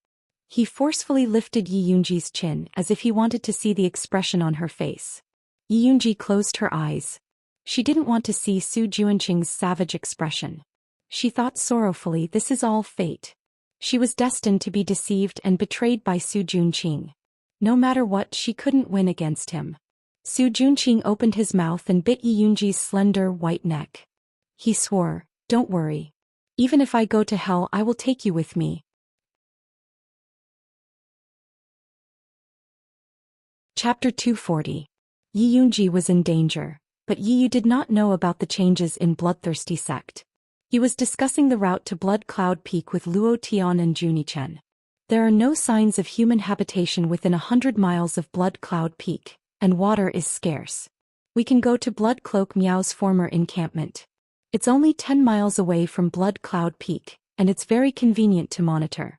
He forcefully lifted Yi Yunji's chin as if he wanted to see the expression on her face. Yi Yunji closed her eyes. She didn't want to see Su Juanqing's savage expression. She thought sorrowfully, this is all fate. She was destined to be deceived and betrayed by Su Juanqing. No matter what, she couldn't win against him. Su Juanqing opened his mouth and bit Yi Yunji's slender white neck. He swore, "Don't worry. Even if I go to hell, I will take you with me." Chapter 240. Yi Yunji was in danger, but Yi Yu did not know about the changes in Bloodthirsty sect. He was discussing the route to Blood Cloud Peak with Luo Tian and Junichen. There are no signs of human habitation within 100 miles of Blood Cloud Peak, and water is scarce. We can go to Blood Cloak Miao's former encampment. It's only 10 miles away from Blood Cloud Peak, and it's very convenient to monitor.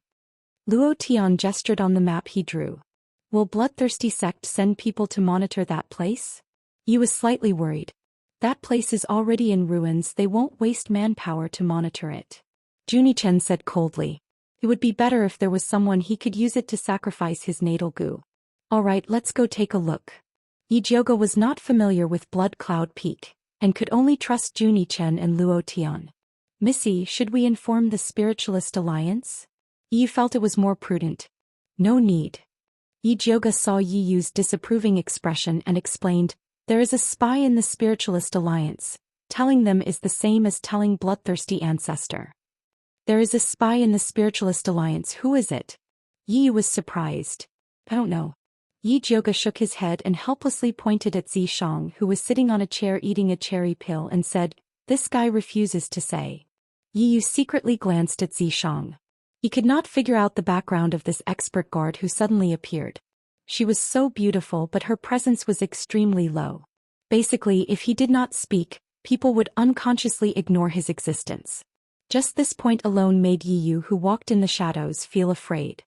Luo Tian gestured on the map he drew. Will Bloodthirsty sect send people to monitor that place? Yi was slightly worried. That place is already in ruins, they won't waste manpower to monitor it. Junichen said coldly. It would be better if there was someone he could use it to sacrifice his natal gu. Alright, let's go take a look. Yi Jioga was not familiar with Blood Cloud Peak, and could only trust Junichen and Luo Tian. Missy, should we inform the Spiritualist Alliance? Yi felt it was more prudent. No need. Yi Jioga saw Yi Yu's disapproving expression and explained, there is a spy in the Spiritualist Alliance. Telling them is the same as telling Bloodthirsty Ancestor. There is a spy in the Spiritualist Alliance, who is it? Yi Yu was surprised. I don't know. Yi Jioga shook his head and helplessly pointed at Zishang, who was sitting on a chair eating a cherry pill, and said, this guy refuses to say. Yi Yu secretly glanced at Zishang. He could not figure out the background of this expert guard who suddenly appeared. She was so beautiful, but her presence was extremely low. Basically, if he did not speak, people would unconsciously ignore his existence. Just this point alone made Yi Yu, who walked in the shadows, feel afraid.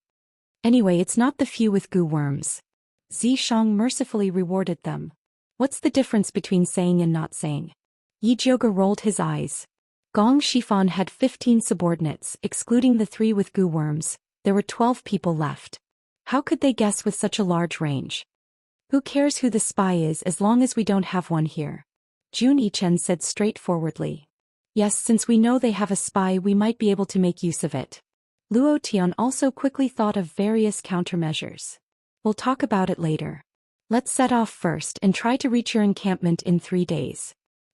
Anyway, it's not the few with goo worms. Zishang mercifully rewarded them. What's the difference between saying and not saying? Yi Jioga rolled his eyes. Gong Shifan had 15 subordinates, excluding the 3 with goo worms. There were 12 people left. How could they guess with such a large range? Who cares who the spy is as long as we don't have one here? Jun Yichen said straightforwardly. Yes, since we know they have a spy, we might be able to make use of it. Luo Tian also quickly thought of various countermeasures. We'll talk about it later. Let's set off first and try to reach your encampment in 3 days.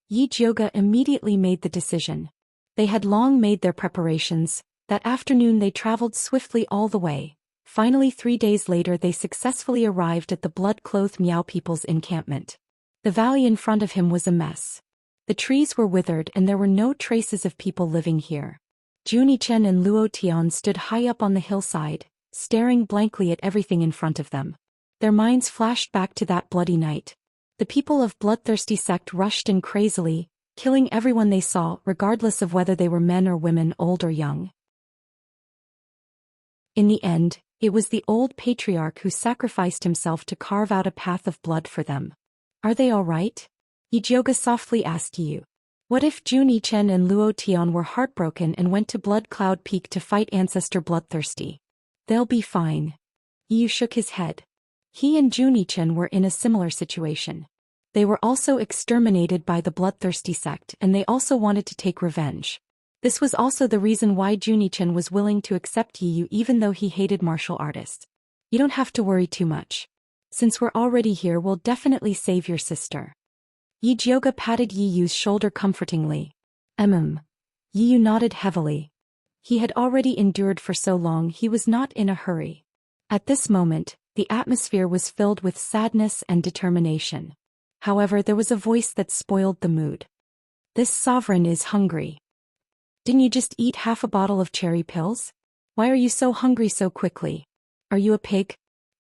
Yi Jioge immediately made the decision. They had long made their preparations. That afternoon they traveled swiftly all the way. Finally 3 days later they successfully arrived at the blood-clothed Miao people's encampment. The valley in front of him was a mess. The trees were withered and there were no traces of people living here. Junichen and Luo Tian stood high up on the hillside, staring blankly at everything in front of them. Their minds flashed back to that bloody night. The people of bloodthirsty sect rushed in crazily, killing everyone they saw, regardless of whether they were men or women, old or young. In the end, it was the old patriarch who sacrificed himself to carve out a path of blood for them. Are they all right? Yi Jioge softly asked Yu. What if Junichen and Luo Tian were heartbroken and went to Blood Cloud Peak to fight Ancestor Bloodthirsty? They'll be fine. Yu shook his head. He and Junichen were in a similar situation. They were also exterminated by the Bloodthirsty sect and they also wanted to take revenge. This was also the reason why Junichen was willing to accept Yu even though he hated martial artists. You don't have to worry too much. Since we're already here, we'll definitely save your sister. Yi Jioge patted Yu's shoulder comfortingly. Yu nodded heavily. He had already endured for so long, he was not in a hurry. At this moment, the atmosphere was filled with sadness and determination. However, there was a voice that spoiled the mood. This sovereign is hungry. Didn't you just eat half a bottle of cherry pills? Why are you so hungry so quickly? Are you a pig?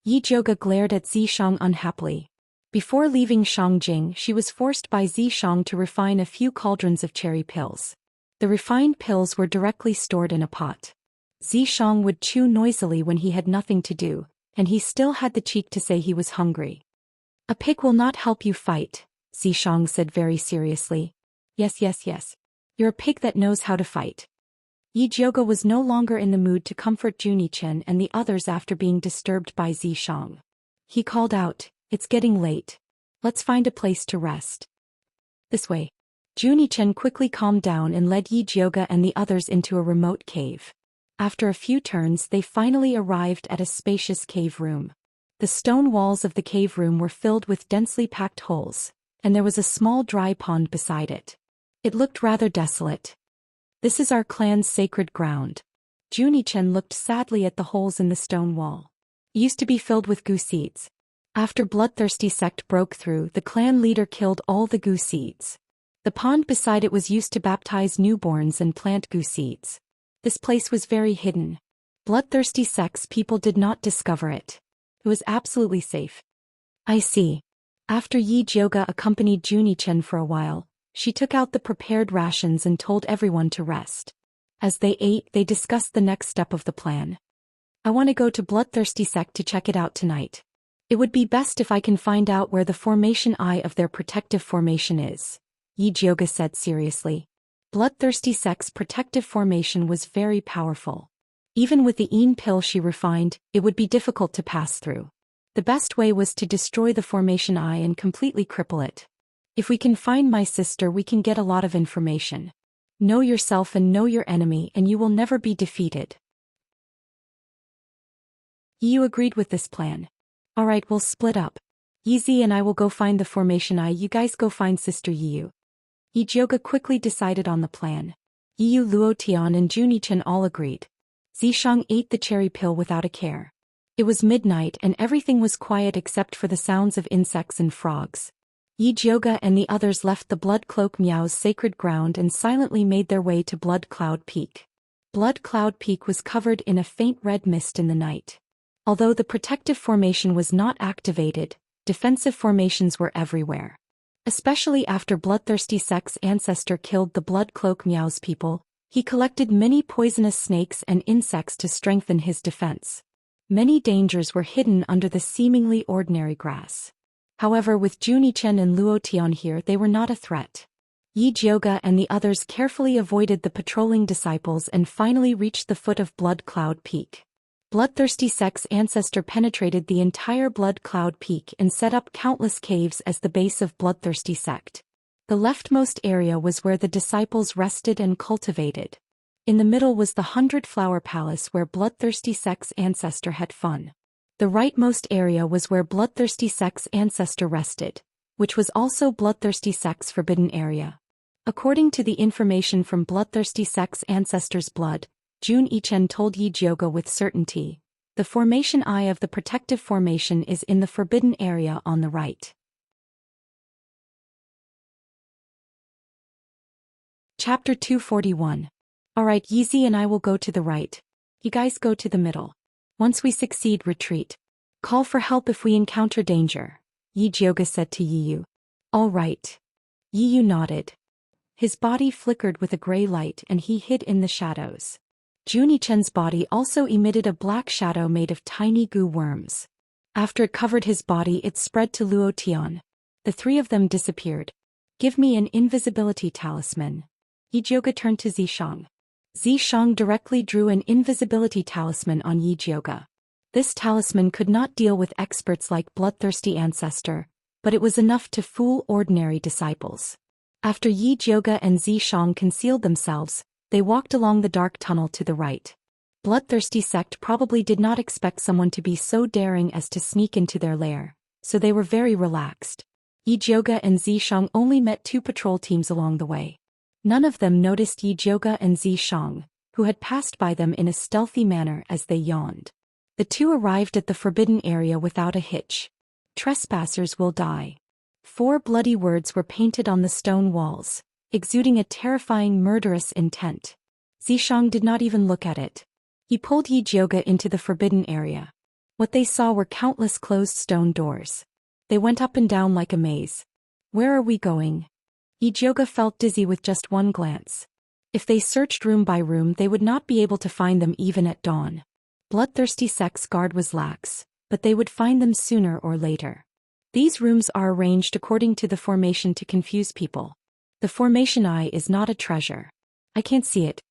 Yi Jioge glared at Zishang unhappily. Before leaving Shangjing, she was forced by Zishang to refine a few cauldrons of cherry pills. The refined pills were directly stored in a pot. Zishang would chew noisily when he had nothing to do, and he still had the cheek to say he was hungry. A pig will not help you fight, Zishang said very seriously. Yes. You're a pig that knows how to fight. Yi Jioge was no longer in the mood to comfort Junichen and the others after being disturbed by Zishang. He called out, "It's getting late. Let's find a place to rest." This way. Junichen quickly calmed down and led Yi Jioge and the others into a remote cave. After a few turns they finally arrived at a spacious cave room. The stone walls of the cave room were filled with densely packed holes, and there was a small dry pond beside it. It looked rather desolate. This is our clan's sacred ground. Junichen looked sadly at the holes in the stone wall. It used to be filled with goo seeds. After Bloodthirsty sect broke through, the clan leader killed all the goo seeds. The pond beside it was used to baptize newborns and plant goo seeds. This place was very hidden. Bloodthirsty sect's people did not discover it. It was absolutely safe. I see. After Yi Jioge accompanied Junichen for a while, she took out the prepared rations and told everyone to rest. As they ate, they discussed the next step of the plan. I want to go to Bloodthirsty sect to check it out tonight. It would be best if I can find out where the formation eye of their protective formation is, Yi Jioge said seriously. Bloodthirsty sect's protective formation was very powerful. Even with the Een pill she refined, it would be difficult to pass through. The best way was to destroy the formation eye and completely cripple it. If we can find my sister, we can get a lot of information. Know yourself and know your enemy and you will never be defeated. Yu agreed with this plan. Alright, we'll split up. Yizi and I will go find the formation eye, you guys go find Sister Yu. Yi Jioge quickly decided on the plan. Yu, Luo Tian and Junichen all agreed. Zishang ate the cherry pill without a care. It was midnight and everything was quiet except for the sounds of insects and frogs. Yi Jioge and the others left the Blood Cloak Miao's sacred ground and silently made their way to Blood Cloud Peak. Blood Cloud Peak was covered in a faint red mist in the night. Although the protective formation was not activated, defensive formations were everywhere. Especially after Bloodthirsty sect's ancestor killed the Blood Cloak Miao's people, he collected many poisonous snakes and insects to strengthen his defense. Many dangers were hidden under the seemingly ordinary grass. However, with Junichen and Luo Tian here, they were not a threat. Yi Jioge and the others carefully avoided the patrolling disciples and finally reached the foot of Blood Cloud Peak. Bloodthirsty sect's ancestor penetrated the entire Blood Cloud Peak and set up countless caves as the base of Bloodthirsty sect. The leftmost area was where the disciples rested and cultivated. In the middle was the 100-flower palace where bloodthirsty Sek's ancestor had fun. The rightmost area was where bloodthirsty Sek's ancestor rested, which was also bloodthirsty Sek's forbidden area. According to the information from bloodthirsty Sek's ancestor's blood, Zhou Xian told Yi Jiuge with certainty, the formation eye of the protective formation is in the forbidden area on the right. Chapter 241. Alright, Yizi and I will go to the right. You guys go to the middle. Once we succeed, retreat. Call for help if we encounter danger, Yi Jiuge said to Yi Yu. All right. Yi Yu nodded. His body flickered with a gray light and he hid in the shadows. Zhou Xian's body also emitted a black shadow made of tiny goo worms. After it covered his body, it spread to Luo Tian. The three of them disappeared. Give me an invisibility talisman. Yi Jiuge turned to Zishang. Zishang directly drew an invisibility talisman on Yi Jiuge. This talisman could not deal with experts like bloodthirsty ancestor, but it was enough to fool ordinary disciples. After Yi Jiuge and Zishang concealed themselves, they walked along the dark tunnel to the right. Bloodthirsty sect probably did not expect someone to be so daring as to sneak into their lair, so they were very relaxed. Yi Jiuge and Zishang only met 2 patrol teams along the way. None of them noticed Yi Jiuge and Zishang, who had passed by them in a stealthy manner as they yawned. The 2 arrived at the forbidden area without a hitch. Trespassers will die. 4 bloody words were painted on the stone walls, exuding a terrifying murderous intent. Zishang did not even look at it. He pulled Yi Jiuge into the forbidden area. What they saw were countless closed stone doors. They went up and down like a maze. Where are we going? Yi Jiuge felt dizzy with just one glance. If they searched room by room, they would not be able to find them even at dawn. Bloodthirsty sect's guard was lax, but they would find them sooner or later. These rooms are arranged according to the formation to confuse people. The formation eye is not a treasure. I can't see it.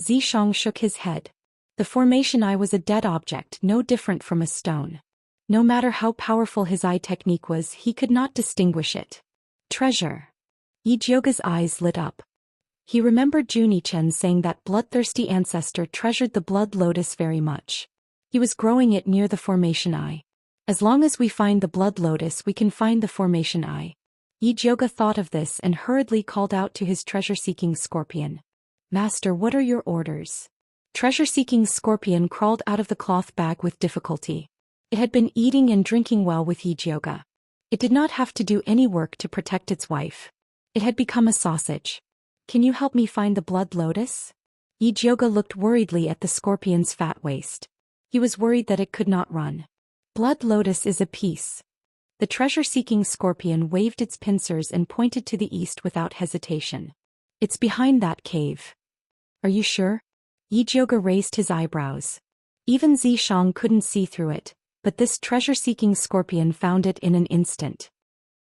Zishang shook his head. The formation eye was a dead object, no different from a stone. No matter how powerful his eye technique was, he could not distinguish it. Treasure. Yi Jiuge's eyes lit up. He remembered Zhou Xian saying that bloodthirsty ancestor treasured the blood lotus very much. He was growing it near the formation eye. As long as we find the blood lotus, we can find the formation eye. Yi Jiuge thought of this and hurriedly called out to his treasure-seeking scorpion. Master, what are your orders? Treasure-seeking scorpion crawled out of the cloth bag with difficulty. It had been eating and drinking well with Yi Jiuge. It did not have to do any work to protect its wife. It had become a sausage. Can you help me find the blood lotus? Yi Jiuge looked worriedly at the scorpion's fat waist. He was worried that it could not run. Blood lotus is a piece. The treasure-seeking scorpion waved its pincers and pointed to the east without hesitation. It's behind that cave. Are you sure? Yi Jiuge raised his eyebrows. Even Zishang couldn't see through it, but this treasure-seeking scorpion found it in an instant.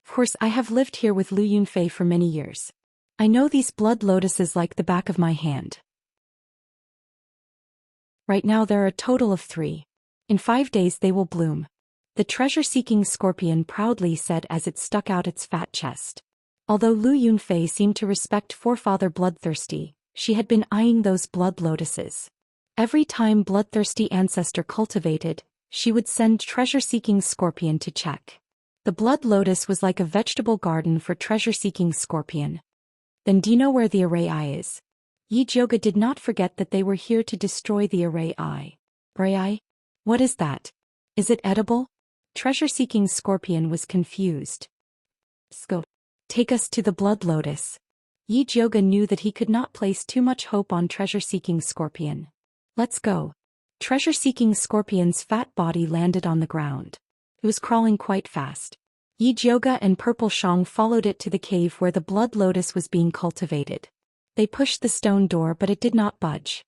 Of course, I have lived here with Lu Yunfei for many years. I know these blood lotuses like the back of my hand. Right now there are a total of 3. In 5 days they will bloom. The treasure-seeking scorpion proudly said as it stuck out its fat chest. Although Lu Yunfei seemed to respect forefather Bloodthirsty, she had been eyeing those blood lotuses. Every time Bloodthirsty ancestor cultivated, she would send treasure-seeking scorpion to check. The blood lotus was like a vegetable garden for treasure-seeking scorpion. Then do you know where the array eye is? Yi Jiuge did not forget that they were here to destroy the array eye. Array eye? What is that? Is it edible? Treasure-seeking scorpion was confused. Go. Take us to the blood lotus. Yi Jiuge knew that he could not place too much hope on treasure-seeking scorpion. Let's go. Treasure-seeking scorpion's fat body landed on the ground. It was crawling quite fast. Yi Jiuge and Purple Shang followed it to the cave where the blood lotus was being cultivated. They pushed the stone door, but it did not budge.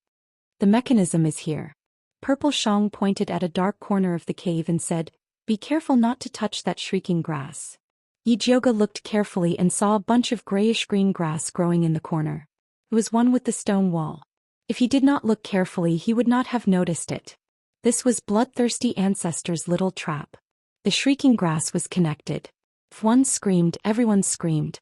The mechanism is here. Purple Shang pointed at a dark corner of the cave and said, "Be careful not to touch that shrieking grass." Yi Jiuge looked carefully and saw a bunch of grayish-green grass growing in the corner. It was one with the stone wall. If he did not look carefully, he would not have noticed it. This was Bloodthirsty Ancestor's little trap. The shrieking grass was connected. If one screamed, everyone screamed.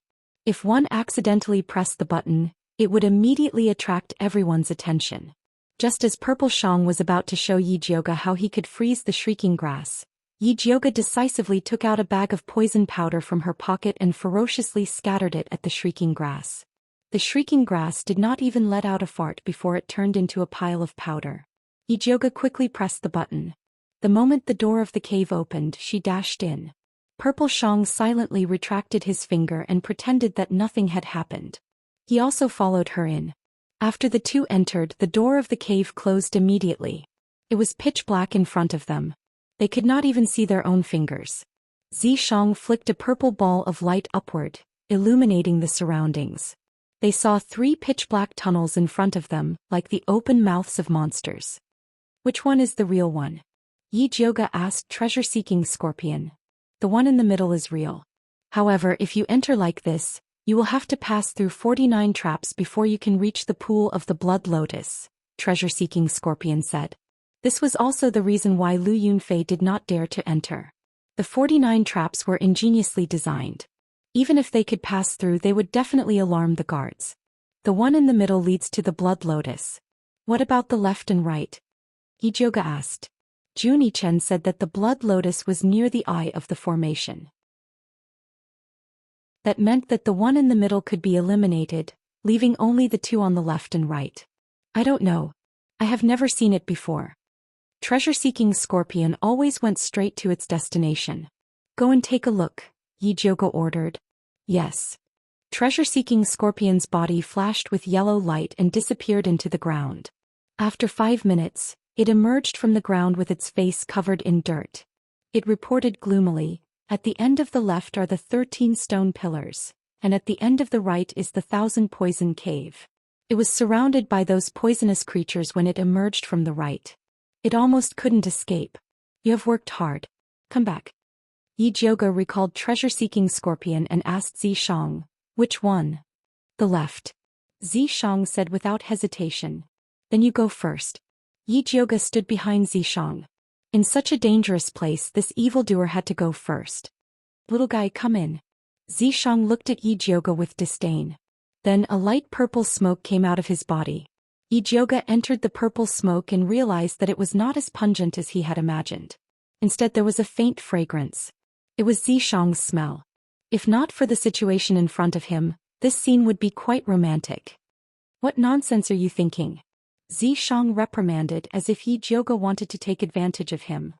If one accidentally pressed the button, it would immediately attract everyone's attention. Just as Purple Xiang was about to show Yi Jiuge how he could freeze the shrieking grass, Yi Jiuge decisively took out a bag of poison powder from her pocket and ferociously scattered it at the shrieking grass. The shrieking grass did not even let out a fart before it turned into a pile of powder. Yi Jiuge quickly pressed the button. The moment the door of the cave opened, she dashed in. Purple Xiang silently retracted his finger and pretended that nothing had happened. He also followed her in. After the two entered, the door of the cave closed immediately. It was pitch black in front of them. They could not even see their own fingers. Xianxia flicked a purple ball of light upward, illuminating the surroundings. They saw 3 pitch-black tunnels in front of them, like the open mouths of monsters. Which one is the real one? Yi Jiuge asked treasure-seeking Scorpion. The one in the middle is real. However, if you enter like this, you will have to pass through 49 traps before you can reach the pool of the Blood Lotus, treasure-seeking Scorpion said. This was also the reason why Lu Yunfei did not dare to enter. The 49 traps were ingeniously designed. Even if they could pass through, they would definitely alarm the guards. The one in the middle leads to the Blood Lotus. What about the left and right? Yi Jiuge asked. Jun Yichen said that the Blood Lotus was near the eye of the formation. That meant that the one in the middle could be eliminated, leaving only the 2 on the left and right. I don't know. I have never seen it before. Treasure-seeking Scorpion always went straight to its destination. Go and take a look, Yi Jiuge ordered. Yes. Treasure-seeking Scorpion's body flashed with yellow light and disappeared into the ground. After 5 minutes, it emerged from the ground with its face covered in dirt. It reported gloomily, at the end of the left are the 13 stone pillars, and at the end of the right is the 1,000 poison cave. It was surrounded by those poisonous creatures when it emerged from the right. It almost couldn't escape. You have worked hard. Come back. Yi Jiuge recalled treasure-seeking Scorpion and asked Xianxia, which one? The left. Xianxia said without hesitation. Then you go first. Yi Jiuge stood behind Xianxia. In such a dangerous place, this evildoer had to go first. Little guy, come in. Xianxia looked at Yi Jiuge with disdain. Then a light purple smoke came out of his body. Yi Jiuge entered the purple smoke and realized that it was not as pungent as he had imagined. Instead, there was a faint fragrance. It was Xianxia's smell. If not for the situation in front of him, this scene would be quite romantic. What nonsense are you thinking? Xianxia reprimanded as if Yi Jiuge wanted to take advantage of him.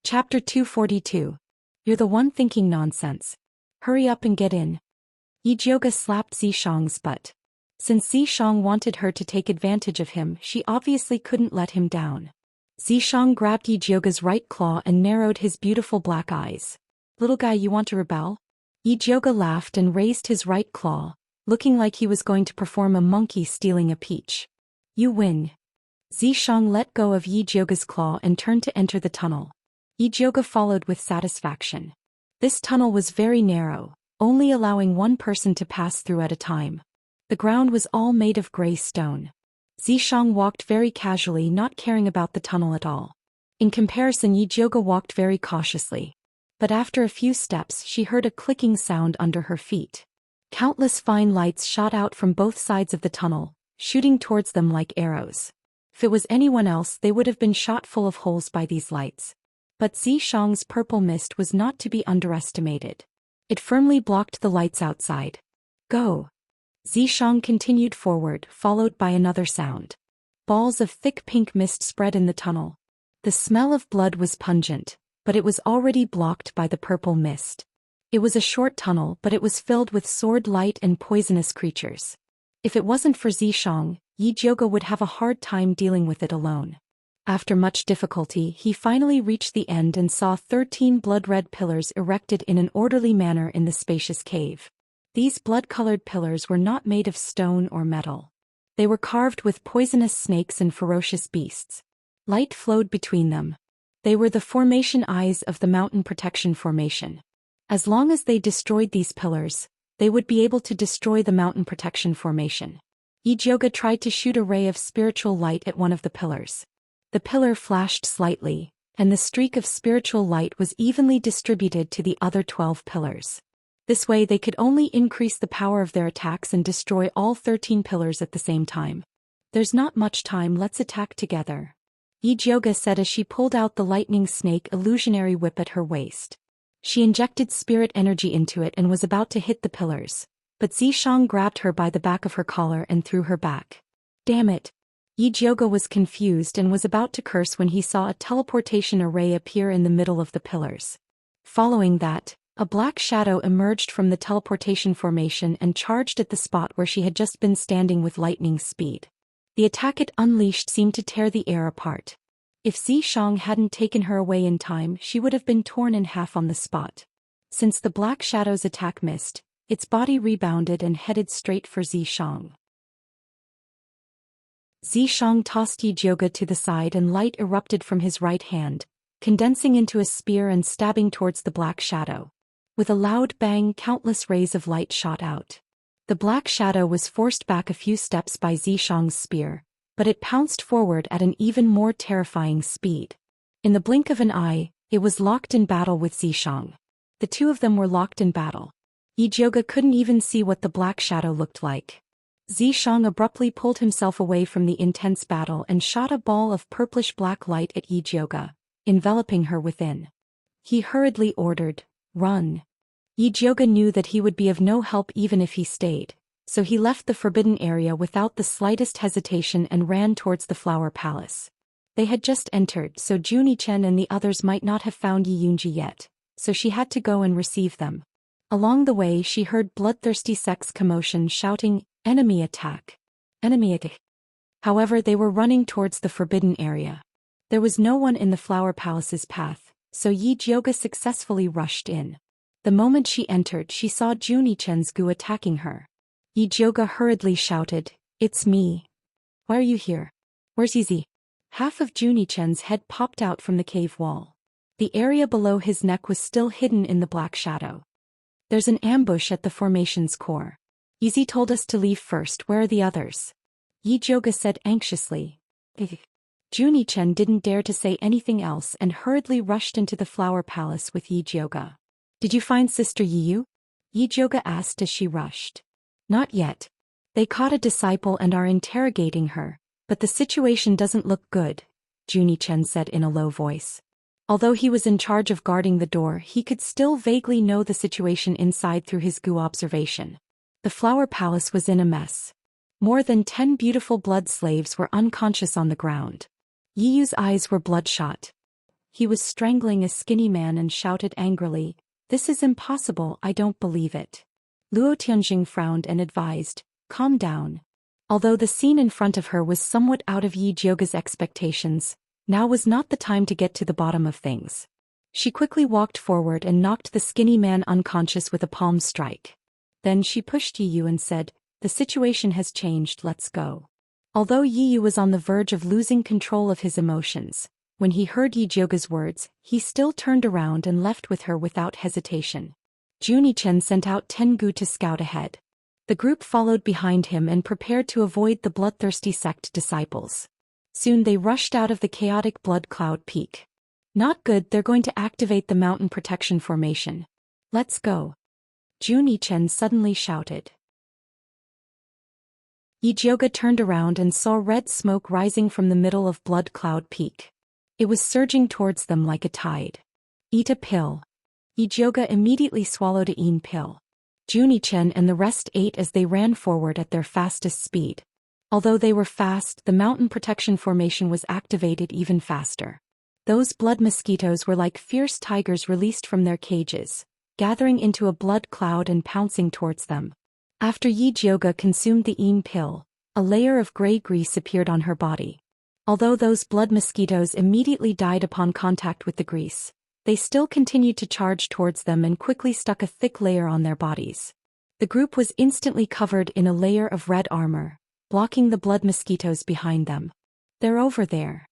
Chapter 242. You're the one thinking nonsense. Hurry up and get in. Yi Jiuge slapped Xianxia's butt. Since Xianxia wanted her to take advantage of him, she obviously couldn't let him down. Xianxia grabbed Yi Jiuge's right claw and narrowed his beautiful black eyes. Little guy, you want to rebel? Yi Jiuge laughed and raised his right claw, looking like he was going to perform a monkey stealing a peach. You win. Xianxia let go of Yi Jiuge's claw and turned to enter the tunnel. Yi Jiuge followed with satisfaction. This tunnel was very narrow, only allowing one person to pass through at a time. The ground was all made of gray stone. Xianxia walked very casually, not caring about the tunnel at all. In comparison, Yi Jiuge walked very cautiously. But after a few steps, she heard a clicking sound under her feet. Countless fine lights shot out from both sides of the tunnel, shooting towards them like arrows. If it was anyone else, they would have been shot full of holes by these lights. But Xianxia's purple mist was not to be underestimated. It firmly blocked the lights outside. Go. Xianxia continued forward, followed by another sound. Balls of thick pink mist spread in the tunnel. The smell of blood was pungent, but it was already blocked by the purple mist. It was a short tunnel, but it was filled with sword-light and poisonous creatures. If it wasn't for Xianxia, Yi Jiuge would have a hard time dealing with it alone. After much difficulty, he finally reached the end and saw 13 blood-red pillars erected in an orderly manner in the spacious cave. These blood-colored pillars were not made of stone or metal. They were carved with poisonous snakes and ferocious beasts. Light flowed between them. They were the formation eyes of the mountain protection formation. As long as they destroyed these pillars, they would be able to destroy the mountain protection formation. Yi Jiuge tried to shoot a ray of spiritual light at one of the pillars. The pillar flashed slightly, and the streak of spiritual light was evenly distributed to the other 12 pillars. This way they could only increase the power of their attacks and destroy all 13 pillars at the same time. There's not much time, let's attack together, Yijioga said as she pulled out the lightning snake illusionary whip at her waist. She injected spirit energy into it and was about to hit the pillars, but Zhishang grabbed her by the back of her collar and threw her back. Damn it! Yijioga was confused and was about to curse when he saw a teleportation array appear in the middle of the pillars. Following that, a black shadow emerged from the teleportation formation and charged at the spot where she had just been standing with lightning speed. The attack it unleashed seemed to tear the air apart. If Zhishang hadn't taken her away in time, she would have been torn in half on the spot. Since the black shadow's attack missed, its body rebounded and headed straight for Zhishang. Zhishang tossed Yijioga to the side and light erupted from his right hand, condensing into a spear and stabbing towards the black shadow. With a loud bang, countless rays of light shot out. The black shadow was forced back a few steps by Zhishang's spear, but it pounced forward at an even more terrifying speed. In the blink of an eye, it was locked in battle with Zhishang. The two of them were locked in battle. Yijioga couldn't even see what the black shadow looked like. Zhishang abruptly pulled himself away from the intense battle and shot a ball of purplish-black light at Yijioga, enveloping her within. He hurriedly ordered, "Run." Yijioga knew that he would be of no help even if he stayed, so he left the forbidden area without the slightest hesitation and ran towards the Flower Palace. They had just entered, so Junichen and the others might not have found Yunji yet, so she had to go and receive them. Along the way she heard bloodthirsty sects commotion shouting, "Enemy attack! Enemy attack!" However, they were running towards the forbidden area. There was no one in the Flower Palace's path, so Yijioga successfully rushed in. The moment she entered, she saw Junichen's Gu attacking her. Yijioga hurriedly shouted, "It's me. Why are you here? Where's Yizi?" Half of Junichen's head popped out from the cave wall. The area below his neck was still hidden in the black shadow. "There's an ambush at the formation's core. Yizi told us to leave first, where are the others?" Yijioga said anxiously. Junichen didn't dare to say anything else and hurriedly rushed into the Flower Palace with Yijioga. "Did you find Sister Yiyu?" Yijioga asked as she rushed. "Not yet. They caught a disciple and are interrogating her, but the situation doesn't look good," Junichen said in a low voice. Although he was in charge of guarding the door, he could still vaguely know the situation inside through his Gu observation. The Flower Palace was in a mess. More than 10 beautiful blood slaves were unconscious on the ground. Yiyu's eyes were bloodshot. He was strangling a skinny man and shouted angrily, "This is impossible, I don't believe it." Luo Tianjing frowned and advised, "Calm down." Although the scene in front of her was somewhat out of Yijioga's expectations, now was not the time to get to the bottom of things. She quickly walked forward and knocked the skinny man unconscious with a palm strike. Then she pushed Yiyu and said, "The situation has changed, let's go." Although Yiyu was on the verge of losing control of his emotions, when he heard Yijioga's words, he still turned around and left with her without hesitation. Junichen sent out Tengu to scout ahead. The group followed behind him and prepared to avoid the bloodthirsty sect disciples. Soon they rushed out of the chaotic blood cloud peak. "Not good, they're going to activate the mountain protection formation. Let's go." Junichen suddenly shouted. Yijioga turned around and saw red smoke rising from the middle of Blood Cloud Peak. It was surging towards them like a tide. "Eat a pill." Yijioga immediately swallowed a yin pill. Junichen and the rest ate as they ran forward at their fastest speed. Although they were fast, the mountain protection formation was activated even faster. Those blood mosquitoes were like fierce tigers released from their cages, gathering into a blood cloud and pouncing towards them. After Yijioga consumed the yin pill, a layer of gray grease appeared on her body. Although those blood mosquitoes immediately died upon contact with the grease, they still continued to charge towards them and quickly stuck a thick layer on their bodies. The group was instantly covered in a layer of red armor, blocking the blood mosquitoes behind them. "They're over there."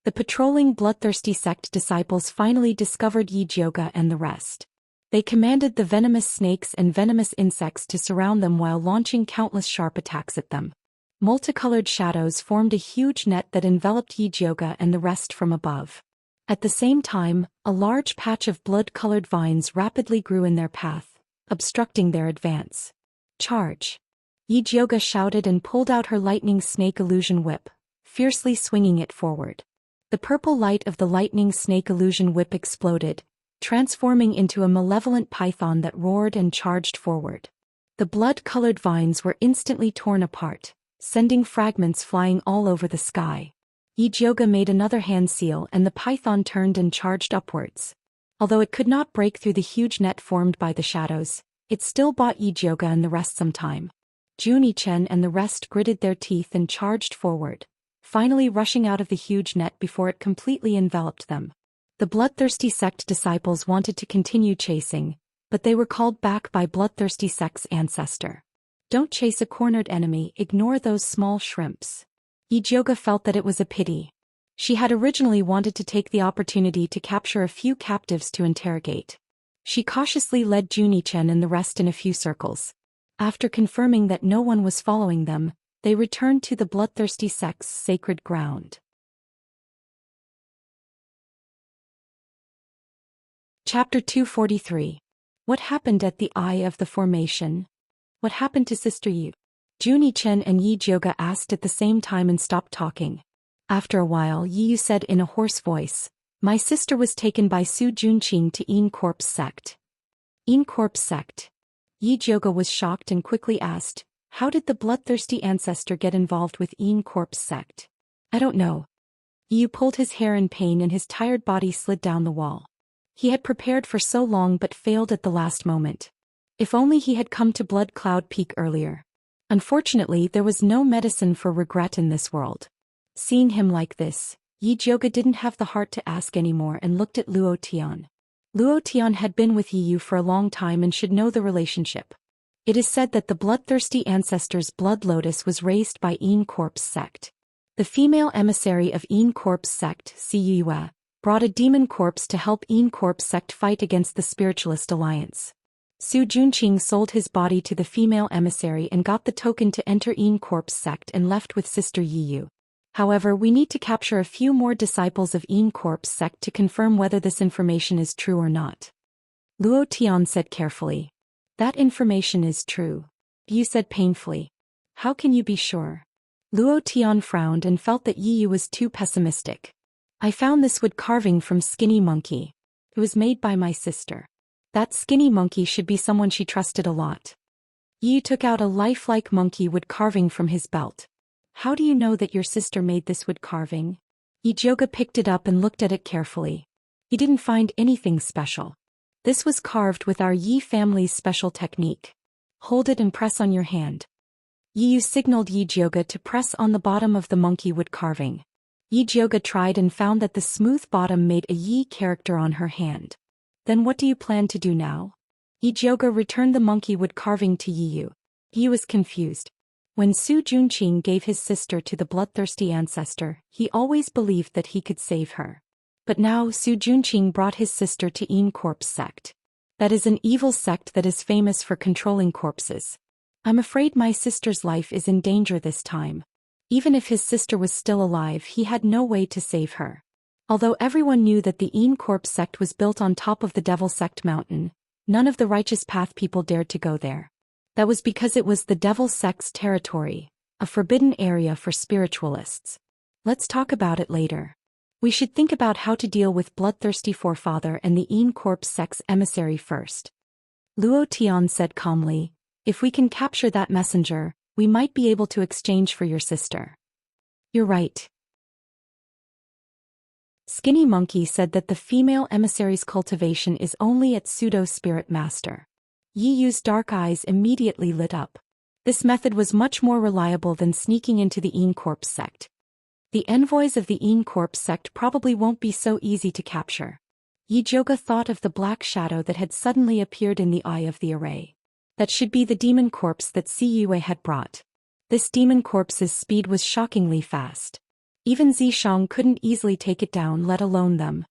The patrolling bloodthirsty sect disciples finally discovered Yijioga and the rest. They commanded the venomous snakes and venomous insects to surround them while launching countless sharp attacks at them. Multicolored shadows formed a huge net that enveloped Yijioga and the rest from above. At the same time, a large patch of blood-colored vines rapidly grew in their path, obstructing their advance. Charge! Yijioga shouted and pulled out her lightning snake illusion whip, fiercely swinging it forward. The purple light of the lightning snake illusion whip exploded, transforming into a malevolent python that roared and charged forward. The blood-colored vines were instantly torn apart, sending fragments flying all over the sky. Yijioga made another hand seal and the python turned and charged upwards. Although it could not break through the huge net formed by the shadows, it still bought Yijioga and the rest some time. Zhou Xian and the rest gritted their teeth and charged forward, finally rushing out of the huge net before it completely enveloped them. The bloodthirsty sect disciples wanted to continue chasing, but they were called back by bloodthirsty sect's ancestor. Don't chase a cornered enemy, ignore those small shrimps. Yijioga felt that it was a pity. She had originally wanted to take the opportunity to capture a few captives to interrogate. She cautiously led Zhou Xian and the rest in a few circles. After confirming that no one was following them, they returned to the bloodthirsty sect's sacred ground. Chapter 243. What happened at the Eye of the Formation? What happened to Sister Yu? Zhou Xian and Yijioga asked at the same time and stopped talking. After a while, Yu said in a hoarse voice, "My sister was taken by Su Junqing to Yin-Corp's sect." Yin-Corp's sect. Yijioga was shocked and quickly asked, "How did the bloodthirsty ancestor get involved with Yin-Corp's sect?" "I don't know." Yu pulled his hair in pain and his tired body slid down the wall. He had prepared for so long but failed at the last moment. If only he had come to Blood Cloud Peak earlier. Unfortunately, there was no medicine for regret in this world. Seeing him like this, Yijioga didn't have the heart to ask anymore and looked at Luo Tian. Luo Tian had been with Yu for a long time and should know the relationship. It is said that the bloodthirsty ancestor's blood lotus was raised by Yin-Corp's sect. The female emissary of Yin-Corp's sect, Siyue, brought a demon corpse to help Yin-Corp's sect fight against the Spiritualist Alliance. Su Junqing sold his body to the female emissary and got the token to enter Yin-Corp's sect and left with Sister Yu. However, we need to capture a few more disciples of Yin-Corp's sect to confirm whether this information is true or not. Luo Tian said carefully. "That information is true," Yu said painfully. "How can you be sure?" Luo Tian frowned and felt that Yu was too pessimistic. "I found this wood carving from Skinny Monkey. It was made by my sister. That Skinny Monkey should be someone she trusted a lot." Yu took out a lifelike monkey wood carving from his belt. "How do you know that your sister made this wood carving?" Yijioga picked it up and looked at it carefully. He didn't find anything special. "This was carved with our Yi family's special technique. Hold it and press on your hand." Yu signaled Yijioga to press on the bottom of the monkey wood carving. Yijioga tried and found that the smooth bottom made a Yi character on her hand. "Then what do you plan to do now?" Yijioga returned the monkey wood carving to Yu. Yu was confused. When Su Junqing gave his sister to the bloodthirsty ancestor, he always believed that he could save her. But now Su Junqing brought his sister to Yin-Corp's sect. That is an evil sect that is famous for controlling corpses. "I'm afraid my sister's life is in danger this time." Even if his sister was still alive, he had no way to save her. Although everyone knew that the Yin-Corp sect was built on top of the Devil Sect mountain, none of the Righteous Path people dared to go there. That was because it was the Devil Sect's territory, a forbidden area for spiritualists. Let's talk about it later. We should think about how to deal with Bloodthirsty Forefather and the Yin-Corp sect's emissary first. Luo Tian said calmly, "If we can capture that messenger, we might be able to exchange for your sister." "You're right." Skinny Monkey said that the female emissary's cultivation is only at Pseudo-Spirit Master. Yiyu's dark eyes immediately lit up. This method was much more reliable than sneaking into the Yin-Corp sect. The envoys of the Yin-Corp sect probably won't be so easy to capture. Yijioga thought of the black shadow that had suddenly appeared in the eye of the array. That should be the demon corpse that Siyue had brought. This demon corpse's speed was shockingly fast. Even Zishang couldn't easily take it down, let alone them.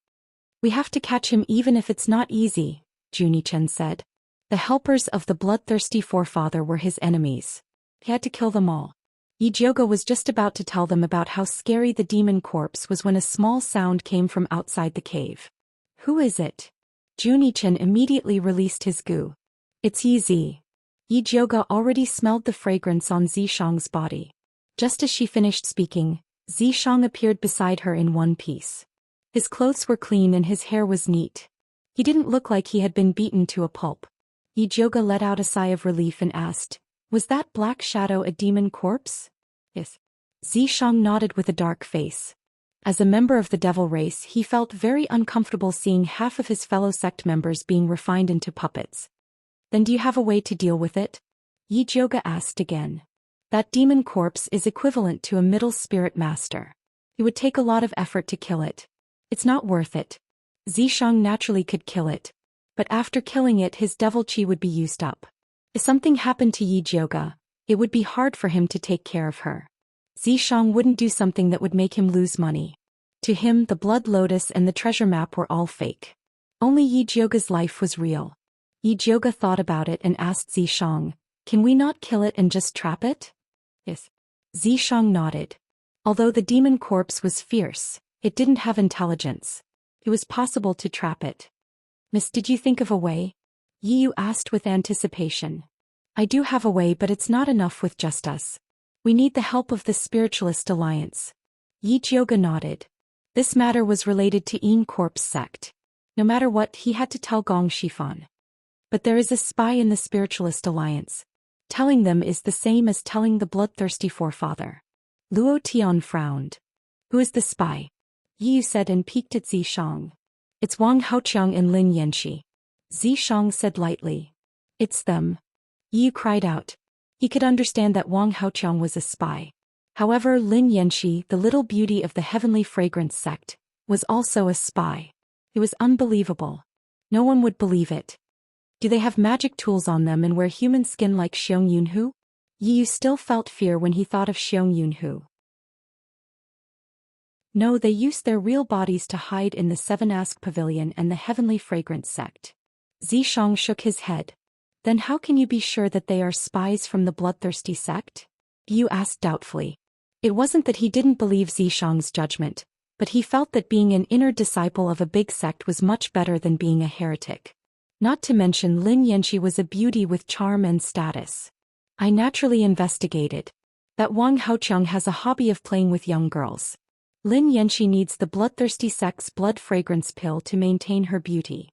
"We have to catch him even if it's not easy," Zhou Xian said. The helpers of the bloodthirsty forefather were his enemies. He had to kill them all. Yijioga was just about to tell them about how scary the demon corpse was when a small sound came from outside the cave. Who is it? Junichen immediately released his goo. It's Yi. Yijioga already smelled the fragrance on Zishang's body. Just as she finished speaking, Zishang appeared beside her in one piece. His clothes were clean and his hair was neat. He didn't look like he had been beaten to a pulp. Yijioga let out a sigh of relief and asked, "Was that black shadow a demon corpse?" "Yes." Zishang nodded with a dark face. As a member of the devil race, he felt very uncomfortable seeing half of his fellow sect members being refined into puppets. "Then do you have a way to deal with it?" Yijioga asked again. "That demon corpse is equivalent to a middle spirit master. It would take a lot of effort to kill it. It's not worth it. Zishang naturally could kill it, but after killing it his devil chi would be used up. If something happened to Yijioga, it would be hard for him to take care of her. Zishang wouldn't do something that would make him lose money. To him the blood lotus and the treasure map were all fake. Only Yijioga's life was real." Yijioga thought about it and asked Zishang, "Can we not kill it and just trap it?" "Yes." Zishang nodded. Although the demon corpse was fierce, it didn't have intelligence. It was possible to trap it. "Miss, did you think of a way?" Yiyu asked with anticipation. "I do have a way, but it's not enough with just us. We need the help of the Spiritualist Alliance." Yijioga nodded. This matter was related to Yin Corp's sect. No matter what, he had to tell Gong Shifan. "But there is a spy in the Spiritualist Alliance. Telling them is the same as telling the bloodthirsty forefather." Luo Tian frowned. "Who is the spy?" Yiyu said and peeked at Zishang. "It's Wang Haoqiang and Lin Yanxi." Zishang said lightly. "It's them." Yiyu cried out. He could understand that Wang Haoqiang was a spy. However, Lin Yanxi, the little beauty of the Heavenly Fragrance sect, was also a spy. It was unbelievable. No one would believe it. "Do they have magic tools on them and wear human skin like Xiong Yunhu?" Yiyu still felt fear when he thought of Xiong Yunhu. "No, they use their real bodies to hide in the Seven Ask Pavilion and the Heavenly Fragrance sect." Zishang shook his head. "Then how can you be sure that they are spies from the bloodthirsty sect?" Yiyu asked doubtfully. It wasn't that he didn't believe Zishang's judgment, but he felt that being an inner disciple of a big sect was much better than being a heretic. Not to mention Lin Yanxi was a beauty with charm and status. "I naturally investigated. That Wang Haoqiang has a hobby of playing with young girls. Lin Yanxi needs the bloodthirsty sect's blood fragrance pill to maintain her beauty."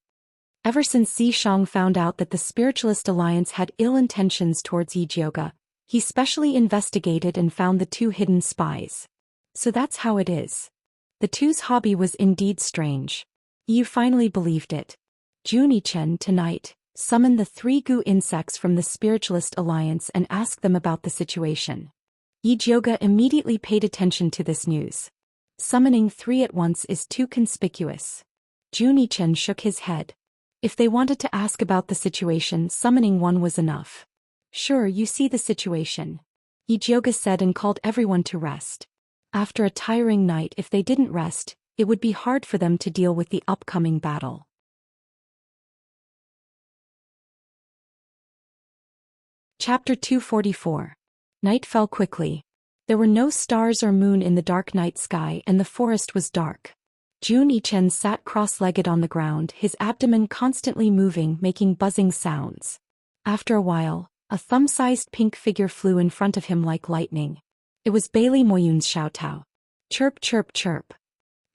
Ever since Zishang found out that the Spiritualist Alliance had ill intentions towards Yijioga, he specially investigated and found the two hidden spies. So that's how it is. The two's hobby was indeed strange. Yu finally believed it. "Junichen, tonight, summon the 3 goo insects from the Spiritualist Alliance and ask them about the situation." Yijioga immediately paid attention to this news. Summoning 3 at once is too conspicuous. Junichen shook his head. If they wanted to ask about the situation, summoning 1 was enough. "Sure, you see the situation," Yijioga said and called everyone to rest. After a tiring night, if they didn't rest, it would be hard for them to deal with the upcoming battle. Chapter 244. Night fell quickly. There were no stars or moon in the dark night sky and the forest was dark. Jun Yichen sat cross-legged on the ground, his abdomen constantly moving, making buzzing sounds. After a while, a thumb-sized pink figure flew in front of him like lightning. It was Bailey Moyun's Xiaotao. Chirp chirp chirp.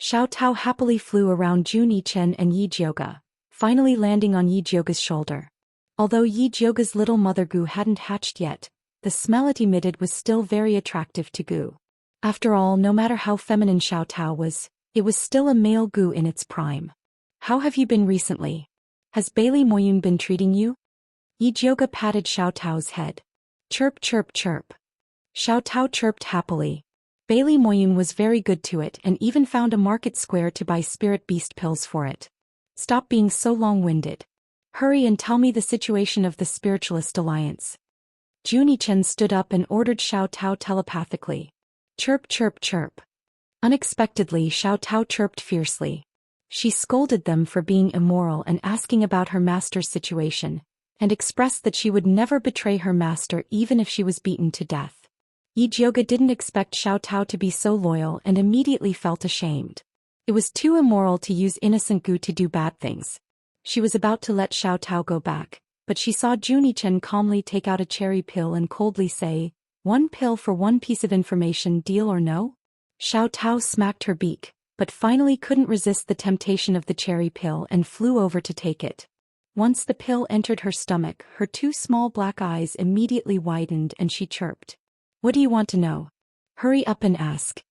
Xiaotao happily flew around Jun Yichen and Yijioga, finally landing on Yijioga's shoulder. Although Yijioga's little mother goo hadn't hatched yet, the smell it emitted was still very attractive to goo. After all, no matter how feminine Xiaotao was, it was still a male goo in its prime. "How have you been recently? Has Bailey Moyun been treating you?" Yijioga patted Xiaotao's head. Chirp chirp chirp. Xiaotao chirped happily. Bailey Moyun was very good to it and even found a market square to buy spirit beast pills for it. "Stop being so long-winded. Hurry and tell me the situation of the Spiritualist Alliance." Junichen stood up and ordered Xiaotao telepathically. Chirp chirp chirp. Unexpectedly, Xiaotao chirped fiercely. She scolded them for being immoral and asking about her master's situation, and expressed that she would never betray her master even if she was beaten to death. Yi Jioga didn't expect Xiao Tao to be so loyal and immediately felt ashamed. It was too immoral to use innocent Gu to do bad things. She was about to let Xiao Tao go back, but she saw Zhou Xian calmly take out a cherry pill and coldly say, "One pill for one piece of information, deal or no?" Xiao Tao smacked her beak, but finally couldn't resist the temptation of the cherry pill and flew over to take it. Once the pill entered her stomach, her two small black eyes immediately widened and she chirped. "What do you want to know? Hurry up and ask."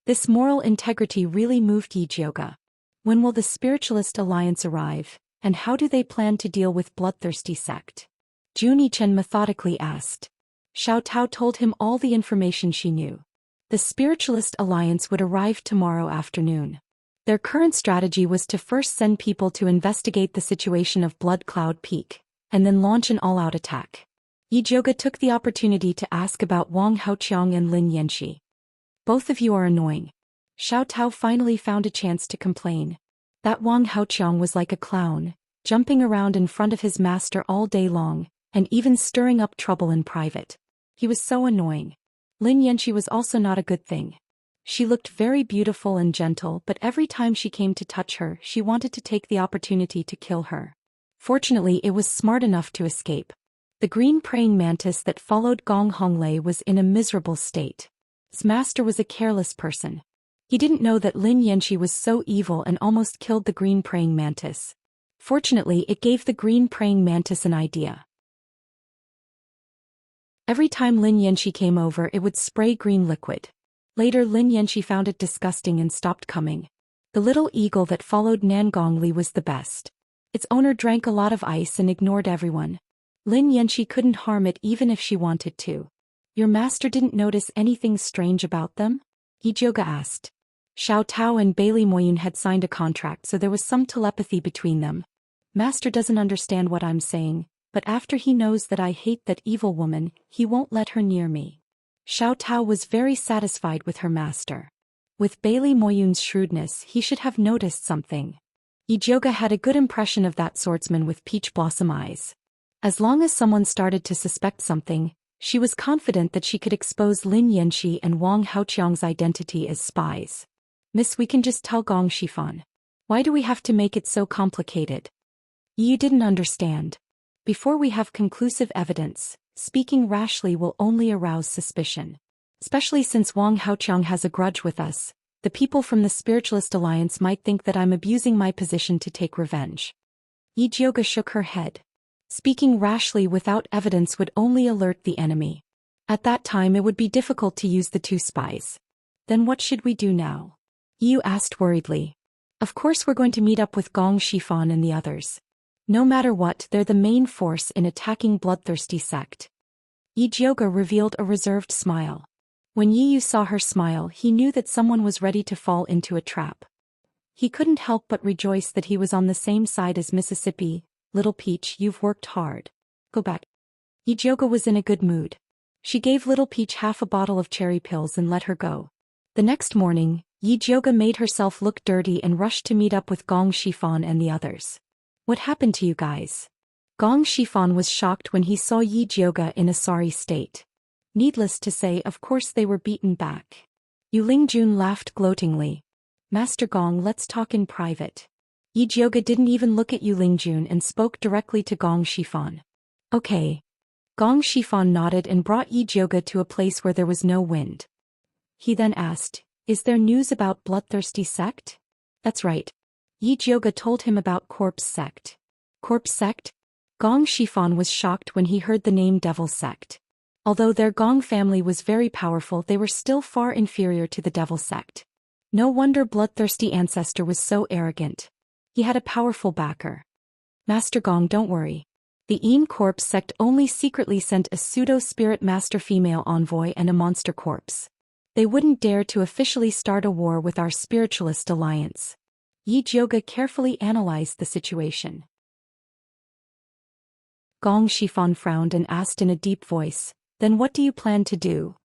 This moral integrity really moved Yi Jioga. When will the Spiritualist Alliance arrive, and how do they plan to deal with bloodthirsty sect? Zhou Xian methodically asked. Xiao Tao told him all the information she knew. The Spiritualist Alliance would arrive tomorrow afternoon. Their current strategy was to first send people to investigate the situation of Blood Cloud Peak, and then launch an all-out attack. Yi Jioga took the opportunity to ask about Wang Haoqiang and Lin Yanxi. "Both of you are annoying." Xiao Tao finally found a chance to complain. That Wang Haoqiang was like a clown, jumping around in front of his master all day long, and even stirring up trouble in private. He was so annoying. Lin Yanxi was also not a good thing. She looked very beautiful and gentle, but every time she came to touch her, she wanted to take the opportunity to kill her. Fortunately, it was smart enough to escape. The green praying mantis that followed Gong Honglei was in a miserable state. His master was a careless person. He didn't know that Lin Yanxi was so evil and almost killed the green praying mantis. Fortunately, it gave the green praying mantis an idea. Every time Lin Yanxi came over, it would spray green liquid. Later, Lin Yanxi found it disgusting and stopped coming. The little eagle that followed Nan Gongli was the best. Its owner drank a lot of ice and ignored everyone. Lin Yanxi couldn't harm it even if she wanted to. "Your master didn't notice anything strange about them?" Yi Jioga asked. Xiao Tao and Bailey Moyun had signed a contract, so there was some telepathy between them. "Master doesn't understand what I'm saying, but after he knows that I hate that evil woman, he won't let her near me." Xiao Tao was very satisfied with her master. With Bailey Moyun's shrewdness, he should have noticed something. Yi Jioga had a good impression of that swordsman with peach blossom eyes. As long as someone started to suspect something, she was confident that she could expose Lin Yanxi and Wang Haoqiang's identity as spies. "Miss, we can just tell Gong Shifan. Why do we have to make it so complicated?" You didn't understand. Before we have conclusive evidence, speaking rashly will only arouse suspicion. Especially since Wang Haoqiang has a grudge with us, the people from the Spiritualist Alliance might think that I'm abusing my position to take revenge. Yi Jioga shook her head. Speaking rashly without evidence would only alert the enemy. At that time it would be difficult to use the two spies. Then what should we do now? Yu asked worriedly. Of course we're going to meet up with Gong Shifan and the others. No matter what, they're the main force in attacking bloodthirsty sect. Yi Jioga revealed a reserved smile. When Yi Yu saw her smile, he knew that someone was ready to fall into a trap. He couldn't help but rejoice that he was on the same side as Mississippi. "Little Peach, you've worked hard. Go back." Yi Jioga was in a good mood. She gave Little Peach half a bottle of cherry pills and let her go. The next morning, Yi Jioga made herself look dirty and rushed to meet up with Gong Shifan and the others. "What happened to you guys?" Gong Shifan was shocked when he saw Yi Jioga in a sorry state. Needless to say, of course they were beaten back. Yu Lingjun laughed gloatingly. "Master Gong, let's talk in private." Yi Jioga didn't even look at Yu Lingjun and spoke directly to Gong Shifan. "Okay." Gong Shifan nodded and brought Yi Jioga to a place where there was no wind. He then asked, "Is there news about bloodthirsty sect?" "That's right." Yi Jioga told him about Corpse Sect. Corpse Sect? Gong Shifan was shocked when he heard the name Devil Sect. Although their Gong family was very powerful, they were still far inferior to the Devil Sect. No wonder bloodthirsty ancestor was so arrogant. He had a powerful backer. "Master Gong, don't worry. The Corpse Sect only secretly sent a pseudo-spirit master female envoy and a monster corpse. They wouldn't dare to officially start a war with our Spiritualist Alliance." Yi Jioga carefully analyzed the situation. Gong Shifan frowned and asked in a deep voice, "Then what do you plan to do?"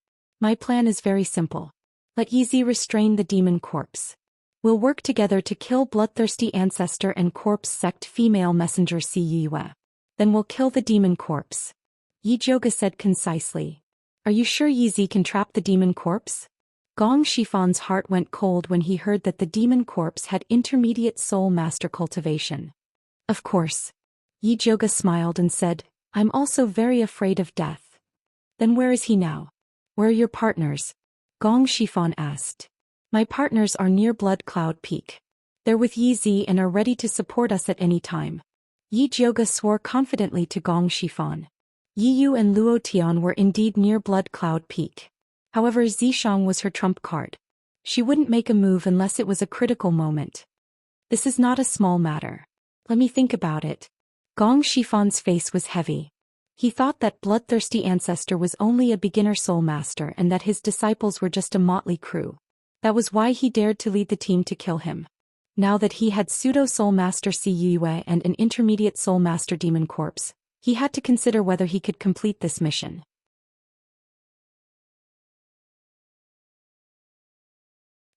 "My plan is very simple. Let Yizi restrain the demon corpse. We'll work together to kill bloodthirsty ancestor and corpse sect female messenger Si Yue. Then we'll kill the demon corpse," Yi Jioga said concisely. Are you sure Yi can trap the demon corpse? Gong Shifan's heart went cold when he heard that the demon corpse had intermediate soul master cultivation. Of course. Yi Zhouge smiled and said, I'm also very afraid of death. Then where is he now? Where are your partners? Gong Shifan asked. My partners are near Blood Cloud Peak. They're with Yi and are ready to support us at any time. Yi Zhouge swore confidently to Gong Shifan. Yi Yu and Luo Tian were indeed near Blood Cloud Peak. However, Zishang was her trump card. She wouldn't make a move unless it was a critical moment. This is not a small matter. Let me think about it. Gong Shifan's face was heavy. He thought that bloodthirsty ancestor was only a beginner soul master and that his disciples were just a motley crew. That was why he dared to lead the team to kill him. Now that he had pseudo-soul master Si Yue and an intermediate soul master demon corpse, he had to consider whether he could complete this mission.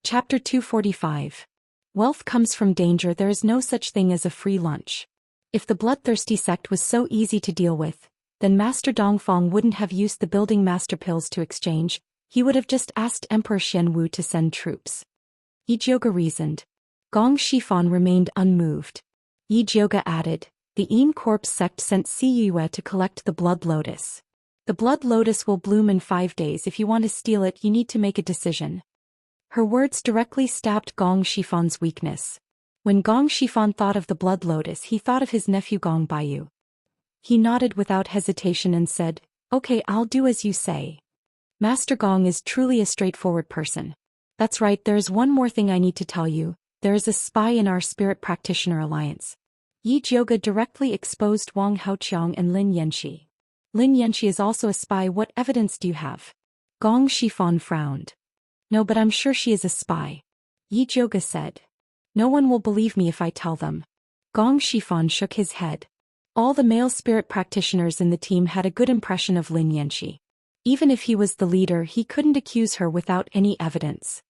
Chapter 245. Wealth comes from danger. There is no such thing as a free lunch. If the bloodthirsty sect was so easy to deal with, then Master Dongfang wouldn't have used the building master pills to exchange, he would have just asked Emperor Xianwu to send troops. Yi Zhouge reasoned. Gong Shifan remained unmoved. Yi Zhouge added, the Yin Corpse sect sent Si Yue to collect the blood lotus. The blood lotus will bloom in 5 days. If you want to steal it, you need to make a decision. Her words directly stabbed Gong Shifan's weakness. When Gong Shifan thought of the blood lotus, he thought of his nephew Gong Baiyu. He nodded without hesitation and said, okay, I'll do as you say. Master Gong is truly a straightforward person. That's right, there is one more thing I need to tell you. There is a spy in our spirit practitioner alliance. Yi Zhouge directly exposed Wang Haoqiang and Lin Yanxi. Lin Yanxi is also a spy. What evidence do you have? Gong Shifan frowned. No, but I'm sure she is a spy. Yi Zhouge said. No one will believe me if I tell them. Gong Shifan shook his head. All the male spirit practitioners in the team had a good impression of Lin Yanxi. Even if he was the leader, he couldn't accuse her without any evidence.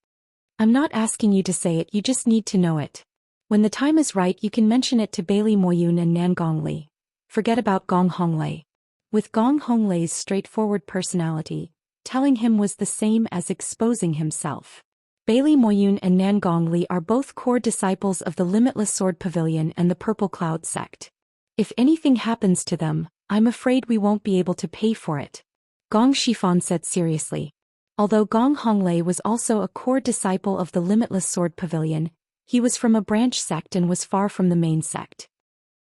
I'm not asking you to say it, you just need to know it. When the time is right, you can mention it to Bailey Moyun and Nan Gongli. Forget about Gong Honglei. With Gong Honglei's straightforward personality, telling him was the same as exposing himself. Bailey Moyun and Nan Gongli are both core disciples of the Limitless Sword Pavilion and the Purple Cloud sect. If anything happens to them, I'm afraid we won't be able to pay for it. Gong Shifan said seriously. Although Gong Honglei was also a core disciple of the Limitless Sword Pavilion, he was from a branch sect and was far from the main sect.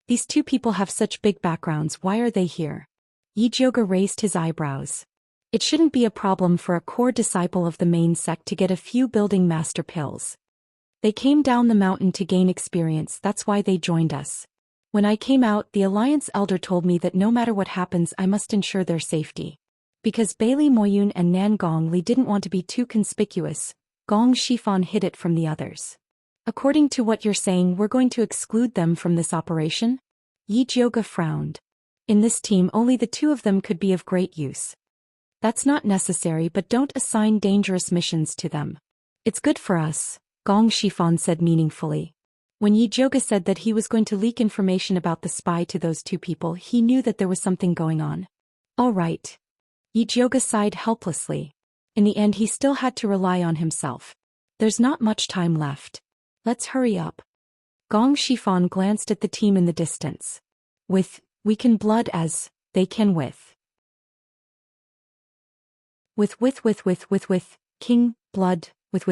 These two people have such big backgrounds, why are they here? Yi Zhouge raised his eyebrows. It shouldn't be a problem for a core disciple of the main sect to get a few building master pills. They came down the mountain to gain experience, that's why they joined us. When I came out, the Alliance Elder told me that no matter what happens, I must ensure their safety. Because Bailey Moyun and Nan Gongli didn't want to be too conspicuous, Gong Shifan hid it from the others. According to what you're saying, we're going to exclude them from this operation? Yi Zhouge frowned. In this team, only the two of them could be of great use. That's not necessary, but don't assign dangerous missions to them. It's good for us, Gong Shifan said meaningfully. When Yi Zhouge said that he was going to leak information about the spy to those two people, he knew that there was something going on. All right. Yi Zhouge sighed helplessly. In the end, he still had to rely on himself. There's not much time left. Let's hurry up. Gong Shifan glanced at the team in the distance. We can blood as, they can with, king, blood, with,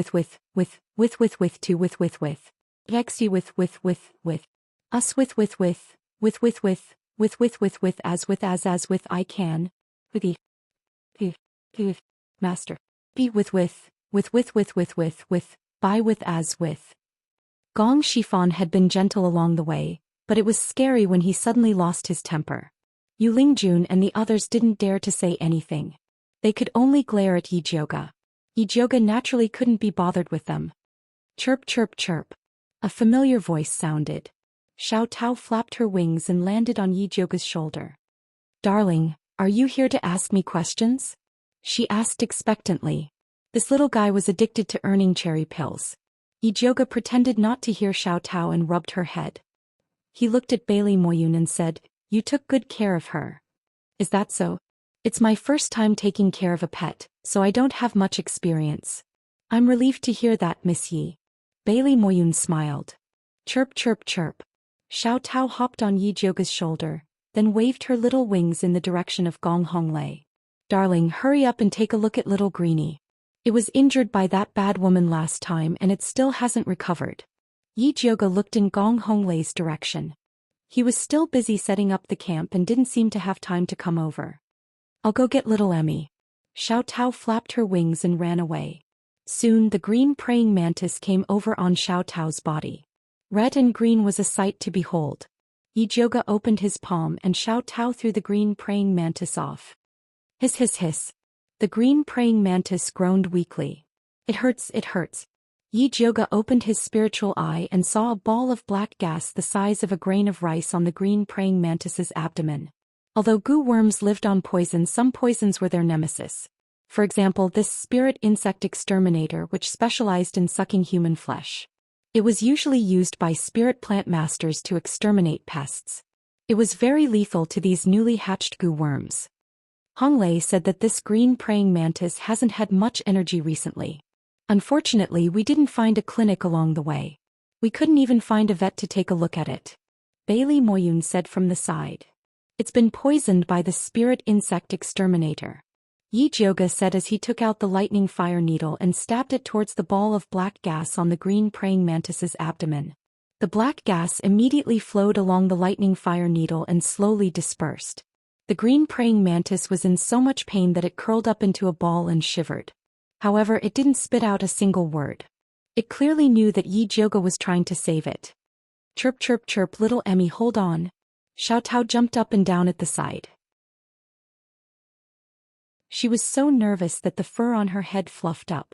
Vexy with, us as with, I can, master, be with, by with as with. Gong Shifan had been gentle along the way, but it was scary when he suddenly lost his temper. Yu Lingjun and the others didn't dare to say anything. They could only glare at Yi Zhouge. Yi Zhouge naturally couldn't be bothered with them. Chirp chirp chirp. A familiar voice sounded. Xiao Tao flapped her wings and landed on Yi Zhouge's shoulder. Darling, are you here to ask me questions? She asked expectantly. This little guy was addicted to earning cherry pills. Yi Zhouge pretended not to hear Xiao Tao and rubbed her head. He looked at Bailey Moyun and said, You took good care of her. Is that so? It's my first time taking care of a pet, so I don't have much experience. I'm relieved to hear that, Miss Yi. Bailey Moyun smiled. Chirp chirp chirp. Xiao Tao hopped on Yi Jioga's shoulder, then waved her little wings in the direction of Gong Honglei. Darling, hurry up and take a look at little Greenie. It was injured by that bad woman last time and it still hasn't recovered. Yi Jioga looked in Gong Honglei's direction. He was still busy setting up the camp and didn't seem to have time to come over. I'll go get little Emmy. Xiao Tao flapped her wings and ran away. Soon the green praying mantis came over on Xiao Tao's body. Red and green was a sight to behold. Yi Jioga opened his palm and Xiao Tao threw the green praying mantis off. Hiss hiss hiss. The green praying mantis groaned weakly. It hurts, it hurts. Yi Jioga opened his spiritual eye and saw a ball of black gas the size of a grain of rice on the green praying mantis's abdomen. Although goo worms lived on poison, some poisons were their nemesis. For example, this spirit insect exterminator which specialized in sucking human flesh. It was usually used by spirit plant masters to exterminate pests. It was very lethal to these newly hatched goo worms. Honglei said that this green praying mantis hasn't had much energy recently. Unfortunately, we didn't find a clinic along the way. We couldn't even find a vet to take a look at it. Bailey Moyun said from the side. It's been poisoned by the spirit insect exterminator. Yi Jioga said as he took out the lightning fire needle and stabbed it towards the ball of black gas on the green praying mantis's abdomen. The black gas immediately flowed along the lightning fire needle and slowly dispersed. The green praying mantis was in so much pain that it curled up into a ball and shivered. However, it didn't spit out a single word. It clearly knew that Yi Jioga was trying to save it. Chirp chirp chirp, little Emmy, hold on. Xiao Tao jumped up and down at the side. She was so nervous that the fur on her head fluffed up.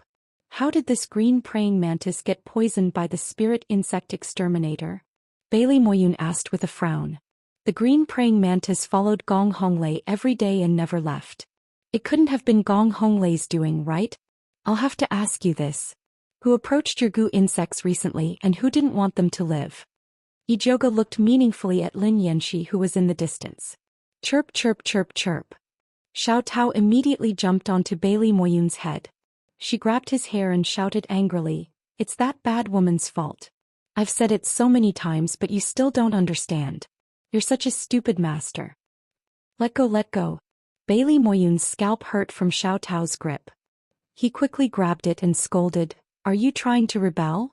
How did this green praying mantis get poisoned by the spirit insect exterminator? Bailey Moyun asked with a frown. The green praying mantis followed Gong Honglei every day and never left. It couldn't have been Gong Honglei's doing, right? I'll have to ask you this. Who approached your goo insects recently and who didn't want them to live? Yi Jioga looked meaningfully at Lin Yanxi who was in the distance. Chirp chirp chirp chirp. Xiao Tao immediately jumped onto Bailey Moyun's head. She grabbed his hair and shouted angrily, "It's that bad woman's fault. I've said it so many times but you still don't understand. You're such a stupid master. Let go, let go." Bailey Moyun's scalp hurt from Xiao Tao's grip. He quickly grabbed it and scolded, "Are you trying to rebel?"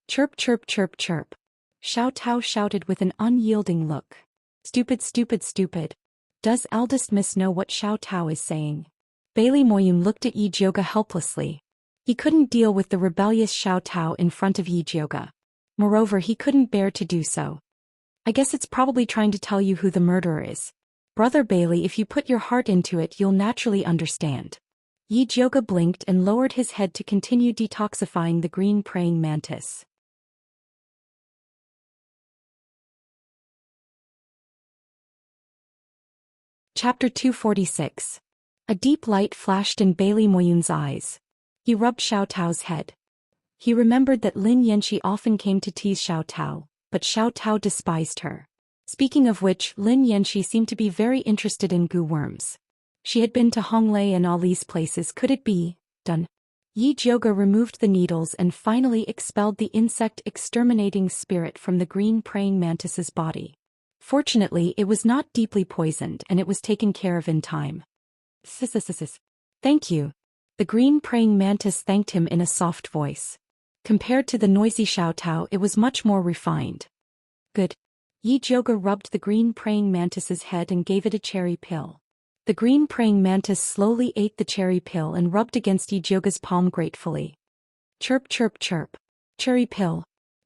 Chirp chirp chirp chirp. Xiao Tao shouted with an unyielding look. Stupid stupid stupid. Does eldest miss know what Xiao Tao is saying? Bailey Moyun looked at Yi Jioga helplessly. He couldn't deal with the rebellious Xiao Tao in front of Yi Jioga. Moreover, he couldn't bear to do so. I guess it's probably trying to tell you who the murderer is. Brother Bailey, if you put your heart into it, you'll naturally understand. Yi Jioga blinked and lowered his head to continue detoxifying the green praying mantis. Chapter 246. A deep light flashed in Bailey Moyun's eyes. He rubbed Xiao Tao's head. He remembered that Lin Yanxi often came to tease Xiao Tao, but Xiao Tao despised her. Speaking of which, Lin Yanxi seemed to be very interested in goo worms. She had been to Honglei and Ali's places. Could it be done? Yi Jioga removed the needles and finally expelled the insect exterminating spirit from the green praying mantis's body. Fortunately, it was not deeply poisoned and it was taken care of in time. Thank you. The green praying mantis thanked him in a soft voice. Compared to the noisy Xiao Tao, it was much more refined. Good. Yi Jioga rubbed the green praying mantis's head and gave it a cherry pill. The green praying mantis slowly ate the cherry pill and rubbed against Yi Jioga's palm gratefully. Chirp chirp chirp. Cherry pill.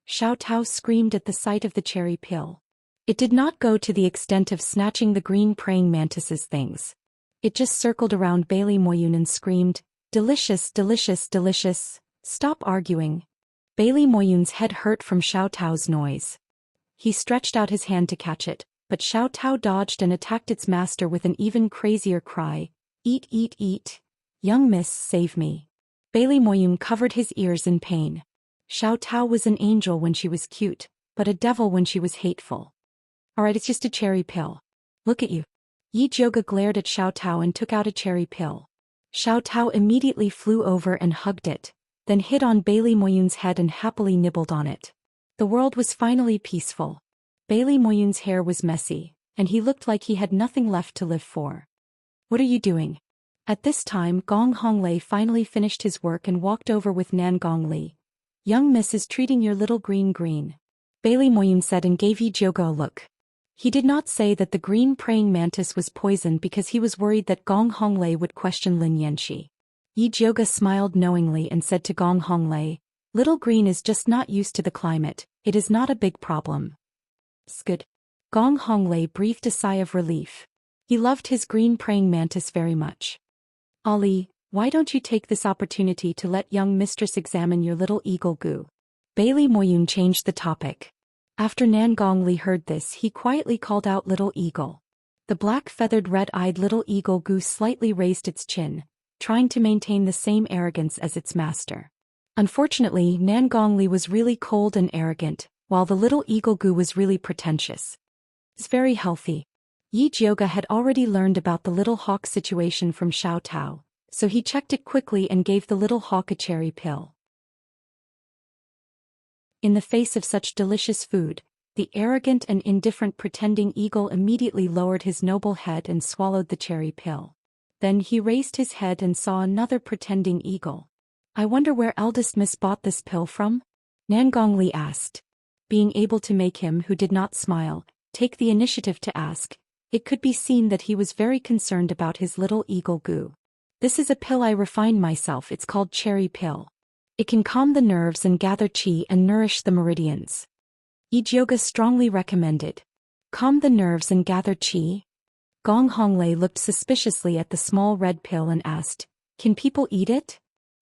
Xiao Tao screamed at the sight of the cherry pill. It did not go to the extent of snatching the green praying mantis's things. It just circled around Bailey Moyun and screamed, "Delicious, delicious, delicious, stop arguing." Bailey Moyun's head hurt from Xiao Tao's noise. He stretched out his hand to catch it, but Xiao Tao dodged and attacked its master with an even crazier cry, "Eat, eat, eat. Young miss, save me." Bailey Moyun covered his ears in pain. Xiao Tao was an angel when she was cute, but a devil when she was hateful. Alright, it's just a cherry pill. Look at you. Yi Zhouge glared at Xiao Tao and took out a cherry pill. Xiao Tao immediately flew over and hugged it, then hid on Bailey Moyun's head and happily nibbled on it. The world was finally peaceful. Bailey Moyun's hair was messy, and he looked like he had nothing left to live for. What are you doing? At this time Gong Honglei finally finished his work and walked over with Nan Gongli. Young miss is treating your little green. Bailey Moyun said and gave Yi Zhouge a look. He did not say that the green praying mantis was poisoned because he was worried that Gong Honglei would question Lin Yanxi. Yi Zhouge smiled knowingly and said to Gong Honglei, little green is just not used to the climate, it is not a big problem. Good. Gong Honglei breathed a sigh of relief. He loved his green praying mantis very much. Ali, why don't you take this opportunity to let young mistress examine your little eagle goo? Bailey Moyun changed the topic. After Nan Gongli heard this, he quietly called out little eagle. The black-feathered red-eyed little eagle goo slightly raised its chin, trying to maintain the same arrogance as its master. Unfortunately, Nan Gongli was really cold and arrogant, while the little eagle goo was really pretentious. It's very healthy. Yi Zhouge had already learned about the little hawk situation from Xiao Tao, so he checked it quickly and gave the little hawk a cherry pill. In the face of such delicious food, the arrogant and indifferent pretending eagle immediately lowered his noble head and swallowed the cherry pill. Then he raised his head and saw another pretending eagle. I wonder where eldest miss bought this pill from? Nan Gongli asked. Being able to make him who did not smile, take the initiative to ask, it could be seen that he was very concerned about his little eagle goo. This is a pill I refined myself, it's called cherry pill. It can calm the nerves and gather qi and nourish the meridians. Yi Zhouge strongly recommended. Calm the nerves and gather qi? Gong Honglei looked suspiciously at the small red pill and asked, can people eat it?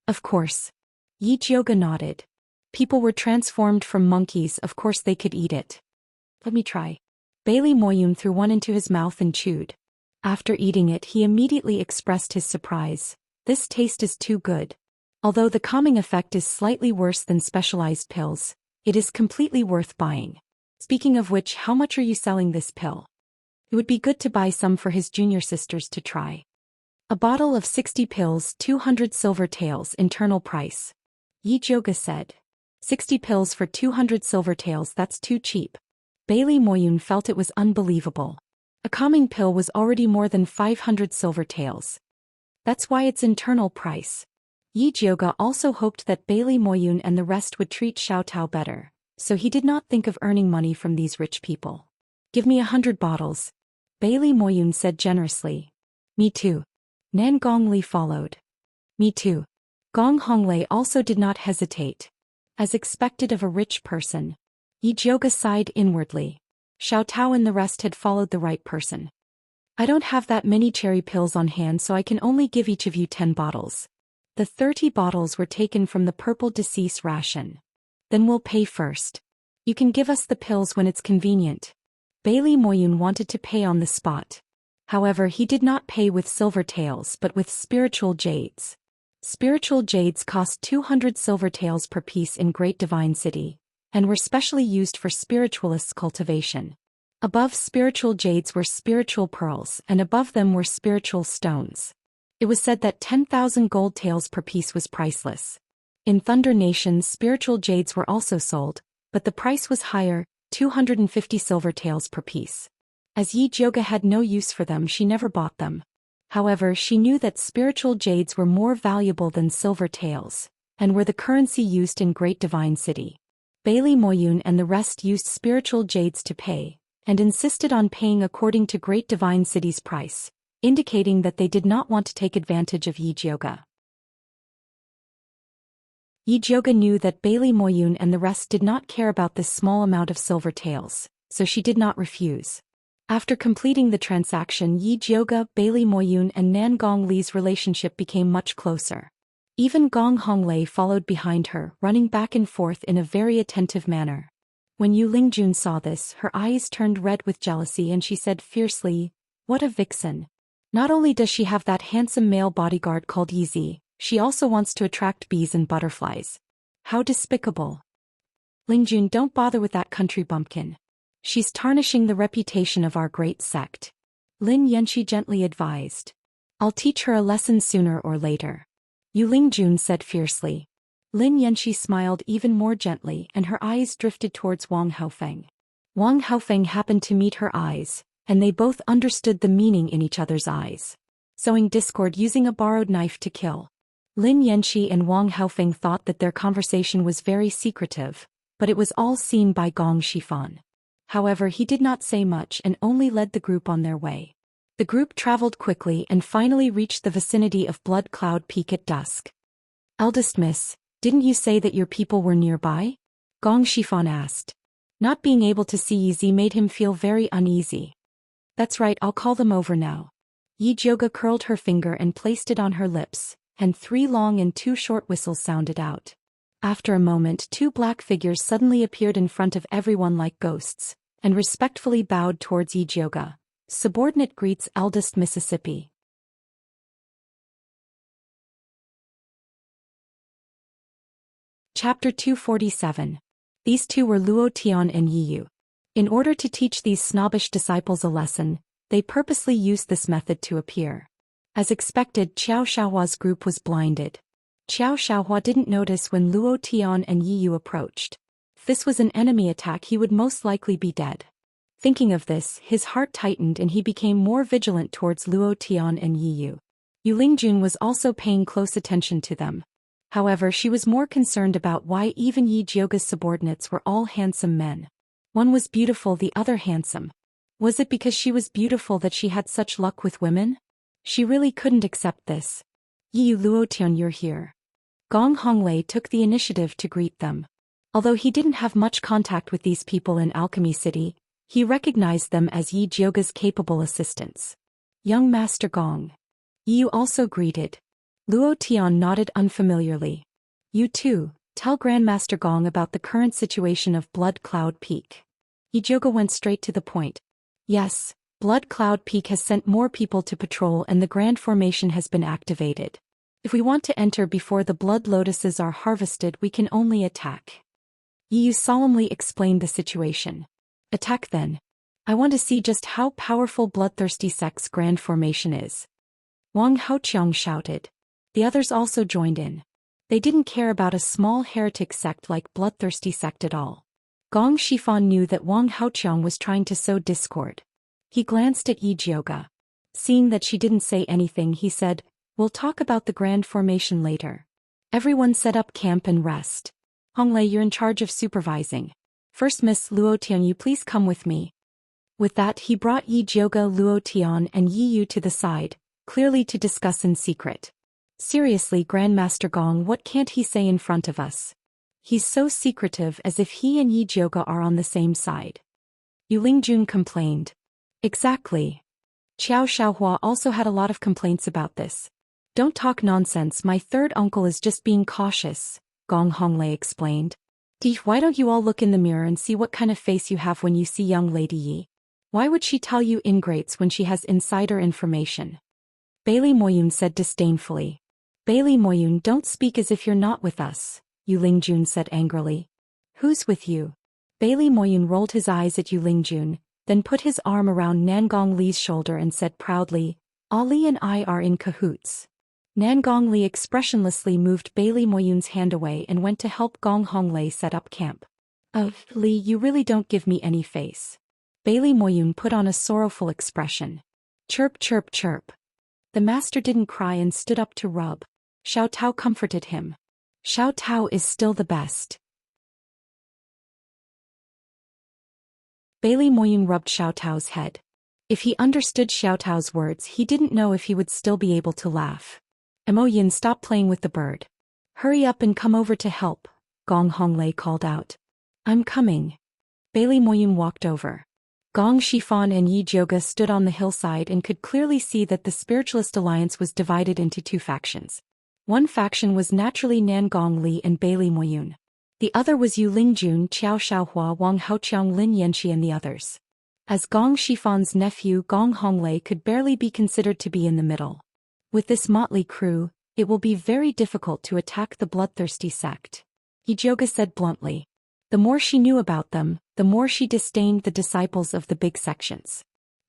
Of course. Yi Zhouge nodded. People were transformed from monkeys, of course they could eat it. Let me try. Bailey Moyun threw one into his mouth and chewed. After eating it he immediately expressed his surprise. This taste is too good. Although the calming effect is slightly worse than specialized pills, it is completely worth buying. Speaking of which, how much are you selling this pill? It would be good to buy some for his junior sisters to try. A bottle of 60 pills, 200 silver taels, internal price. Yi Zhouge said. 60 pills for 200 silver taels, that's too cheap. Bailey Moyun felt it was unbelievable. A calming pill was already more than 500 silver taels. That's why it's internal price. Yi Zhouge also hoped that Bailey Moyun and the rest would treat Xiao Tao better, so he did not think of earning money from these rich people. Give me 100 bottles. Bailey Moyun said generously. Me too. Nan Gongli followed. Me too. Gong Honglei also did not hesitate. As expected of a rich person. Yi Zhouge sighed inwardly. Xiao Tao and the rest had followed the right person. I don't have that many cherry pills on hand, so I can only give each of you 10 bottles. The 30 bottles were taken from the purple decease ration. Then we'll pay first. You can give us the pills when it's convenient. Bailey Moyun wanted to pay on the spot. However, he did not pay with silver taels but with spiritual jades. Spiritual jades cost 200 silver taels per piece in Great Divine City, and were specially used for spiritualists' cultivation. Above spiritual jades were spiritual pearls, and above them were spiritual stones. It was said that 10,000 gold taels per piece was priceless. In Thunder Nation, spiritual jades were also sold, but the price was higher, 250 silver taels per piece. As Yi Zhouge had no use for them, she never bought them. However, she knew that spiritual jades were more valuable than silver taels, and were the currency used in Great Divine City. Bailey Moyun and the rest used spiritual jades to pay, and insisted on paying according to Great Divine City's price, indicating that they did not want to take advantage of Yi Zhouge. Yi Zhouge knew that Bailey Moyun and the rest did not care about this small amount of silver taels, so she did not refuse. After completing the transaction, Yi Zhouge, Bailey Moyun and Nan Gongli's relationship became much closer. Even Gong Honglei followed behind her, running back and forth in a very attentive manner. When Yu Lingjun saw this, her eyes turned red with jealousy and she said fiercely, "What a vixen! Not only does she have that handsome male bodyguard called Yizi, she also wants to attract bees and butterflies. How despicable! Lingjun, don't bother with that country bumpkin. She's tarnishing the reputation of our great sect." Lin Yanxi gently advised. I'll teach her a lesson sooner or later. Yu Lingjun said fiercely. Lin Yanxi smiled even more gently and her eyes drifted towards Wang Haofeng. Wang Haofeng happened to meet her eyes, and they both understood the meaning in each other's eyes. Sowing discord using a borrowed knife to kill. Lin Yanxi and Wang Haofeng thought that their conversation was very secretive, but it was all seen by Gong Shifan. However, he did not say much and only led the group on their way. The group traveled quickly and finally reached the vicinity of Blood Cloud Peak at dusk. Eldest Miss, didn't you say that your people were nearby? Gong Shifan asked. Not being able to see Yi made him feel very uneasy. That's right, I'll call them over now. Yi Jioga curled her finger and placed it on her lips, and 3 long and 2 short whistles sounded out. After a moment, 2 black figures suddenly appeared in front of everyone like ghosts, and respectfully bowed towards Yi Jioga. Subordinate greets eldest Mississippi. Chapter 247. These two were Luo Tian and Yi Yu. In order to teach these snobbish disciples a lesson, they purposely used this method to appear. As expected, Qiao Xiaohua's group was blinded. Qiao Xiaohua didn't notice when Luo Tian and Yi Yu approached. If this was an enemy attack, he would most likely be dead. Thinking of this, his heart tightened and he became more vigilant towards Luo Tian and Yi Yu. Yu Lingjun was also paying close attention to them. However, she was more concerned about why even Yi Jioga's subordinates were all handsome men. One was beautiful, the other handsome. Was it because she was beautiful that she had such luck with women? She really couldn't accept this. Yi Yu, Luo Tian, you're here. Gong Honglei took the initiative to greet them. Although he didn't have much contact with these people in Alchemy City, he recognized them as Yi Jioga's capable assistants. Young Master Gong. Yi Yu also greeted. Luo Tian nodded unfamiliarly. You too, tell Grandmaster Gong about the current situation of Blood Cloud Peak. Yi Jioga went straight to the point. Yes, Blood Cloud Peak has sent more people to patrol and the Grand Formation has been activated. If we want to enter before the blood lotuses are harvested, we can only attack. Yi Yu solemnly explained the situation. Attack then. I want to see just how powerful bloodthirsty sect's Grand Formation is. Wang Haoqiang shouted. The others also joined in. They didn't care about a small heretic sect like bloodthirsty sect at all. Gong Shifan knew that Wang Haoqiang was trying to sow discord. He glanced at Yi Jioga. Seeing that she didn't say anything, he said, We'll talk about the Grand Formation later. Everyone set up camp and rest. Honglei, you're in charge of supervising. First Miss Luo Tian, you please come with me. With that, he brought Yi Jioga, Luo Tian and Yi Yu to the side, clearly to discuss in secret. Seriously, Grandmaster Gong, what can't he say in front of us? He's so secretive, as if he and Yi Jioga are on the same side. Yu Lingjun complained. Exactly. Qiao Xiaohua also had a lot of complaints about this. Don't talk nonsense, my third uncle is just being cautious, Gong Honglei explained. Why don't you all look in the mirror and see what kind of face you have when you see young Lady Yi? Why would she tell you ingrates when she has insider information? Bailey Moyun said disdainfully. Bailey Moyun, don't speak as if you're not with us, Yu Lingjun said angrily. Who's with you? Bailey Moyun rolled his eyes at Yu Lingjun, then put his arm around Nangong Li's shoulder and said proudly, Ali and I are in cahoots. Nangong Li expressionlessly moved Bailey Moyun's hand away and went to help Gong Honglei set up camp. Li, you really don't give me any face. Bailey Moyun put on a sorrowful expression. Chirp chirp chirp. The master didn't cry and stood up to rub. Xiao Tao comforted him. Xiao Tao is still the best. Bailey Moyun rubbed Xiao Tao's head. If he understood Xiao Tao's words, he didn't know if he would still be able to laugh. Emoyin, stop playing with the bird. Hurry up and come over to help, Gong Honglei called out. I'm coming. Bailey Moyun walked over. Gong Shifan and Yi Jioga stood on the hillside and could clearly see that the Spiritualist Alliance was divided into 2 factions. One faction was naturally Nangong Li and Bailey Moyun. The other was Yu Lingjun, Qiao Xiaohua, Wang Haoqiang, Lin Yanxi and the others. As Gong Shifan's nephew, Gong Honglei could barely be considered to be in the middle. With this motley crew, it will be very difficult to attack the bloodthirsty sect. Yi Jioga said bluntly. The more she knew about them, the more she disdained the disciples of the big sections.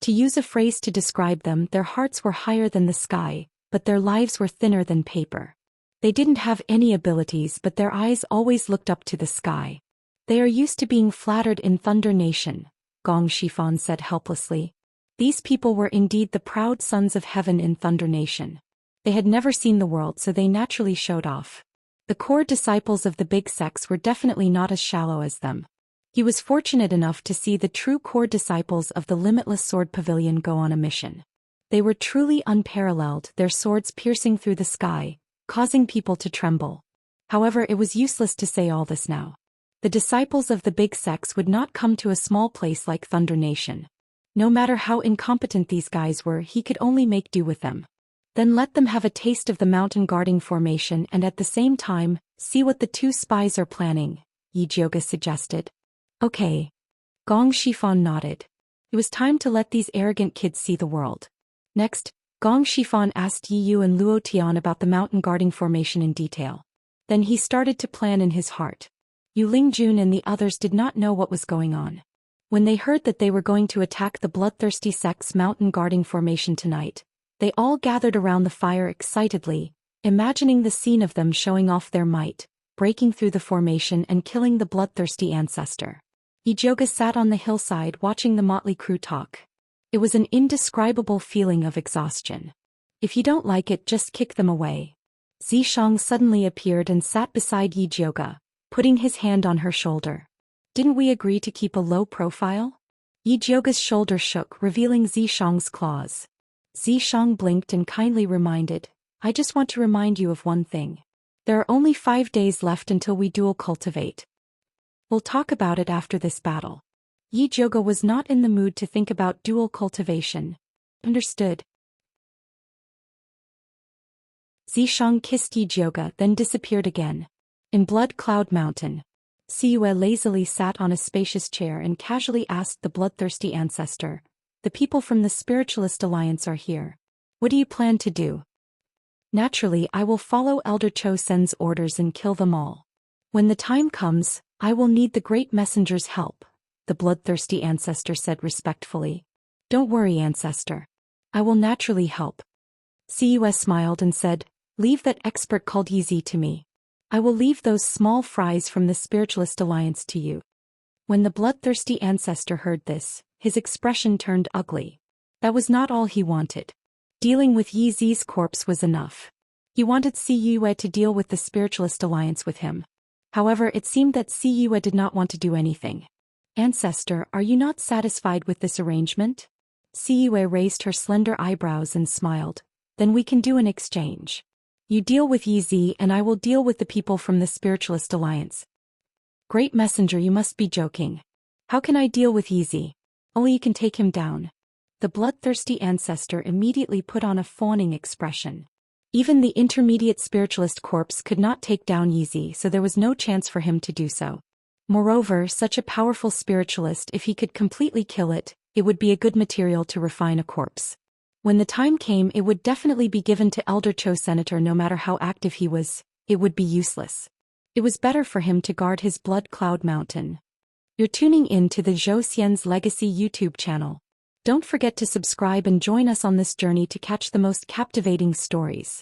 To use a phrase to describe them, their hearts were higher than the sky, but their lives were thinner than paper. They didn't have any abilities, but their eyes always looked up to the sky. They are used to being flattered in Thunder Nation, Gong Shifan said helplessly. These people were indeed the proud sons of heaven in Thunder Nation. They had never seen the world, so they naturally showed off. The core disciples of the big sects were definitely not as shallow as them. He was fortunate enough to see the true core disciples of the Limitless Sword Pavilion go on a mission. They were truly unparalleled, their swords piercing through the sky, causing people to tremble. However, it was useless to say all this now. The disciples of the big sects would not come to a small place like Thunder Nation. No matter how incompetent these guys were, he could only make do with them. Then let them have a taste of the mountain guarding formation and at the same time, see what the two spies are planning, Yi Jioga suggested. Okay. Gong Shifan nodded. It was time to let these arrogant kids see the world. Next, Gong Shifan asked Yi Yu and Luo Tian about the mountain guarding formation in detail. Then he started to plan in his heart. Yu Lingjun and the others did not know what was going on. When they heard that they were going to attack the bloodthirsty sect's mountain guarding formation tonight, they all gathered around the fire excitedly, imagining the scene of them showing off their might, breaking through the formation and killing the bloodthirsty ancestor. Yi Jioga sat on the hillside watching the motley crew talk. It was an indescribable feeling of exhaustion. If you don't like it, just kick them away. Zishang suddenly appeared and sat beside Yi Jioga, putting his hand on her shoulder. Didn't we agree to keep a low profile? Yi Jioga's shoulder shook, revealing Zishang's claws. Zishang blinked and kindly reminded, I just want to remind you of one thing. There are only 5 days left until we dual cultivate. We'll talk about it after this battle. Yi Jioga was not in the mood to think about dual cultivation. Understood. Zishang kissed Yi Jioga, then disappeared again. In Blood Cloud Mountain, Siyue lazily sat on a spacious chair and casually asked the bloodthirsty ancestor, the people from the Spiritualist Alliance are here. What do you plan to do? Naturally, I will follow Elder Cho Sen's orders and kill them all. When the time comes, I will need the Great Messenger's help, the bloodthirsty ancestor said respectfully. Don't worry, ancestor. I will naturally help. Siyue smiled and said, leave that expert called Yizi to me. I will leave those small fries from the Spiritualist Alliance to you. When the bloodthirsty ancestor heard this, his expression turned ugly. That was not all he wanted. Dealing with Yizi's corpse was enough. He wanted Siyue to deal with the Spiritualist Alliance with him. However, it seemed that Siyue did not want to do anything. Ancestor, are you not satisfied with this arrangement? Siyue raised her slender eyebrows and smiled. Then we can do an exchange. You deal with Yizi and I will deal with the people from the Spiritualist Alliance. Great Messenger, you must be joking. How can I deal with Yizi? Only you can take him down. The bloodthirsty ancestor immediately put on a fawning expression. Even the intermediate spiritualist corpse could not take down Yizi, so there was no chance for him to do so. Moreover, such a powerful spiritualist, if he could completely kill it, it would be a good material to refine a corpse. When the time came, it would definitely be given to Elder Cho Senator. No matter how active he was, it would be useless. It was better for him to guard his Blood Cloud Mountain. You're tuning in to the Zhou Xian's Legacy YouTube channel. Don't forget to subscribe and join us on this journey to catch the most captivating stories.